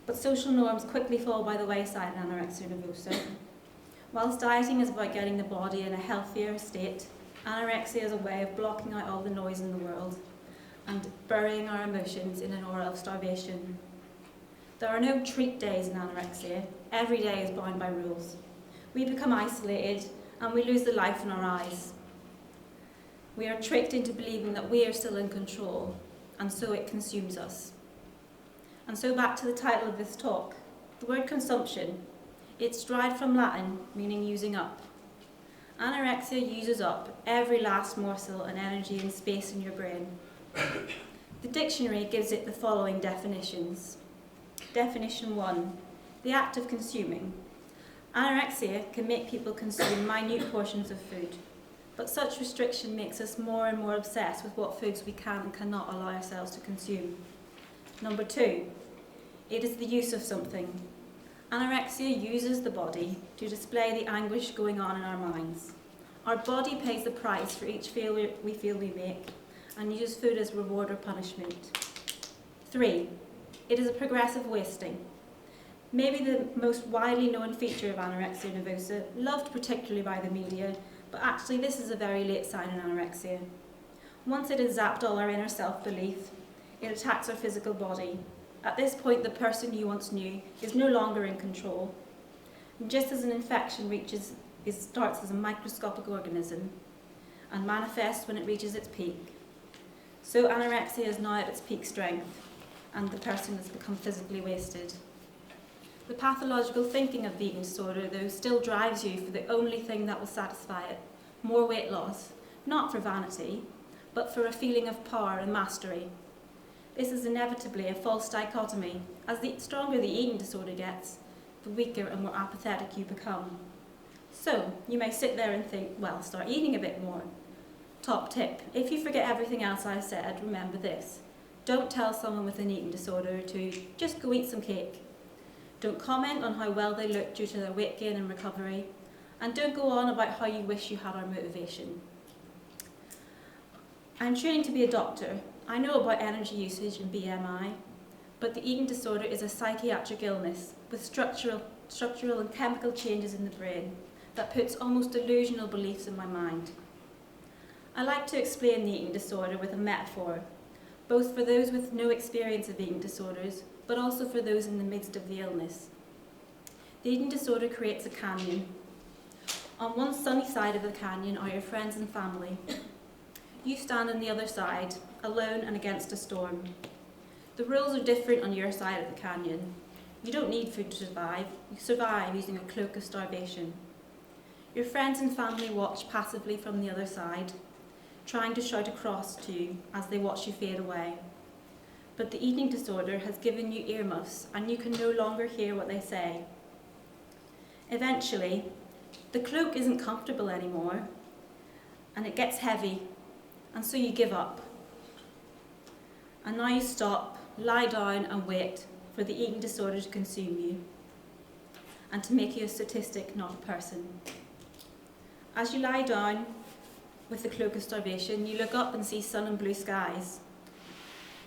But social norms quickly fall by the wayside in anorexia nervosa. Whilst dieting is about getting the body in a healthier state, anorexia is a way of blocking out all the noise in the world and burying our emotions in an aura of starvation. There are no treat days in anorexia. Every day is bound by rules. We become isolated and we lose the life in our eyes. We are tricked into believing that we are still in control, and so it consumes us. And so back to the title of this talk, the word consumption. It's derived from Latin, meaning using up. Anorexia uses up every last morsel and energy and space in your brain. The dictionary gives it the following definitions. Definition 1, the act of consuming. Anorexia can make people consume minute portions of food, but such restriction makes us more and more obsessed with what foods we can and cannot allow ourselves to consume. Number 2, it is the use of something. Anorexia uses the body to display the anguish going on in our minds. Our body pays the price for each failure we feel we make and uses food as reward or punishment. 3, it is a progressive wasting. Maybe the most widely known feature of anorexia nervosa, loved particularly by the media, but actually this is a very late sign in anorexia. Once it has zapped all our inner self-belief, it attacks our physical body. At this point, the person you once knew is no longer in control. And just as an infection starts as a microscopic organism and manifests when it reaches its peak, so anorexia is now at its peak strength, and the person has become physically wasted. The pathological thinking of the eating disorder, though, still drives you for the only thing that will satisfy it, more weight loss, not for vanity, but for a feeling of power and mastery. This is inevitably a false dichotomy. As the stronger the eating disorder gets, the weaker and more apathetic you become. So, you may sit there and think, well, start eating a bit more. Top tip, if you forget everything else I've said, remember this. Don't tell someone with an eating disorder to just go eat some cake. Don't comment on how well they look due to their weight gain and recovery. And don't go on about how you wish you had our motivation. I'm training to be a doctor. I know about energy usage and BMI, but the eating disorder is a psychiatric illness with structural and chemical changes in the brain that puts almost delusional beliefs in my mind. I like to explain the eating disorder with a metaphor, both for those with no experience of eating disorders, but also for those in the midst of the illness. The eating disorder creates a canyon. On one sunny side of the canyon are your friends and family. You stand on the other side, alone and against a storm. The rules are different on your side of the canyon. You don't need food to survive. You survive using a cloak of starvation. Your friends and family watch passively from the other side, trying to shout across to you as they watch you fade away. But the eating disorder has given you earmuffs and you can no longer hear what they say. Eventually, the cloak isn't comfortable anymore and it gets heavy, and so you give up. And now you stop, lie down and wait for the eating disorder to consume you and to make you a statistic, not a person. As you lie down with the cloak of starvation, you look up and see sun and blue skies.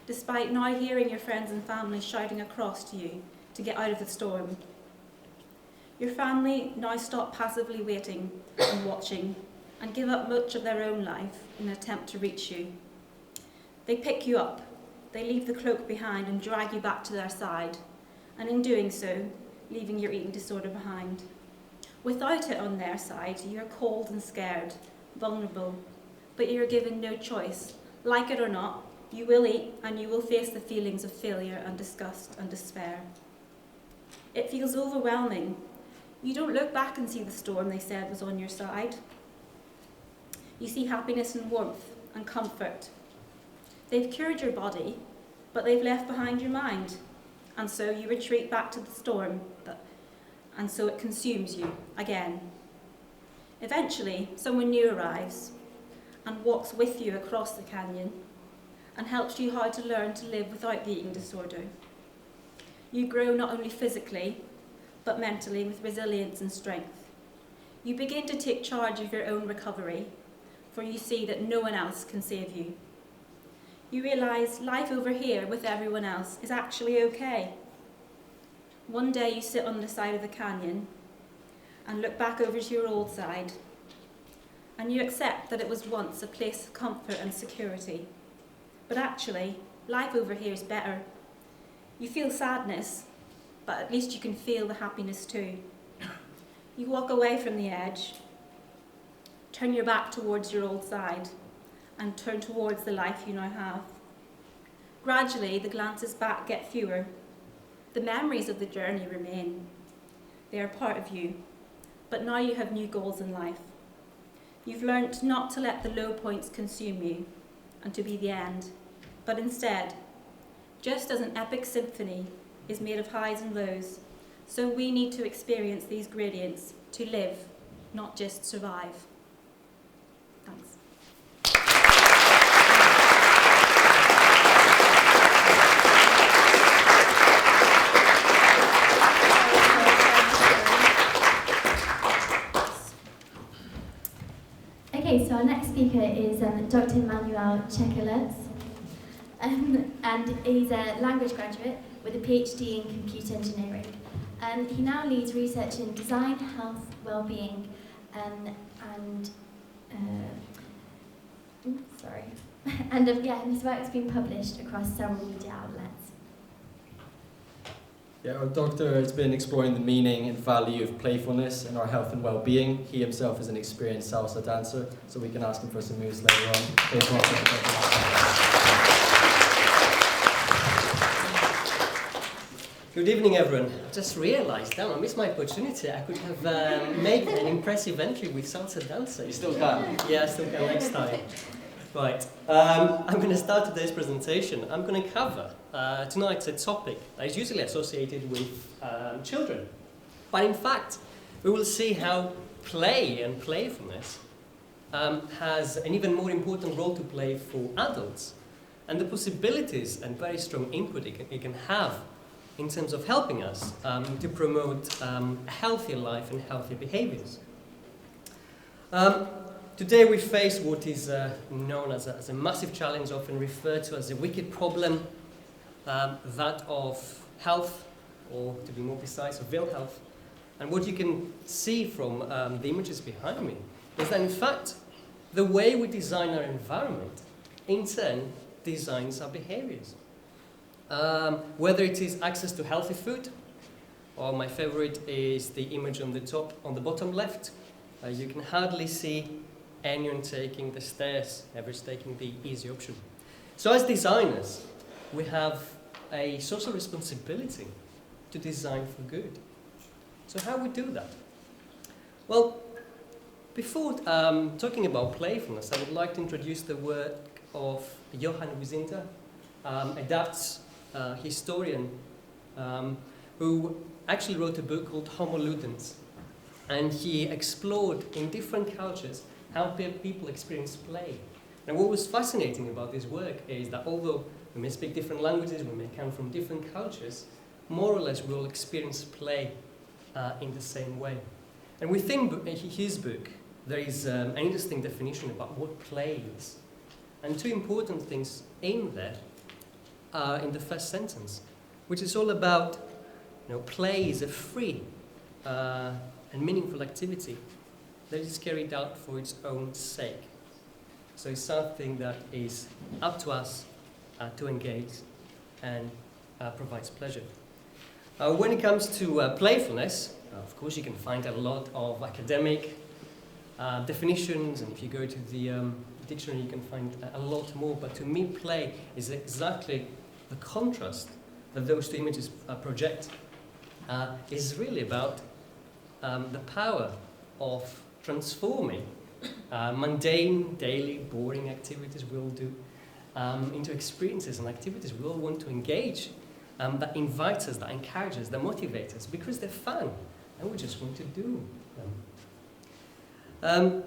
Despite now hearing your friends and family shouting across to you to get out of the storm. Your family now stop passively waiting and watching and give up much of their own life in an attempt to reach you. They pick you up, they leave the cloak behind and drag you back to their side, and in doing so, leaving your eating disorder behind. Without it on their side, you're cold and scared, vulnerable, but you're given no choice. Like it or not, you will eat and you will face the feelings of failure and disgust and despair. It feels overwhelming. You don't look back and see the storm they said was on your side. You see happiness and warmth and comfort. They've cured your body, but they've left behind your mind. And so you retreat back to the storm, and so it consumes you again. Eventually, someone new arrives and walks with you across the canyon and helps you how to learn to live without the eating disorder. You grow not only physically, but mentally with resilience and strength. You begin to take charge of your own recovery, for you see that no one else can save you. You realise life over here with everyone else is actually okay. One day you sit on the side of the canyon and look back over to your old side, and you accept that it was once a place of comfort and security. But actually, life over here is better. You feel sadness, but at least you can feel the happiness too. You walk away from the edge, turn your back towards your old side, and turn towards the life you now have. Gradually, the glances back get fewer. The memories of the journey remain. They are part of you, but now you have new goals in life. You've learnt not to let the low points consume you and to be the end, but instead, just as an epic symphony is made of highs and lows, so we need to experience these gradients to live, not just survive. Thanks. Okay, so our next speaker is Dr. Manuel Chequeles, and he's a language graduate with a PhD in computer engineering. He now leads research in design, health, well-being, and his work has been published across several media outlets. Yeah, our doctor has been exploring the meaning and value of playfulness in our health and well-being. He himself is an experienced salsa dancer, so we can ask him for some moves later on. Please welcome Dr. Good evening, everyone. I just realised, I missed my opportunity. I could have made an impressive entry with salsa dancer. You still can? Yeah, I still can next time. Right, I'm going to start today's presentation. I'm going to cover tonight's a topic that is usually associated with children. But in fact, we will see how play and playfulness has an even more important role to play for adults, and the possibilities and very strong input it can have in terms of helping us to promote a healthier life and healthier behaviors. Today we face what is known as a massive challenge, often referred to as a wicked problem, that of health, or to be more precise, of ill health. And what you can see from the images behind me is that in fact, the way we design our environment, in turn, designs our behaviors. Whether it is access to healthy food, or my favorite is the image on the bottom left. You can hardly see anyone taking the stairs, everyone's taking the easy option. So as designers, we have a social responsibility to design for good. So how we do that? Well, before talking about playfulness, I would like to introduce the work of Johann Huizinga, a Dutch historian who actually wrote a book called Homo Ludens, and he explored in different cultures how people experience play. And what was fascinating about this work is that although we may speak different languages, we may come from different cultures, more or less we all experience play in the same way. And within his book, there is an interesting definition about what play is. And two important things in there are in the first sentence, which is all about, play is a free and meaningful activity that is carried out for its own sake. So it's something that is up to us to engage and provides pleasure. When it comes to playfulness, of course you can find a lot of academic definitions, and if you go to the dictionary you can find a lot more, but to me play is exactly the contrast that those two images project. Is really about the power of transforming mundane, daily, boring activities we all do into experiences and activities we all want to engage, that invite us, that encourage us, that motivate us, because they're fun and we just want to do them.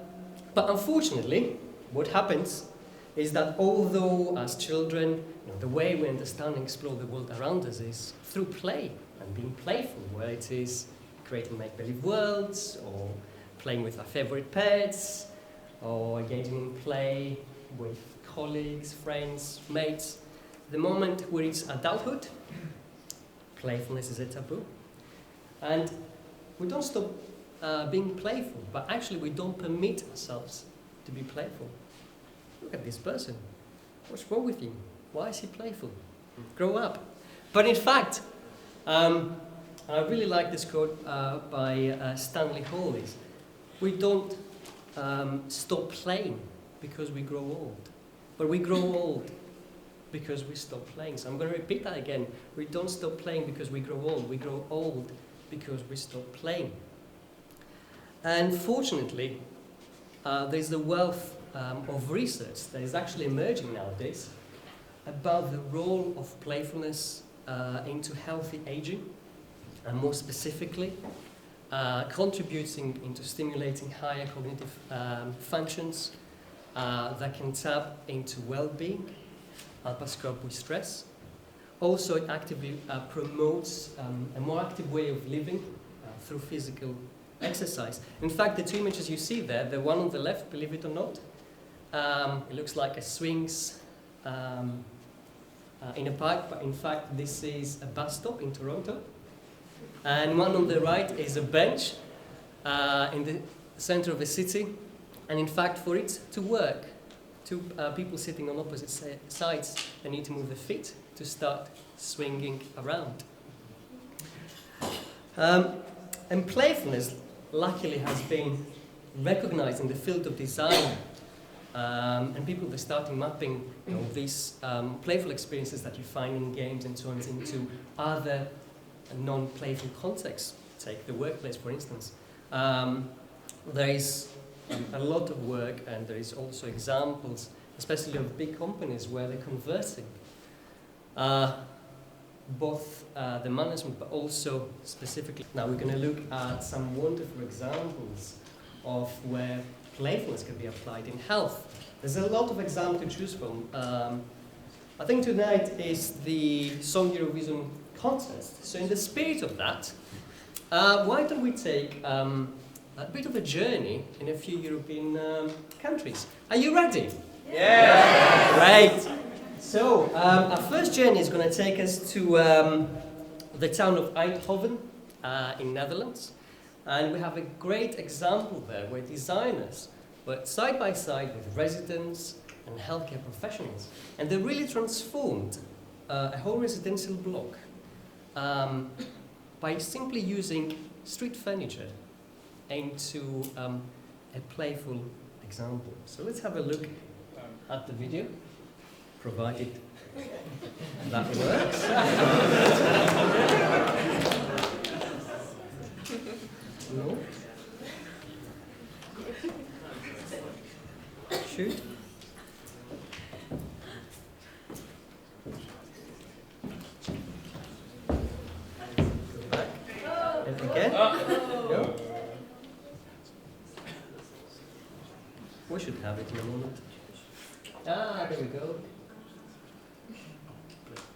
But unfortunately, what happens is that although as children, the way we understand and explore the world around us is through play and being playful, where it is creating make-believe worlds, or playing with our favorite pets, or engaging in play with colleagues, friends, mates. The moment we reach adulthood, playfulness is a taboo. And we don't stop being playful, but actually we don't permit ourselves to be playful. Look at this person. What's wrong with him? Why is he playful? Grow up. But in fact, I really like this quote by Stanley Hall, is, we don't stop playing because we grow old, but we grow old because we stop playing. So I'm going to repeat that again. We don't stop playing because we grow old. We grow old because we stop playing. And fortunately, there's a wealth of research that is actually emerging nowadays about the role of playfulness into healthy aging, and more specifically, contributing into stimulating higher cognitive functions that can tap into well-being, help us cope with stress. Also, it actively promotes a more active way of living through physical exercise. In fact, the two images you see there, the one on the left, believe it or not, it looks like a swings in a park, but in fact this is a bus stop in Toronto. And one on the right is a bench in the center of the city. And in fact, for it to work, two people sitting on opposite sides, they need to move their feet to start swinging around. And playfulness, luckily, has been recognized in the field of design. And people are starting mapping these playful experiences that you find in games and so on into other non-playful contexts. Take the workplace, for instance. There is a lot of work, and there is also examples, especially of big companies, where they're conversing both the management, but also specifically. Now we're going to look at some wonderful examples of where playfulness can be applied in health. There's a lot of examples to choose from. I think tonight is the Song Eurovision contest. So in the spirit of that, why don't we take a bit of a journey in a few European countries. Are you ready? Yeah! Great! So, our first journey is going to take us to the town of Eindhoven in Netherlands. And we have a great example there where designers worked side by side with residents and healthcare professionals. And they really transformed a whole residential block by simply using street furniture into a playful example. So let's have a look at the video, provided that works. No? Shoot. Go back. And again. Go. We should have it in a moment. Ah, there we go. Right.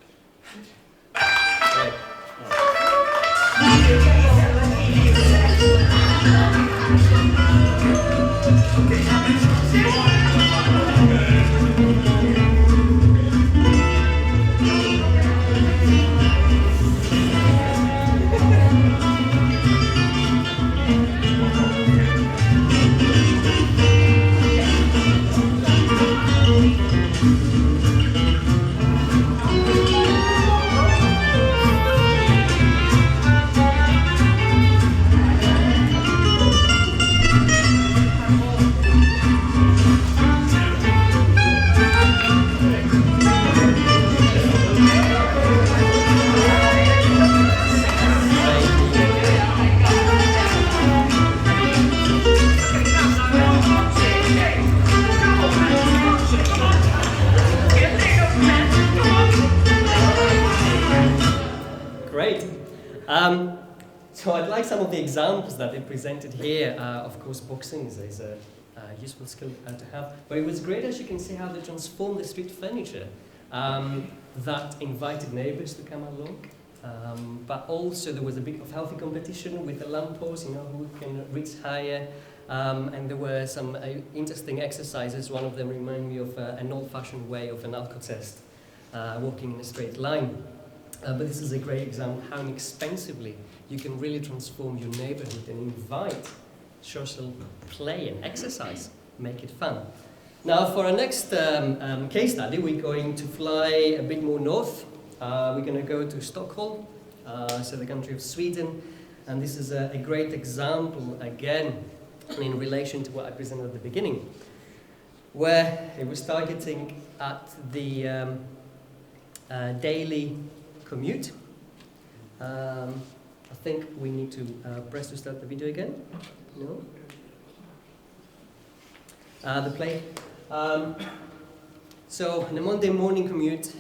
Great. So I'd like some of the examples that they presented here. Of course, boxing is a useful skill to have. But it was great, as you can see, how they transformed the street furniture that invited neighbors to come along. but also there was a bit of healthy competition with the lamppost, who can reach higher. And there were some interesting exercises. One of them reminded me of an old-fashioned way of an alco test, walking in a straight line. But this is a great example of how inexpensively you can really transform your neighborhood and invite social play and exercise, make it fun. Now for our next case study, we're going to fly a bit more north. We're going to go to Stockholm, so the country of Sweden. And this is a great example, again, in relation to what I presented at the beginning, where it was targeting at the daily commute. I think we need to press to start the video again. No? The play. So, in the Monday morning commute,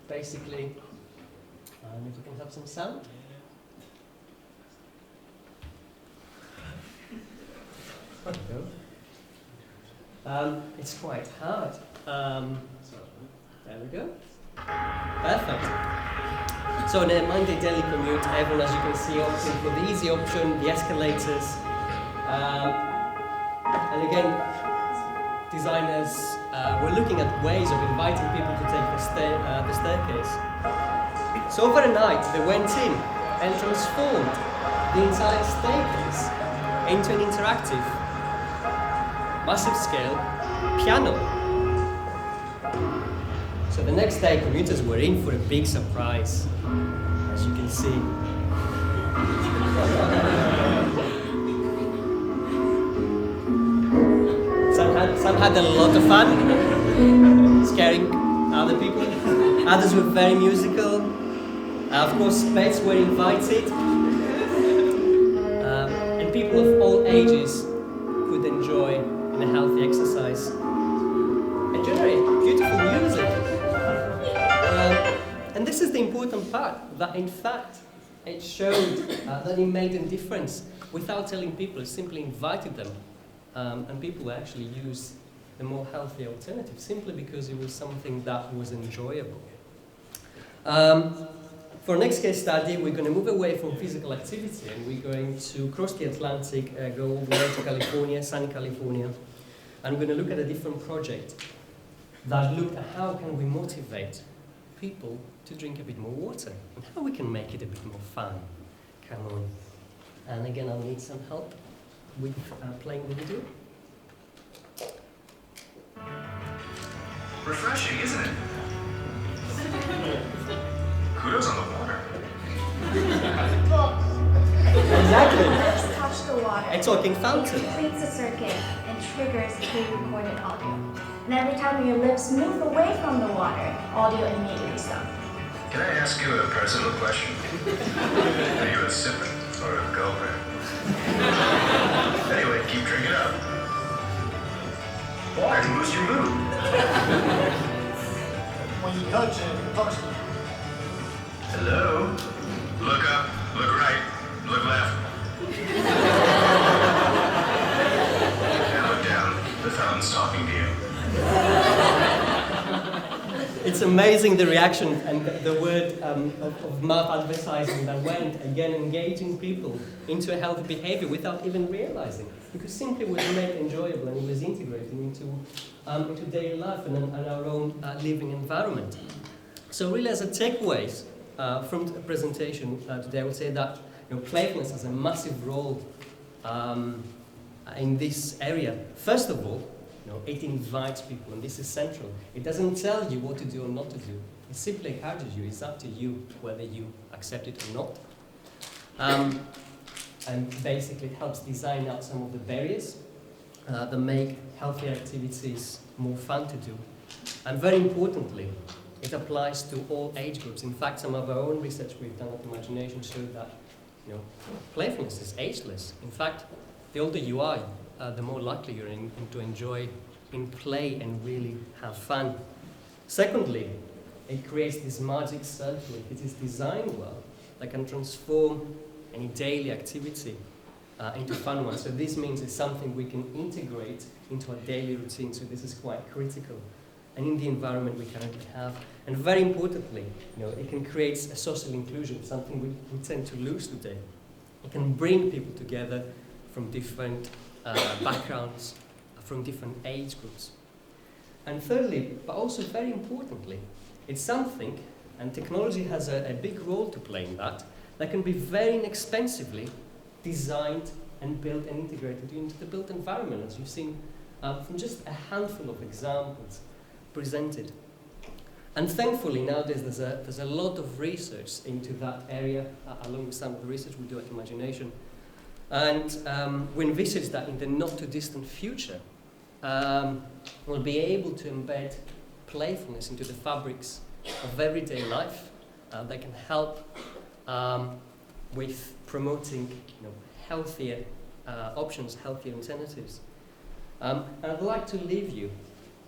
basically, if we can have some sound. It's quite hard. There we go. Perfect. So in a Monday daily commute, everyone, as you can see, opting for the easy option, the escalators. And again, designers were looking at ways of inviting people to take the staircase. So overnight, they went in and transformed the entire staircase into an interactive, massive scale piano. So the next day, commuters were in for a big surprise, as you can see. Some had a lot of fun, scaring other people. Others were very musical. Of course, pets were invited. And people of all ages could enjoy in a healthy exercise and generate beautiful music. And this is the important part, that in fact it showed that it made a difference without telling people, it simply invited them. And people actually used a more healthy alternative simply because it was something that was enjoyable. For our next case study, we're going to move away from physical activity and we're going to cross the Atlantic, go all the way to California, sunny California. And we're going to look at a different project that looked at how can we motivate people to drink a bit more water and how we can make it a bit more fun. Come on. And again, I'll need some help with playing the video. Refreshing, isn't it? Kudos on the water. Exactly. Let's touch the water. A talking fountain. It completes a circuit and triggers pre-recorded audio. And every time your lips move away from the water, audio immediately stops. Can I ask you a personal question? Are you a sipper or a gulper? Anyway, keep drinking up. Water can boost your mood. When you touch it, touch it. Hello? Look up, look right, look left. And look down. The fountain's talking to you. It's amazing the reaction and the word of mouth advertising that went, again, engaging people into a healthy behavior without even realizing. Because simply it was made enjoyable and it was integrated into daily life and our own living environment. So really as a takeaways from the presentation today, I would say that playfulness has a massive role in this area. First of all, it invites people, and this is central. It doesn't tell you what to do or not to do. It simply encourages you. It's up to you whether you accept it or not. And basically it helps design out some of the barriers that make healthy activities more fun to do. And very importantly, it applies to all age groups. In fact, some of our own research we've done at Imagination showed that playfulness is ageless. In fact, the older you are, the more likely you're to enjoy in play and really have fun. Secondly, it creates this magic circle. If it is designed well, that can transform any daily activity into fun one. So this means it's something we can integrate into our daily routine. So this is quite critical. and in the environment we currently have. And very importantly, it can create a social inclusion, something we tend to lose today. It can bring people together from different backgrounds, from different age groups. And thirdly, but also very importantly, it's something, and technology has a big role to play in that can be very inexpensively designed and built and integrated into the built environment, as you've seen from just a handful of examples presented. And thankfully, nowadays, there's a lot of research into that area, along with some of the research we do at Imagination. And we envisage that in the not-too-distant future, we'll be able to embed playfulness into the fabrics of everyday life that can help with promoting healthier options, healthier alternatives. And I'd like to leave you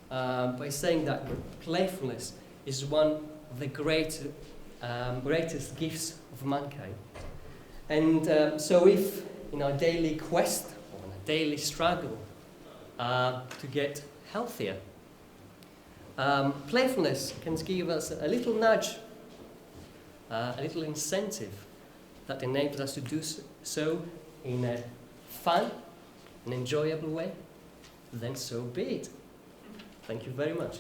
by saying that playfulness is one of the greatest gifts of mankind. And so if in our daily quest or in our daily struggle to get healthier, playfulness can give us a little nudge, a little incentive that enables us to do so in a fun and enjoyable way, then so be it. Thank you very much.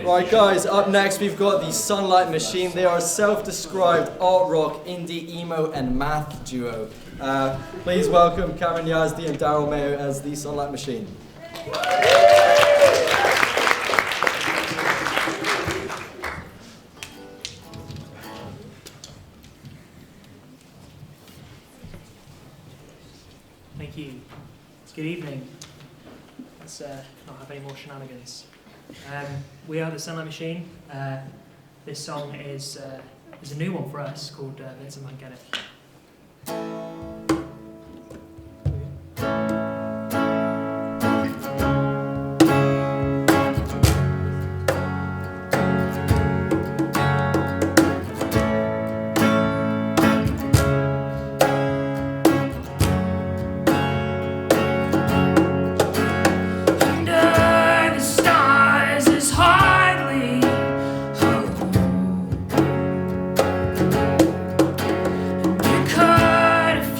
Right guys, up next we've got the Sunlight Machine. They are a self-described art rock, indie, emo and math duo. Please welcome Cameron Yazdi and Daryl Mayo as the Sunlight Machine. Thank you. Good evening. Let's not have any more shenanigans. We are the Sunlight Machine. This song is a new one for us called Vincent Might Get It. Could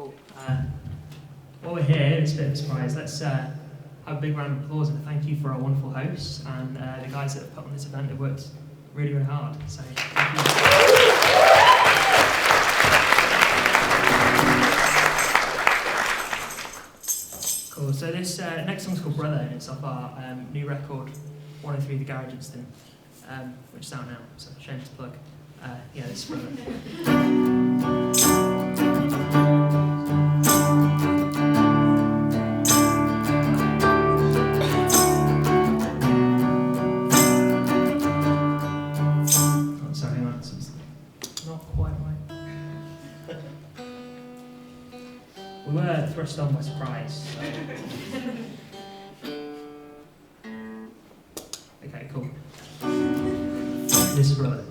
Cool. While we're here, it's a bit of a surprise. Let's have a big round of applause and a thank you for our wonderful hosts and the guys that have put on this event that worked really, really hard. So, thank you. Cool. So this next song's called Brother, and it's off our new record, 103 The Garage Instant, which is out now. So shame to plug. Yeah, this is Brother. We were thrust on by surprise. So. Okay, cool. This is Brother.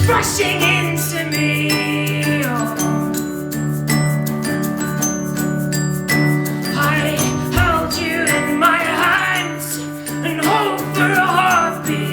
Crashing into me. I held you in my hands and hoped for a heartbeat.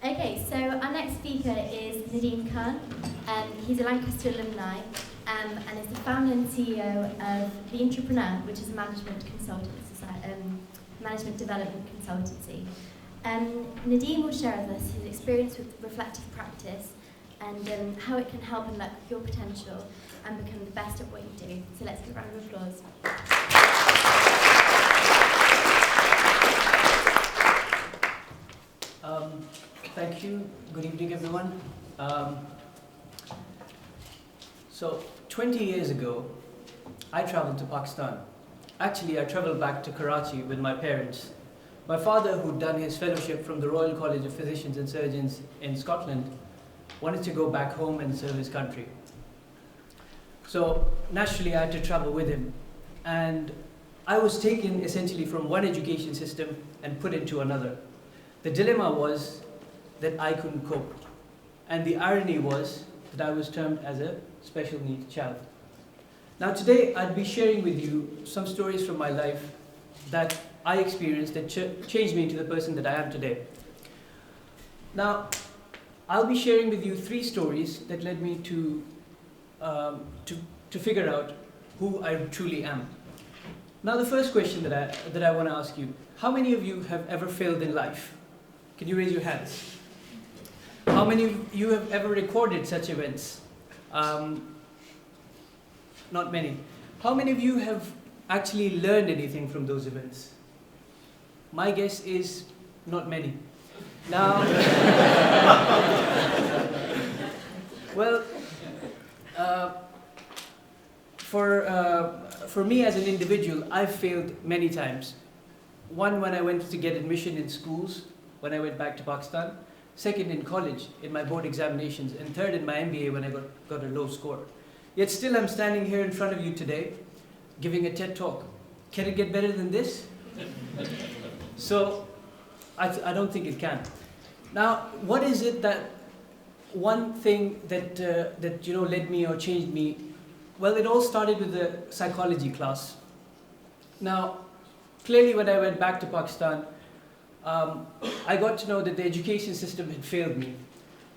Okay, so our next speaker is Nadeem Khan. He's a Lancaster alumni and is the founder and CEO of The Entrepreneur, which is a management development consultancy. Nadeem will share with us his experience with reflective practice and how it can help unlock your potential and become the best at what you do. So let's give a round of applause. Thank you. Good evening, everyone. So, 20 years ago, I traveled to Pakistan. Actually, I traveled back to Karachi with my parents. My father, who'd done his fellowship from the Royal College of Physicians and Surgeons in Scotland, wanted to go back home and serve his country. So, naturally, I had to travel with him. And I was taken essentially from one education system and put into another. The dilemma was that I couldn't cope. And the irony was that I was termed as a special needs child. Now today I'd be sharing with you some stories from my life that I experienced that changed me into the person that I am today. Now, I'll be sharing with you 3 stories that led me to figure out who I truly am. Now the first question that I want to ask you, how many of you have ever failed in life? Can you raise your hands? How many of you have ever recorded such events? Not many. How many of you have actually learned anything from those events? My guess is not many. Now, well, for me as an individual, I've failed many times. One, when I went to get admission in schools, when I went back to Pakistan. Second, in college, in my board examinations. And third, in my MBA, when I got a low score. Yet still, I'm standing here in front of you today, giving a TED talk. Can it get better than this? So, I don't think it can. Now, what is it that, one thing that led me or changed me? Well, it all started with the psychology class. Now, clearly when I went back to Pakistan, I got to know that the education system had failed me,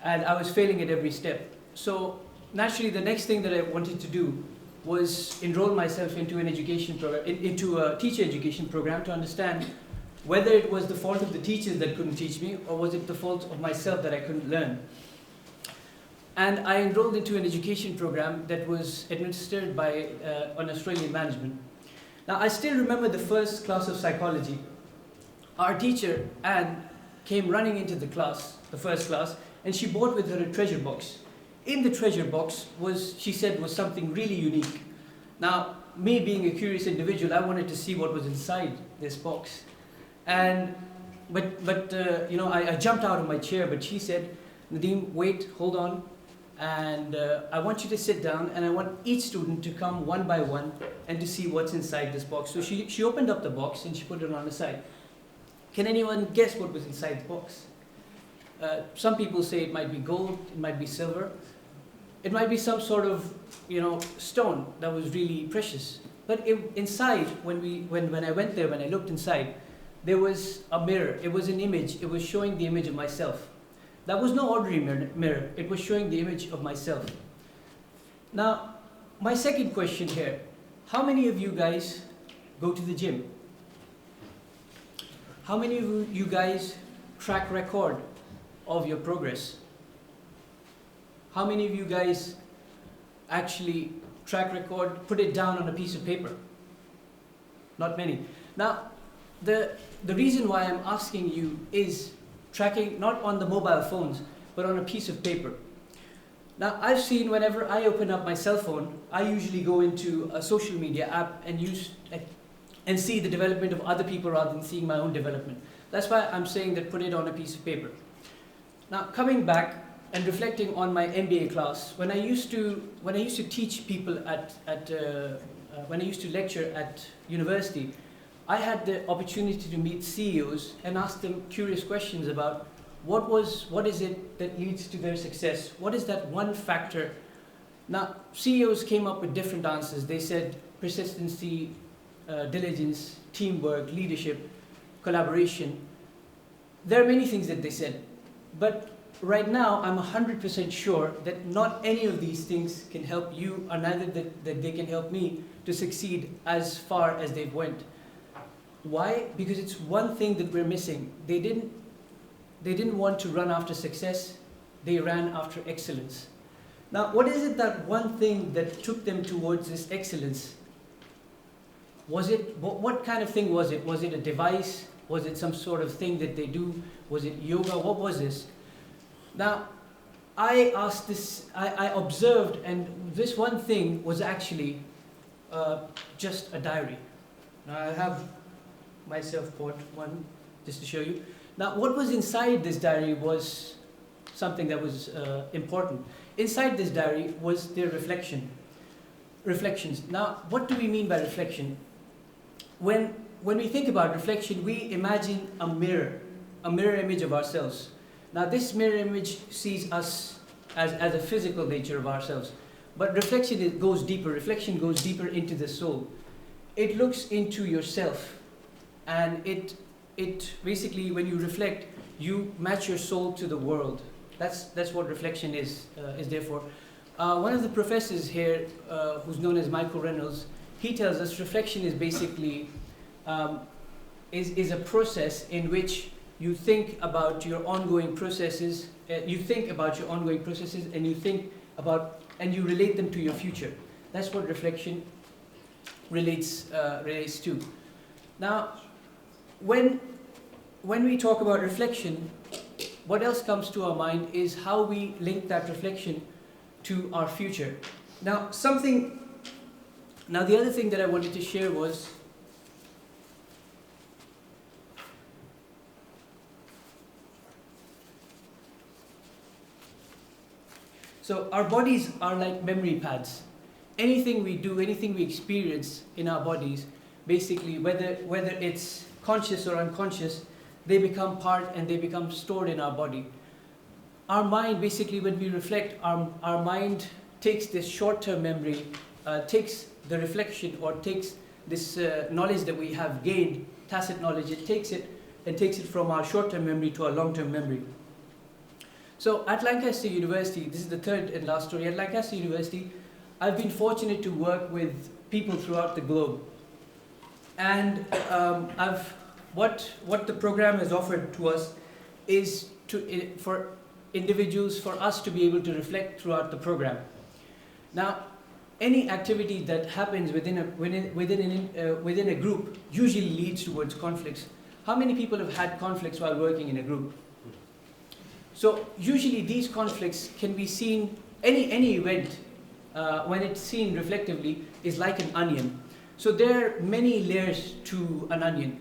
and I was failing at every step. So naturally, the next thing that I wanted to do was enroll myself into an education program, into a teacher education program, to understand whether it was the fault of the teachers that couldn't teach me, or was it the fault of myself that I couldn't learn. And I enrolled into an education program that was administered by an Australian management. Now, I still remember the first class of psychology. Our teacher, Anne, came running into the class, the first class, and she brought with her a treasure box. In the treasure box she said, was something really unique. Now, me being a curious individual, I wanted to see what was inside this box. I jumped out of my chair, but she said, Nadeem, wait, hold on, and I want you to sit down, and I want each student to come one by one and to see what's inside this box. So she opened up the box and she put it on the side. Can anyone guess what was inside the box? Some people say it might be gold, it might be silver, it might be some sort of, stone that was really precious. But inside, when I went there, when I looked inside, there was a mirror. It was an image. It was showing the image of myself. That was no ordinary mirror. It was showing the image of myself. Now, my second question here: how many of you guys go to the gym? How many of you guys track record of your progress? How many of you guys actually track record, put it down on a piece of paper? Not many. Now, the reason why I'm asking you is tracking not on the mobile phones, but on a piece of paper. Now, I've seen whenever I open up my cell phone, I usually go into a social media app and see the development of other people rather than seeing my own development. That's why I'm saying that put it on a piece of paper. Now, coming back and reflecting on my MBA class, when I used to teach people when I used to lecture at university, I had the opportunity to meet CEOs and ask them curious questions about what is it that leads to their success? What is that one factor? Now, CEOs came up with different answers. They said persistency, diligence, teamwork, leadership, collaboration. There are many things that they said, but right now I'm 100% sure that not any of these things can help you, or neither that they can help me to succeed as far as they've went. Why? Because it's one thing that we're missing. They didn't want to run after success, they ran after excellence. Now, what is it that one thing that took them towards this excellence? Was it, what kind of thing was it? Was it a device? Was it some sort of thing that they do? Was it yoga? What was this? Now, I asked this, I observed, and this one thing was actually just a diary. Now, I have myself bought one just to show you. Now, what was inside this diary was something that was important. Inside this diary was their reflections. Now, what do we mean by reflection? When we think about reflection, we imagine a mirror image of ourselves. Now, this mirror image sees us as a physical nature of ourselves. But reflection goes deeper. Reflection goes deeper into the soul. It looks into yourself. And it basically, when you reflect, you match your soul to the world. That's what reflection is there for. One of the professors here, who's known as Michael Reynolds, he tells us reflection is basically is a process in which you think about your ongoing processes. You think about your ongoing processes, and and you relate them to your future. That's what reflection relates to. Now, when we talk about reflection, what else comes to our mind is how we link that reflection to our future. Now, the other thing that I wanted to share was so our bodies are like memory pads. Anything we do, anything we experience in our bodies, basically, whether it's conscious or unconscious, they become part and they become stored in our body. Our mind, basically, when we reflect, our mind takes this short-term memory, takes the reflection, or takes this knowledge that we have gained, tacit knowledge, it takes it from our short-term memory to our long-term memory. So at Lancaster University, this is the third and last story, at Lancaster University, I've been fortunate to work with people throughout the globe. And what the program has offered to us is for individuals, for us to be able to reflect throughout the program. Now, any activity that happens within a group usually leads towards conflicts. How many people have had conflicts while working in a group? So usually these conflicts can be seen, any event, when it's seen reflectively, is like an onion. So there are many layers to an onion.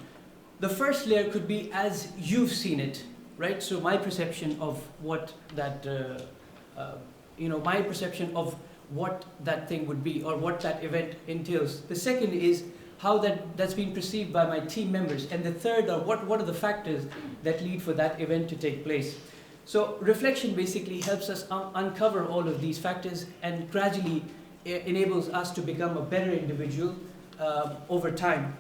The first layer could be as you've seen it, right? So my perception of what that, my perception of what that thing would be or what that event entails. The second is how that's been perceived by my team members. And the third are what are the factors that lead for that event to take place. So reflection basically helps us uncover all of these factors and gradually enables us to become a better individual over time.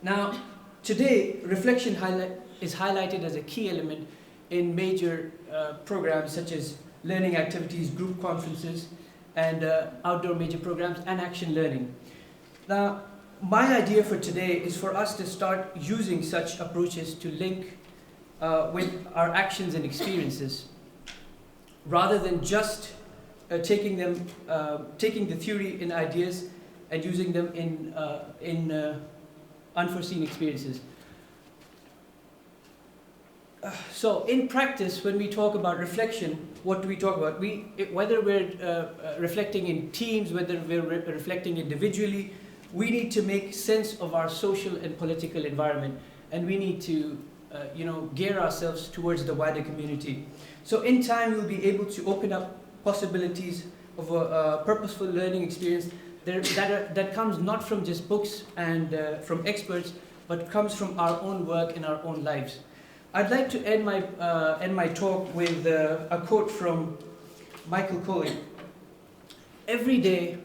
Now, today, reflection is highlighted as a key element in major programs such as learning activities, group conferences, and outdoor major programs, and action learning. Now, my idea for today is for us to start using such approaches to link with our actions and experiences, rather than just taking the theory and ideas and using them in unforeseen experiences. So in practice, when we talk about reflection, what do we talk about? Whether we're reflecting in teams, whether we're reflecting individually, we need to make sense of our social and political environment, and we need to gear ourselves towards the wider community. So in time, we'll be able to open up possibilities of a purposeful learning experience that comes not from just books and from experts, but comes from our own work and our own lives. I'd like to end my talk with a quote from Michael Colley. Every day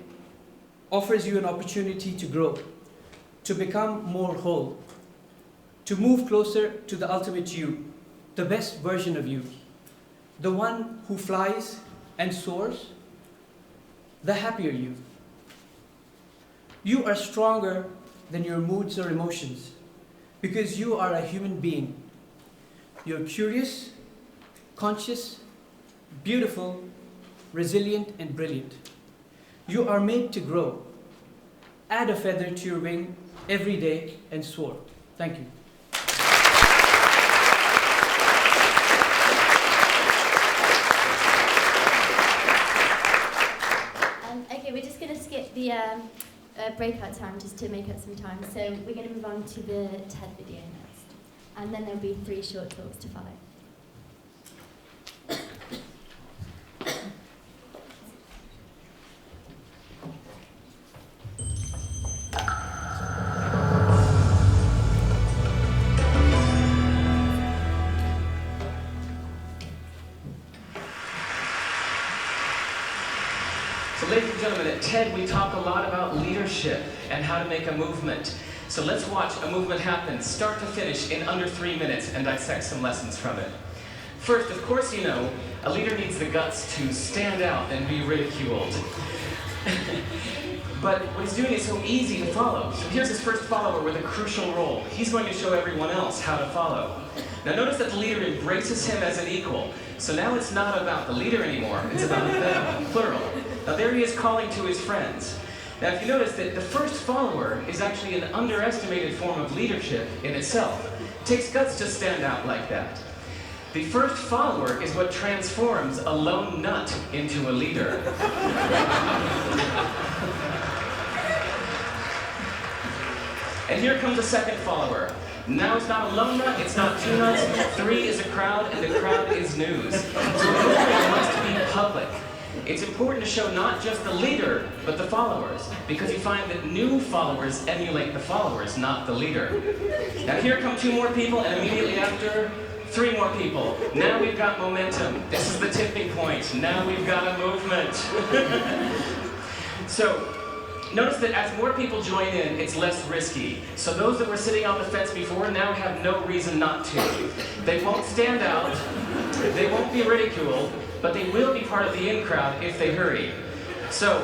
offers you an opportunity to grow, to become more whole, to move closer to the ultimate you, the best version of you, the one who flies and soars, the happier you. You are stronger than your moods or emotions because you are a human being. You're curious, conscious, beautiful, resilient, and brilliant. You are made to grow. Add a feather to your wing every day and soar. Thank you. a breakout time just to make up some time. So we're going to move on to the TED video next. And then there'll be 3 short talks to follow. So ladies and gentlemen, at TED we talk a lot about leadership and how to make a movement. So let's watch a movement happen, start to finish, in under 3 minutes and dissect some lessons from it. First, of course you know, a leader needs the guts to stand out and be ridiculed. But what he's doing is so easy to follow. So here's his first follower with a crucial role. He's going to show everyone else how to follow. Now notice that the leader embraces him as an equal. So now it's not about the leader anymore, it's about them, plural. Now there he is calling to his friends. Now if you notice that the first follower is actually an underestimated form of leadership in itself. It takes guts to stand out like that. The first follower is what transforms a lone nut into a leader. And here comes a second follower. Now it's not a lone nut, it's not 2 nuts, 3 is a crowd, and the crowd is news. So a movement must be public. It's important to show not just the leader, but the followers, because you find that new followers emulate the followers, not the leader. Now here come 2 more people, and immediately after, 3 more people. Now we've got momentum. This is the tipping point. Now we've got a movement. So, notice that as more people join in, it's less risky. So those that were sitting on the fence before now have no reason not to. They won't stand out, they won't be ridiculed, but they will be part of the in crowd if they hurry. So,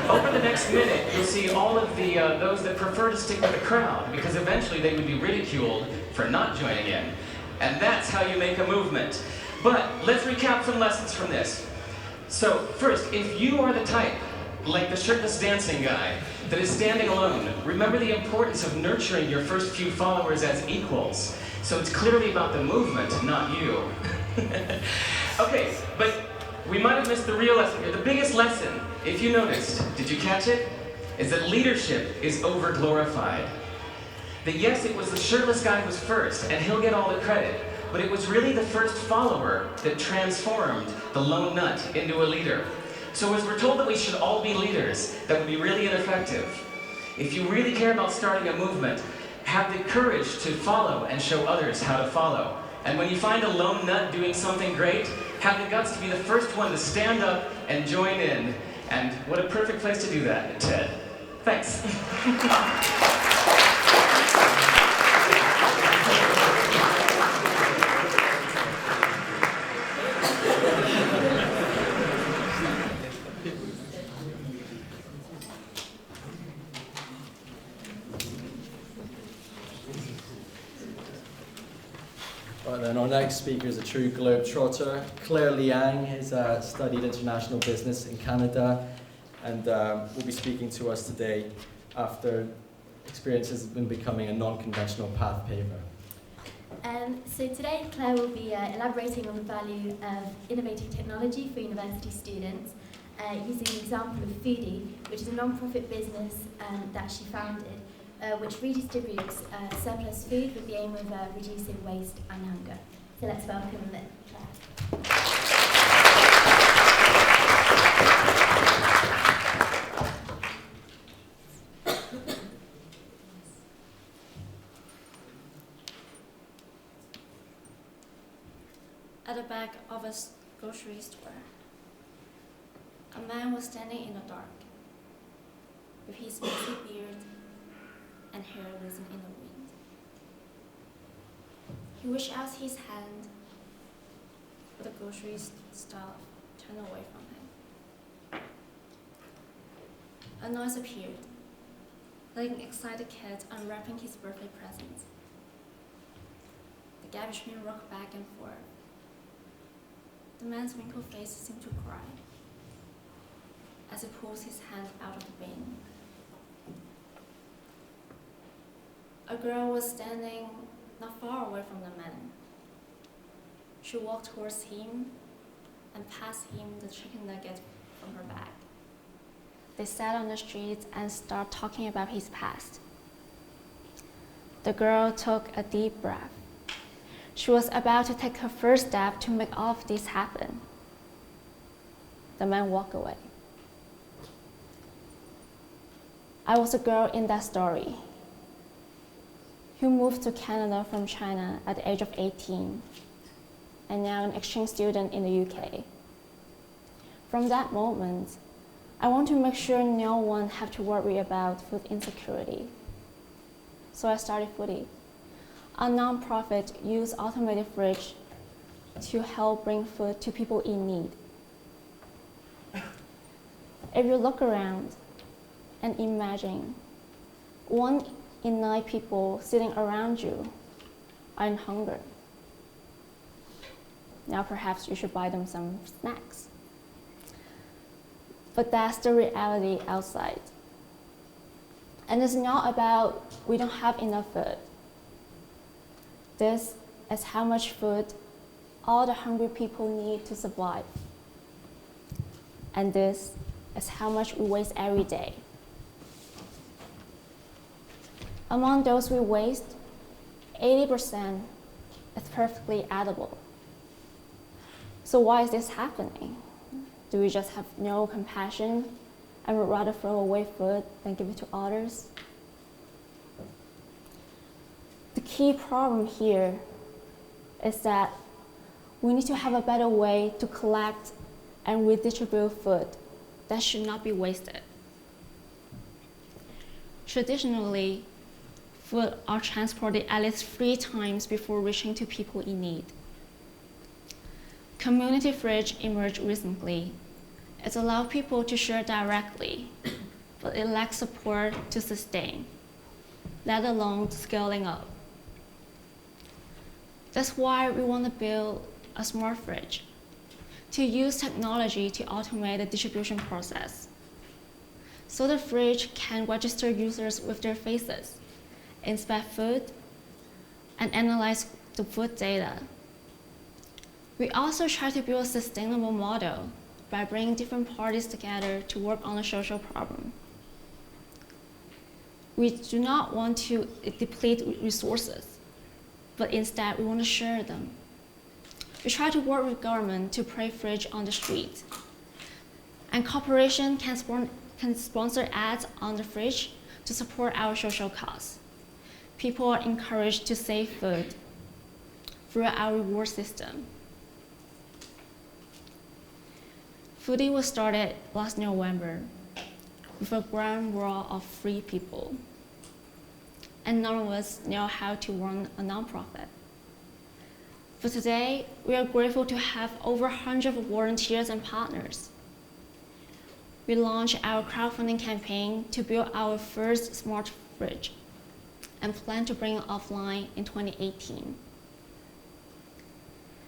over the next minute, you'll see all of the those that prefer to stick with the crowd, because eventually they would be ridiculed for not joining in. And that's how you make a movement. But let's recap some lessons from this. So first, if you are the type, like the shirtless dancing guy, that is standing alone, remember the importance of nurturing your first few followers as equals. So it's clearly about the movement, not you. Okay, but we might have missed the real lesson here. The biggest lesson, if you noticed, did you catch it? Is that leadership is over-glorified. That yes, it was the shirtless guy who was first, and he'll get all the credit, but it was really the first follower that transformed the lone nut into a leader. So as we're told that we should all be leaders, that would be really ineffective. If you really care about starting a movement, have the courage to follow and show others how to follow. And when you find a lone nut doing something great, have the guts to be the first one to stand up and join in. And what a perfect place to do that at TED. Thanks. Right then, our next speaker is a true globetrotter. Claire Liang has studied international business in Canada and will be speaking to us today after experiences in becoming a non-conventional path paver. So today Claire will be elaborating on the value of innovative technology for university students using the example of Foodie, which is a non-profit business that she founded, which redistributes surplus food with the aim of reducing waste and hunger. So let's welcome Claire. At the back of a grocery store, a man was standing in the dark, with his messy beard and hair whizzing in the wind. He reached out his hand, but the grocery staff turned away from him. A noise appeared, like an excited cat unwrapping his birthday presents. The garbage bin rocked back and forth. The man's wrinkled face seemed to cry as he pulls his hand out of the bin. A girl was standing not far away from the man. She walked towards him and passed him the chicken nugget from her bag. They sat on the streets and started talking about his past. The girl took a deep breath. She was about to take her first step to make all of this happen. The man walked away. I was a girl in that story who moved to Canada from China at the age of 18 and now an exchange student in the UK. From that moment, I want to make sure no one have to worry about food insecurity. So I started Foodie, a non-profit used automated fridge to help bring food to people in need. If you look around and imagine 1 in 9 people sitting around you are in hunger. Now perhaps you should buy them some snacks. But that's the reality outside. And it's not about we don't have enough food. This is how much food all the hungry people need to survive. And this is how much we waste every day. Among those we waste, 80% is perfectly edible. So why is this happening? Do we just have no compassion and would rather throw away food than give it to others? The key problem here is that we need to have a better way to collect and redistribute food that should not be wasted. Traditionally, food are transported at least 3 times before reaching to people in need. Community fridge emerged recently. It allows people to share directly, but it lacks support to sustain, let alone scaling up. That's why we want to build a smart fridge, to use technology to automate the distribution process. So the fridge can register users with their faces, inspect food, and analyze the food data. We also try to build a sustainable model by bringing different parties together to work on a social problem. We do not want to deplete resources, but instead we want to share them. We try to work with government to put fridge on the street. And corporation can sponsor ads on the fridge to support our social cause. People are encouraged to save food through our reward system. Foodie was started last November with a ground raw of 3 people. And none of us know how to run a nonprofit. But today, we are grateful to have over 100 volunteers and partners. We launched our crowdfunding campaign to build our first smart fridge and plan to bring it offline in 2018.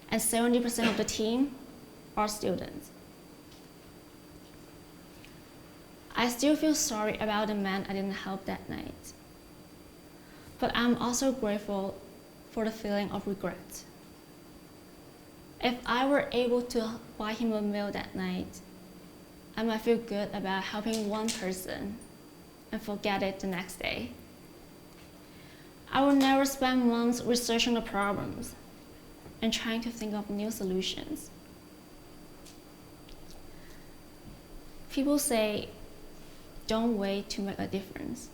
And 70% of the team are students. I still feel sorry about the man I didn't help that night. But I'm also grateful for the feeling of regret. If I were able to buy him a meal that night, I might feel good about helping 1 person and forget it the next day. I will never spend months researching the problems and trying to think of new solutions. People say, don't wait to make a difference.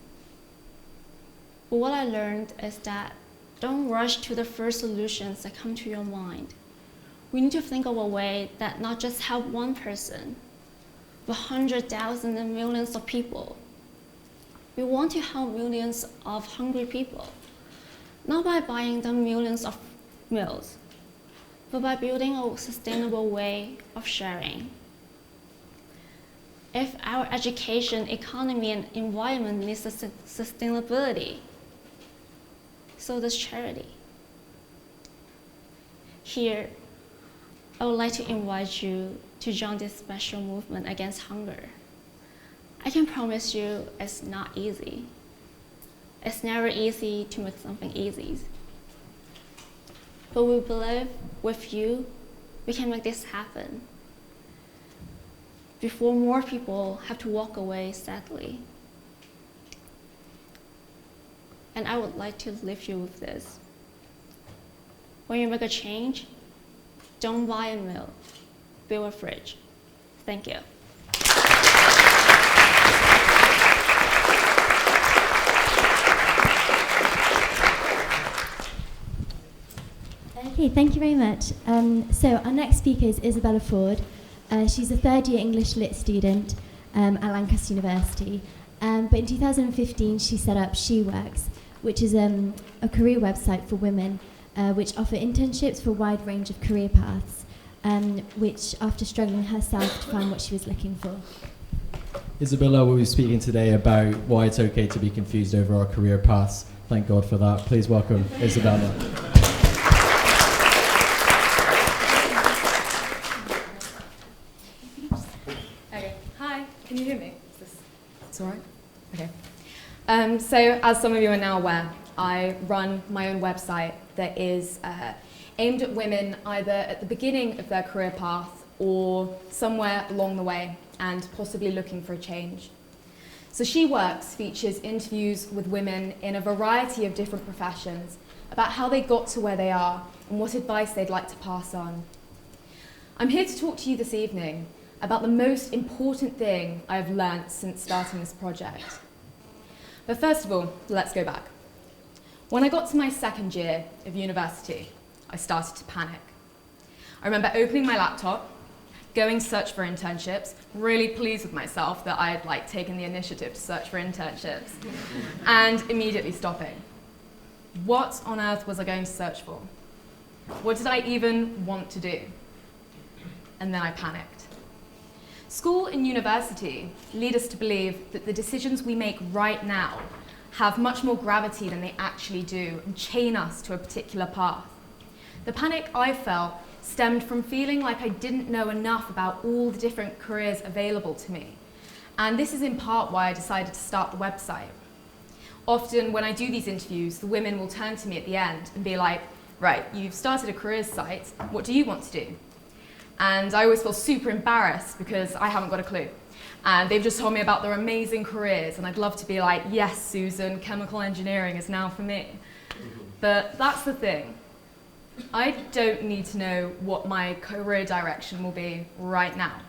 But what I learned is that don't rush to the first solutions that come to your mind. We need to think of a way that not just help 1 person, but 100,000 and millions of people. We want to help millions of hungry people, not by buying them millions of meals, but by building a sustainable way of sharing. If our education, economy, and environment needs sustainability, so does charity. Here, I would like to invite you to join this special movement against hunger. I can promise you it's not easy. It's never easy to make something easy. But we believe with you, we can make this happen. before more people have to walk away sadly. And I would like to leave you with this. When you make a change, don't buy a mill, build a fridge. Thank you. Okay, thank you very much. So our next speaker is Isabella Ford. She's a third-year English Lit student at Lancaster University. But in 2015, she set up She Works, which is a career website for women which offer internships for a wide range of career paths, which after struggling herself to find what she was looking for. Isabella will be speaking today about why it's okay to be confused over our career paths. Thank God for that. Please welcome Isabella. Okay. Hi. Can you hear me? It's all right? Okay. So as some of you are now aware, I run my own website that is aimed at women either at the beginning of their career path or somewhere along the way and possibly looking for a change. So She Works features interviews with women in a variety of different professions about how they got to where they are and what advice they'd like to pass on. I'm here to talk to you this evening about the most important thing I've learnt since starting this project. But first of all, let's go back. When I got to my second year of university, I started to panic. I remember opening my laptop, going to search for internships, really pleased with myself that I had taken the initiative to search for internships, and immediately stopping. What on earth was I going to search for? What did I even want to do? And then I panicked. School and university lead us to believe that the decisions we make right now have much more gravity than they actually do and chain us to a particular path. The panic I felt stemmed from feeling like I didn't know enough about all the different careers available to me. And this is in part why I decided to start the website. Often when I do these interviews, the women will turn to me at the end and be like, right, you've started a careers site, what do you want to do? And I always feel super embarrassed because I haven't got a clue. And they've just told me about their amazing careers, and I'd love to be like, yes, Susan, chemical engineering is now for me. But that's the thing. I don't need to know what my career direction will be right now.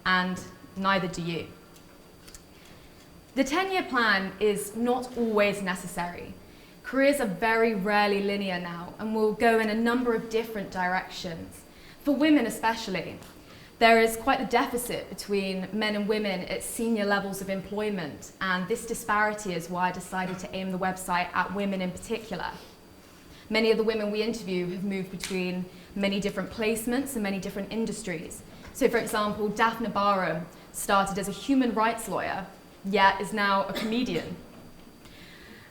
And neither do you. The 10-year plan is not always necessary. Careers are very rarely linear now and will go in a number of different directions. For women especially, there is quite a deficit between men and women at senior levels of employment, and this disparity is why I decided to aim the website at women in particular. Many of the women we interview have moved between many different placements and many different industries. So for example, Daphne Barham started as a human rights lawyer, yet is now a comedian.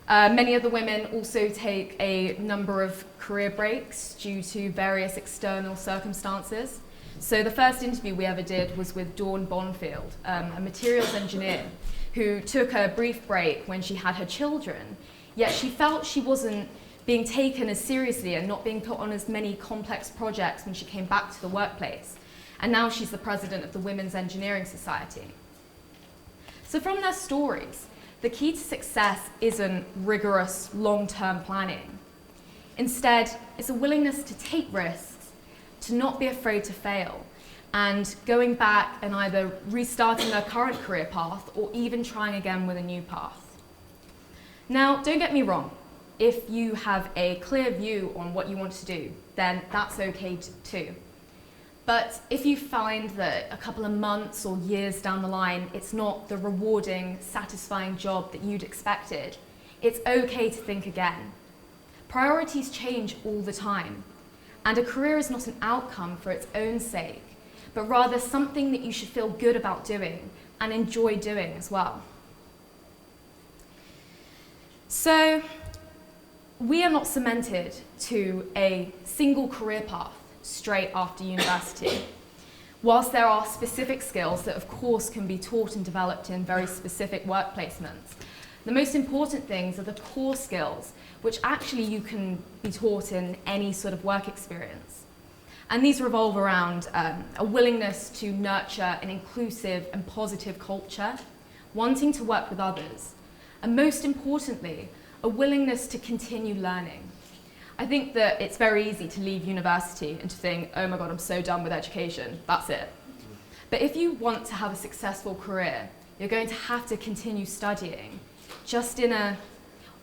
Many of the women also take a number of career breaks due to various external circumstances. So the first interview we ever did was with Dawn Bonfield, a materials engineer who took a brief break when she had her children, yet she felt she wasn't being taken as seriously and not being put on as many complex projects when she came back to the workplace. And now she's the president of the Women's Engineering Society. So from their stories, the key to success isn't rigorous long-term planning. Instead, it's a willingness to take risks, to not be afraid to fail, and going back and either restarting their current career path or even trying again with a new path. Now, don't get me wrong. If you have a clear view on what you want to do, then that's okay too. But if you find that a couple of months or years down the line, it's not the rewarding, satisfying job that you'd expected, it's okay to think again. Priorities change all the time, and a career is not an outcome for its own sake, but rather something that you should feel good about doing and enjoy doing as well. So, we are not cemented to a single career path straight after university. Whilst there are specific skills that of course can be taught and developed in very specific work placements, the most important things are the core skills which actually you can be taught in any sort of work experience. And these revolve around a willingness to nurture an inclusive and positive culture, wanting to work with others, and most importantly, a willingness to continue learning. I think that it's very easy to leave university and to think, oh my God, I'm so done with education, that's it. But if you want to have a successful career, you're going to have to continue studying, just in a,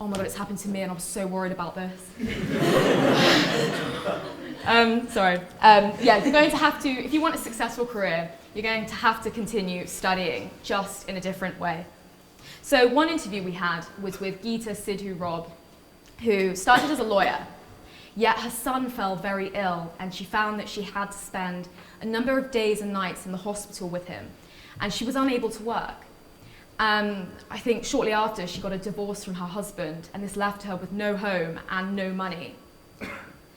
oh my God, it's happened to me and I'm so worried about this. You're going to have to, if you want a successful career, you're going to have to continue studying, just in a different way. So one interview we had was with Geeta Sidhu Rob, who started as a lawyer, yet her son fell very ill and she found that she had to spend a number of days and nights in the hospital with him, and she was unable to work. I think shortly after she got a divorce from her husband, and this left her with no home and no money.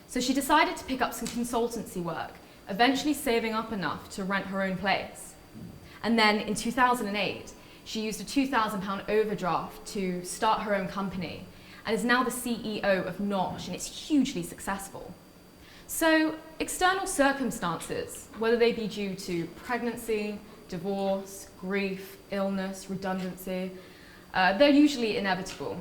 So she decided to pick up some consultancy work, eventually saving up enough to rent her own place. And then in 2008, she used a £2,000 overdraft to start her own company, and is now the CEO of Nosh, and it's hugely successful. So external circumstances, whether they be due to pregnancy, divorce, grief, illness, redundancy, they're usually inevitable.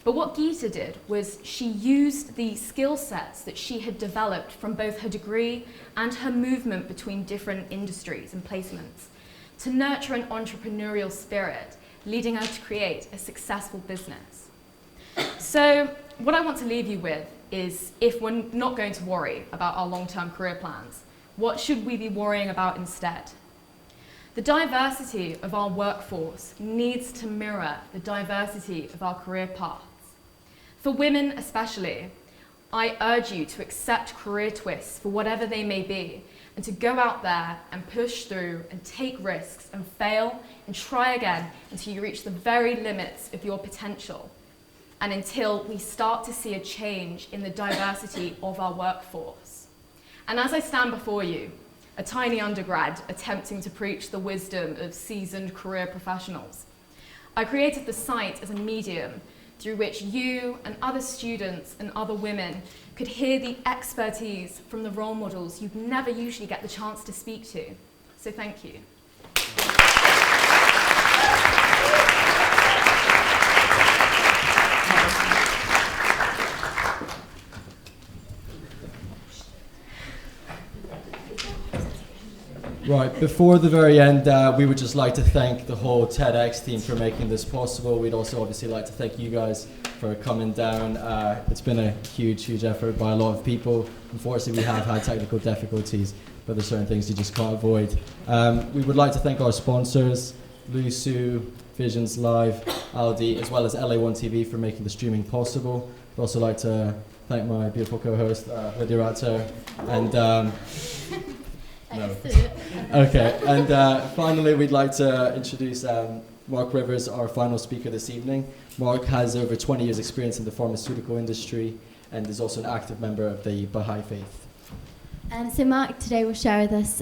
But what Geeta did was she used the skill sets that she had developed from both her degree and her movement between different industries and placements to nurture an entrepreneurial spirit, leading her to create a successful business. So what I want to leave you with is, if we're not going to worry about our long-term career plans, what should we be worrying about instead? The diversity of our workforce needs to mirror the diversity of our career paths. For women especially, I urge you to accept career twists for whatever they may be, and to go out there and push through and take risks and fail and try again until you reach the very limits of your potential, and until we start to see a change in the diversity of our workforce. And as I stand before you, a tiny undergrad attempting to preach the wisdom of seasoned career professionals, I created the site as a medium through which you and other students and other women could hear the expertise from the role models you'd never usually get the chance to speak to. So thank you. Right, before the very end, we would just like to thank the whole TEDx team for making this possible. We'd also obviously like to thank you guys for coming down. It's been a huge, huge effort by a lot of people. Unfortunately, we have had technical difficulties, but there's certain things you just can't avoid. We would like to thank our sponsors, Lusu, Visions Live, Aldi, as well as LA1 TV for making the streaming possible. I'd also like to thank my beautiful co-host, Lydia Ratzer, and no. Okay, and finally we'd like to introduce Mark Rivers, our final speaker this evening. Mark has over 20 years experience in the pharmaceutical industry and is also an active member of the Baha'i faith. So Mark today will share with us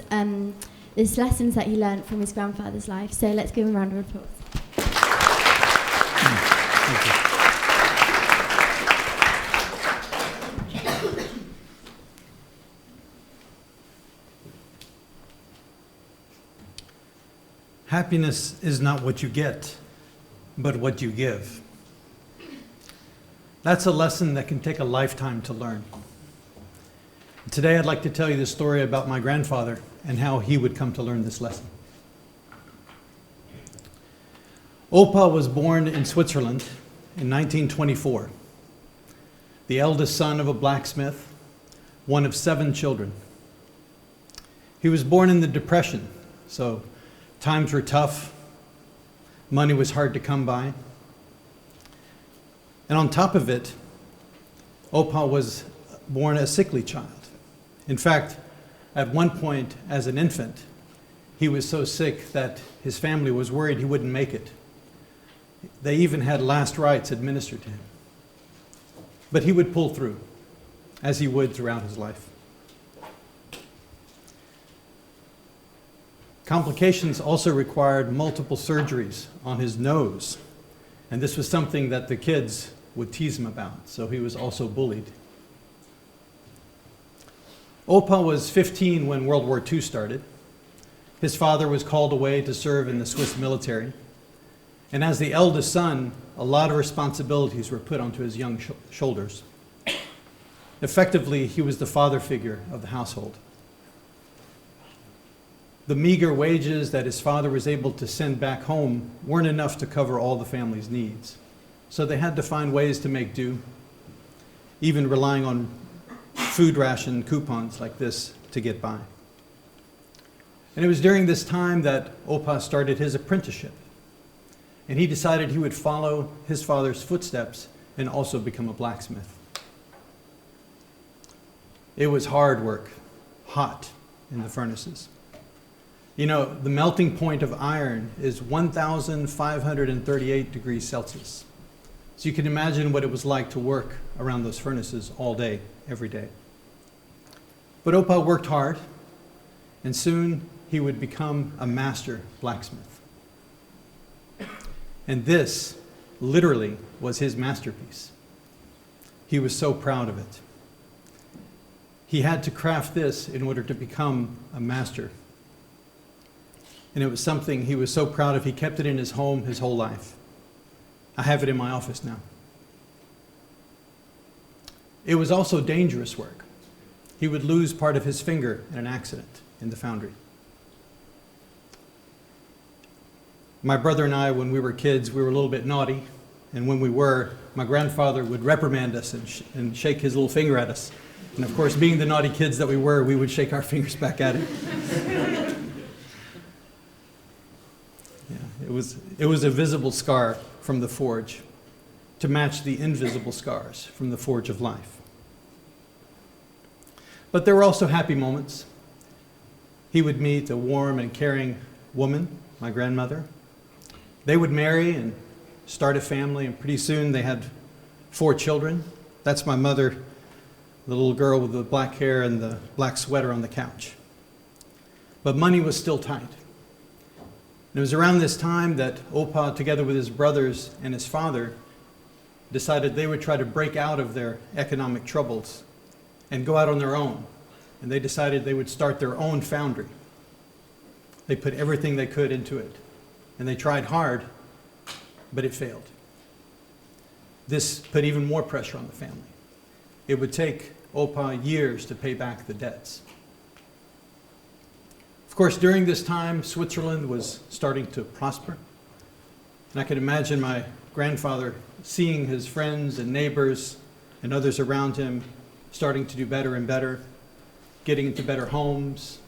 his lessons that he learned from his grandfather's life. So let's give him a round of applause. Happiness is not what you get, but what you give. That's a lesson that can take a lifetime to learn. Today I'd like to tell you the story about my grandfather and how he would come to learn this lesson. Opa was born in Switzerland in 1924, the eldest son of a blacksmith, one of 7 children. He was born in the Depression, so times were tough, money was hard to come by. And on top of it, Opa was born a sickly child. In fact, at one point as an infant, he was so sick that his family was worried he wouldn't make it. They even had last rites administered to him. But he would pull through, as he would throughout his life. Complications also required multiple surgeries on his nose, and this was something that the kids would tease him about, so he was also bullied. Opa was 15 when World War II started. His father was called away to serve in the Swiss military. And as the eldest son, a lot of responsibilities were put onto his young shoulders. Effectively, he was the father figure of the household. The meager wages that his father was able to send back home weren't enough to cover all the family's needs. So they had to find ways to make do, even relying on food ration coupons like this to get by. And it was during this time that Opa started his apprenticeship. And he decided he would follow his father's footsteps and also become a blacksmith. It was hard work, hot in the furnaces. You know, the melting point of iron is 1,538 degrees Celsius. So you can imagine what it was like to work around those furnaces all day, every day. But Opa worked hard, and soon he would become a master blacksmith. And this, literally, was his masterpiece. He was so proud of it. He had to craft this in order to become a master. And it was something he was so proud of, he kept it in his home his whole life. I have it in my office now. It was also dangerous work. He would lose part of his finger in an accident in the foundry. My brother and I, when we were kids, we were a little bit naughty. And when we were, my grandfather would reprimand us and shake his little finger at us. And of course, being the naughty kids that we were, we would shake our fingers back at him. Yeah, it was a visible scar from the forge to match the invisible scars from the forge of life. But there were also happy moments. He would meet a warm and caring woman, my grandmother. They would marry and start a family, and pretty soon they had 4 children. That's my mother, the little girl with the black hair and the black sweater on the couch. But money was still tight. And it was around this time that Opa, together with his brothers and his father, decided they would try to break out of their economic troubles and go out on their own. And they decided they would start their own foundry. They put everything they could into it. And they tried hard, but it failed. This put even more pressure on the family. It would take Opa years to pay back the debts. Of course, during this time, Switzerland was starting to prosper. And I can imagine my grandfather seeing his friends and neighbors and others around him starting to do better and better, getting into better homes,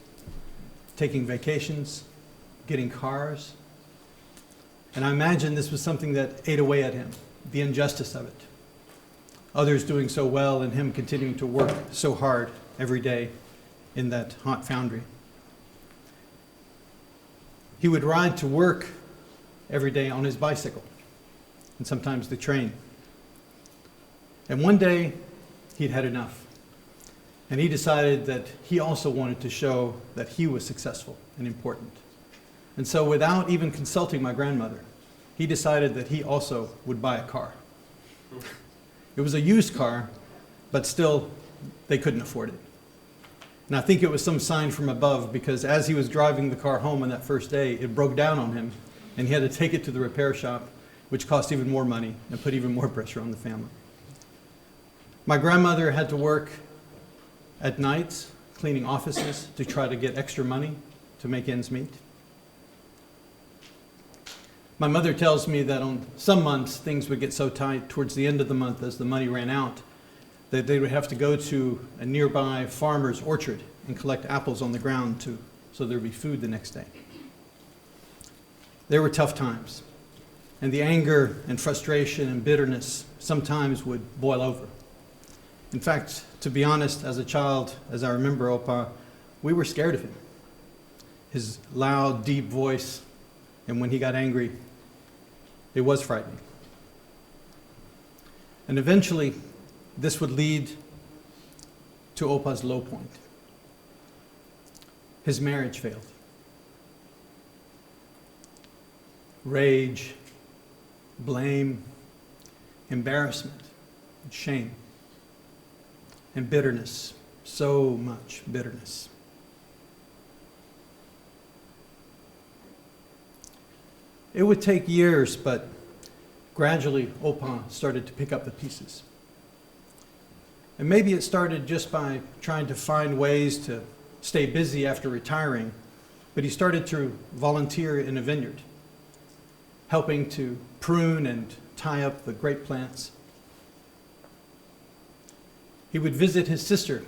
taking vacations, getting cars. And I imagine this was something that ate away at him, the injustice of it. Others doing so well and him continuing to work so hard every day in that hot foundry. He would ride to work every day on his bicycle and sometimes the train. And one day he'd had enough. And he decided that he also wanted to show that he was successful and important. And so without even consulting my grandmother, he decided that he also would buy a car. It was a used car, but still they couldn't afford it. And I think it was some sign from above, because as he was driving the car home on that first day, it broke down on him and he had to take it to the repair shop, which cost even more money and put even more pressure on the family. My grandmother had to work at nights, cleaning offices to try to get extra money to make ends meet. My mother tells me that on some months things would get so tight towards the end of the month as the money ran out that they would have to go to a nearby farmer's orchard and collect apples on the ground so there would be food the next day. There were tough times, and the anger and frustration and bitterness sometimes would boil over. In fact, to be honest, as a child, as I remember Opa, we were scared of him. His loud, deep voice, and when he got angry, it was frightening. And eventually, this would lead to Opa's low point. His marriage failed. Rage, blame, embarrassment, and shame, and bitterness so much bitterness. It would take years, but gradually Opa started to pick up the pieces. And maybe it started just by trying to find ways to stay busy after retiring, but he started to volunteer in a vineyard, helping to prune and tie up the grape plants. He would visit his sister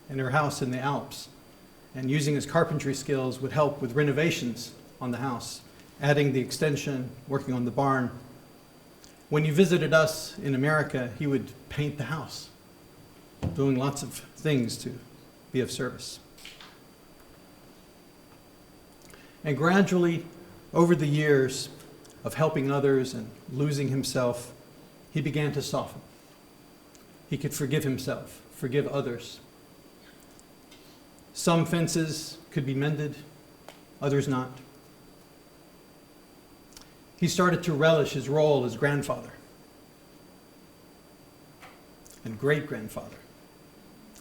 in her house in the Alps, and using his carpentry skills would help with renovations on the house, adding the extension, working on the barn. When he visited us in America, he would paint the house, doing lots of things to be of service. And gradually, over the years of helping others and losing himself, he began to soften. He could forgive himself, forgive others. Some fences could be mended, others not. He started to relish his role as grandfather and great-grandfather.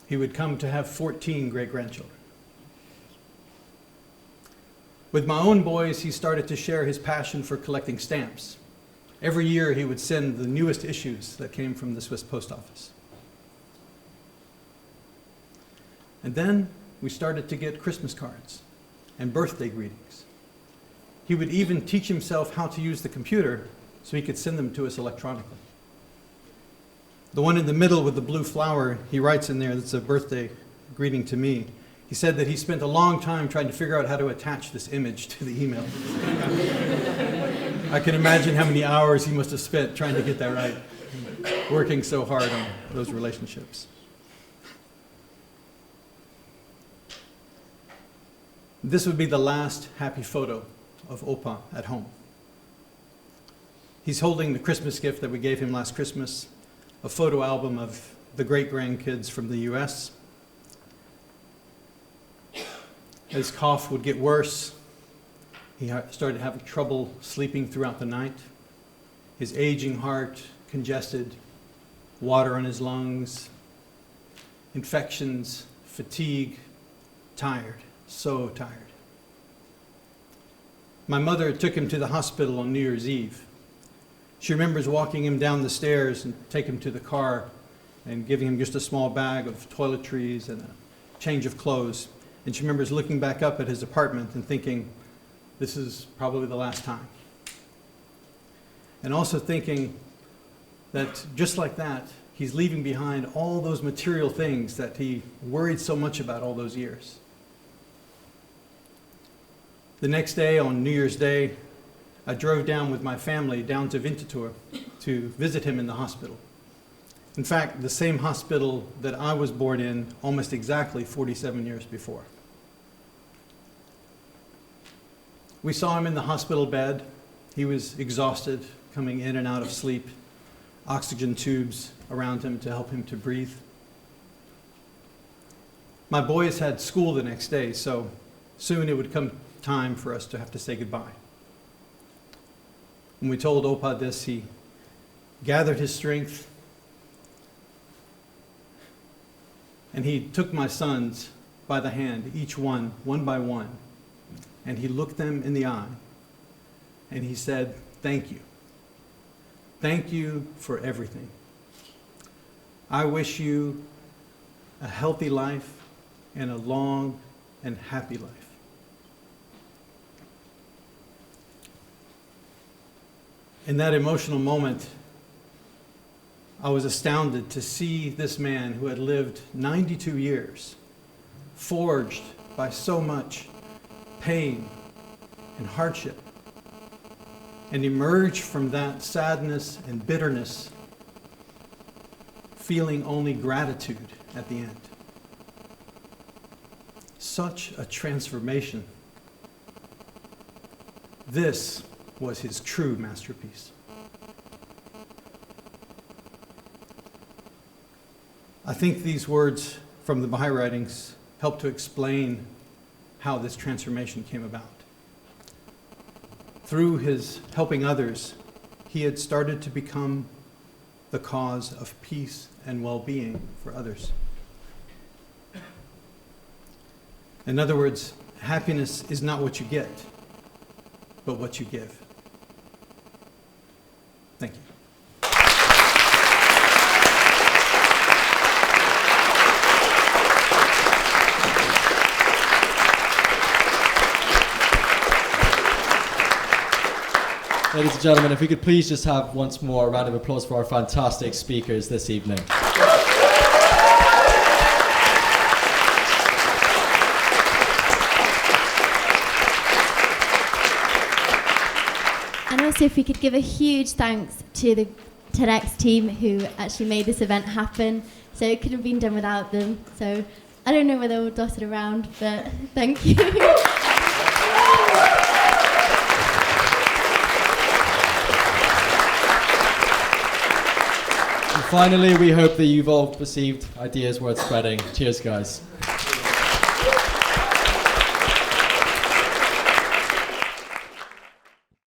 He would come to have 14 great-grandchildren. With my own boys, he started to share his passion for collecting stamps. Every year he would send the newest issues that came from the Swiss post office. And then we started to get Christmas cards and birthday greetings. He would even teach himself how to use the computer so he could send them to us electronically. The one in the middle with the blue flower, he writes in there, that's a birthday greeting to me. He said that he spent a long time trying to figure out how to attach this image to the email. I can imagine how many hours he must have spent trying to get that right, working so hard on those relationships. This would be the last happy photo of Opa at home. He's holding the Christmas gift that we gave him last Christmas, a photo album of the great-grandkids from the US. His cough would get worse. He started having trouble sleeping throughout the night. His aging heart, congested, water on his lungs, infections, fatigue, tired, so tired. My mother took him to the hospital on New Year's Eve. She remembers walking him down the stairs and taking him to the car and giving him just a small bag of toiletries and a change of clothes. And she remembers looking back up at his apartment and thinking, this is probably the last time. And also thinking that just like that, he's leaving behind all those material things that he worried so much about all those years. The next day, on New Year's Day, I drove down with my family down to Winterthur to visit him in the hospital. In fact, the same hospital that I was born in almost exactly 47 years before. We saw him in the hospital bed. He was exhausted, coming in and out of sleep, oxygen tubes around him to help him to breathe. My boys had school the next day, so soon it would come time for us to have to say goodbye. When we told Opa this, he gathered his strength and he took my sons by the hand, each one by one, and he looked them in the eye and he said, "Thank you. Thank you for everything. I wish you a healthy life and a long and happy life." In that emotional moment, I was astounded to see this man who had lived 92 years, forged by so much pain and hardship, and emerge from that sadness and bitterness feeling only gratitude at the end. Such a transformation. This was his true masterpiece. I think these words from the Baha'i writings help to explain how this transformation came about. Through his helping others, he had started to become the cause of peace and well-being for others. In other words, happiness is not what you get, but what you give. Thank you. Ladies and gentlemen, if we could please just have once more a round of applause for our fantastic speakers this evening. And also, if we could give a huge thanks to the TEDx team who actually made this event happen. So it couldn't have been done without them. So I don't know where they're all dotted around, but thank you. And finally, we hope that you've all received ideas worth spreading. Cheers, guys.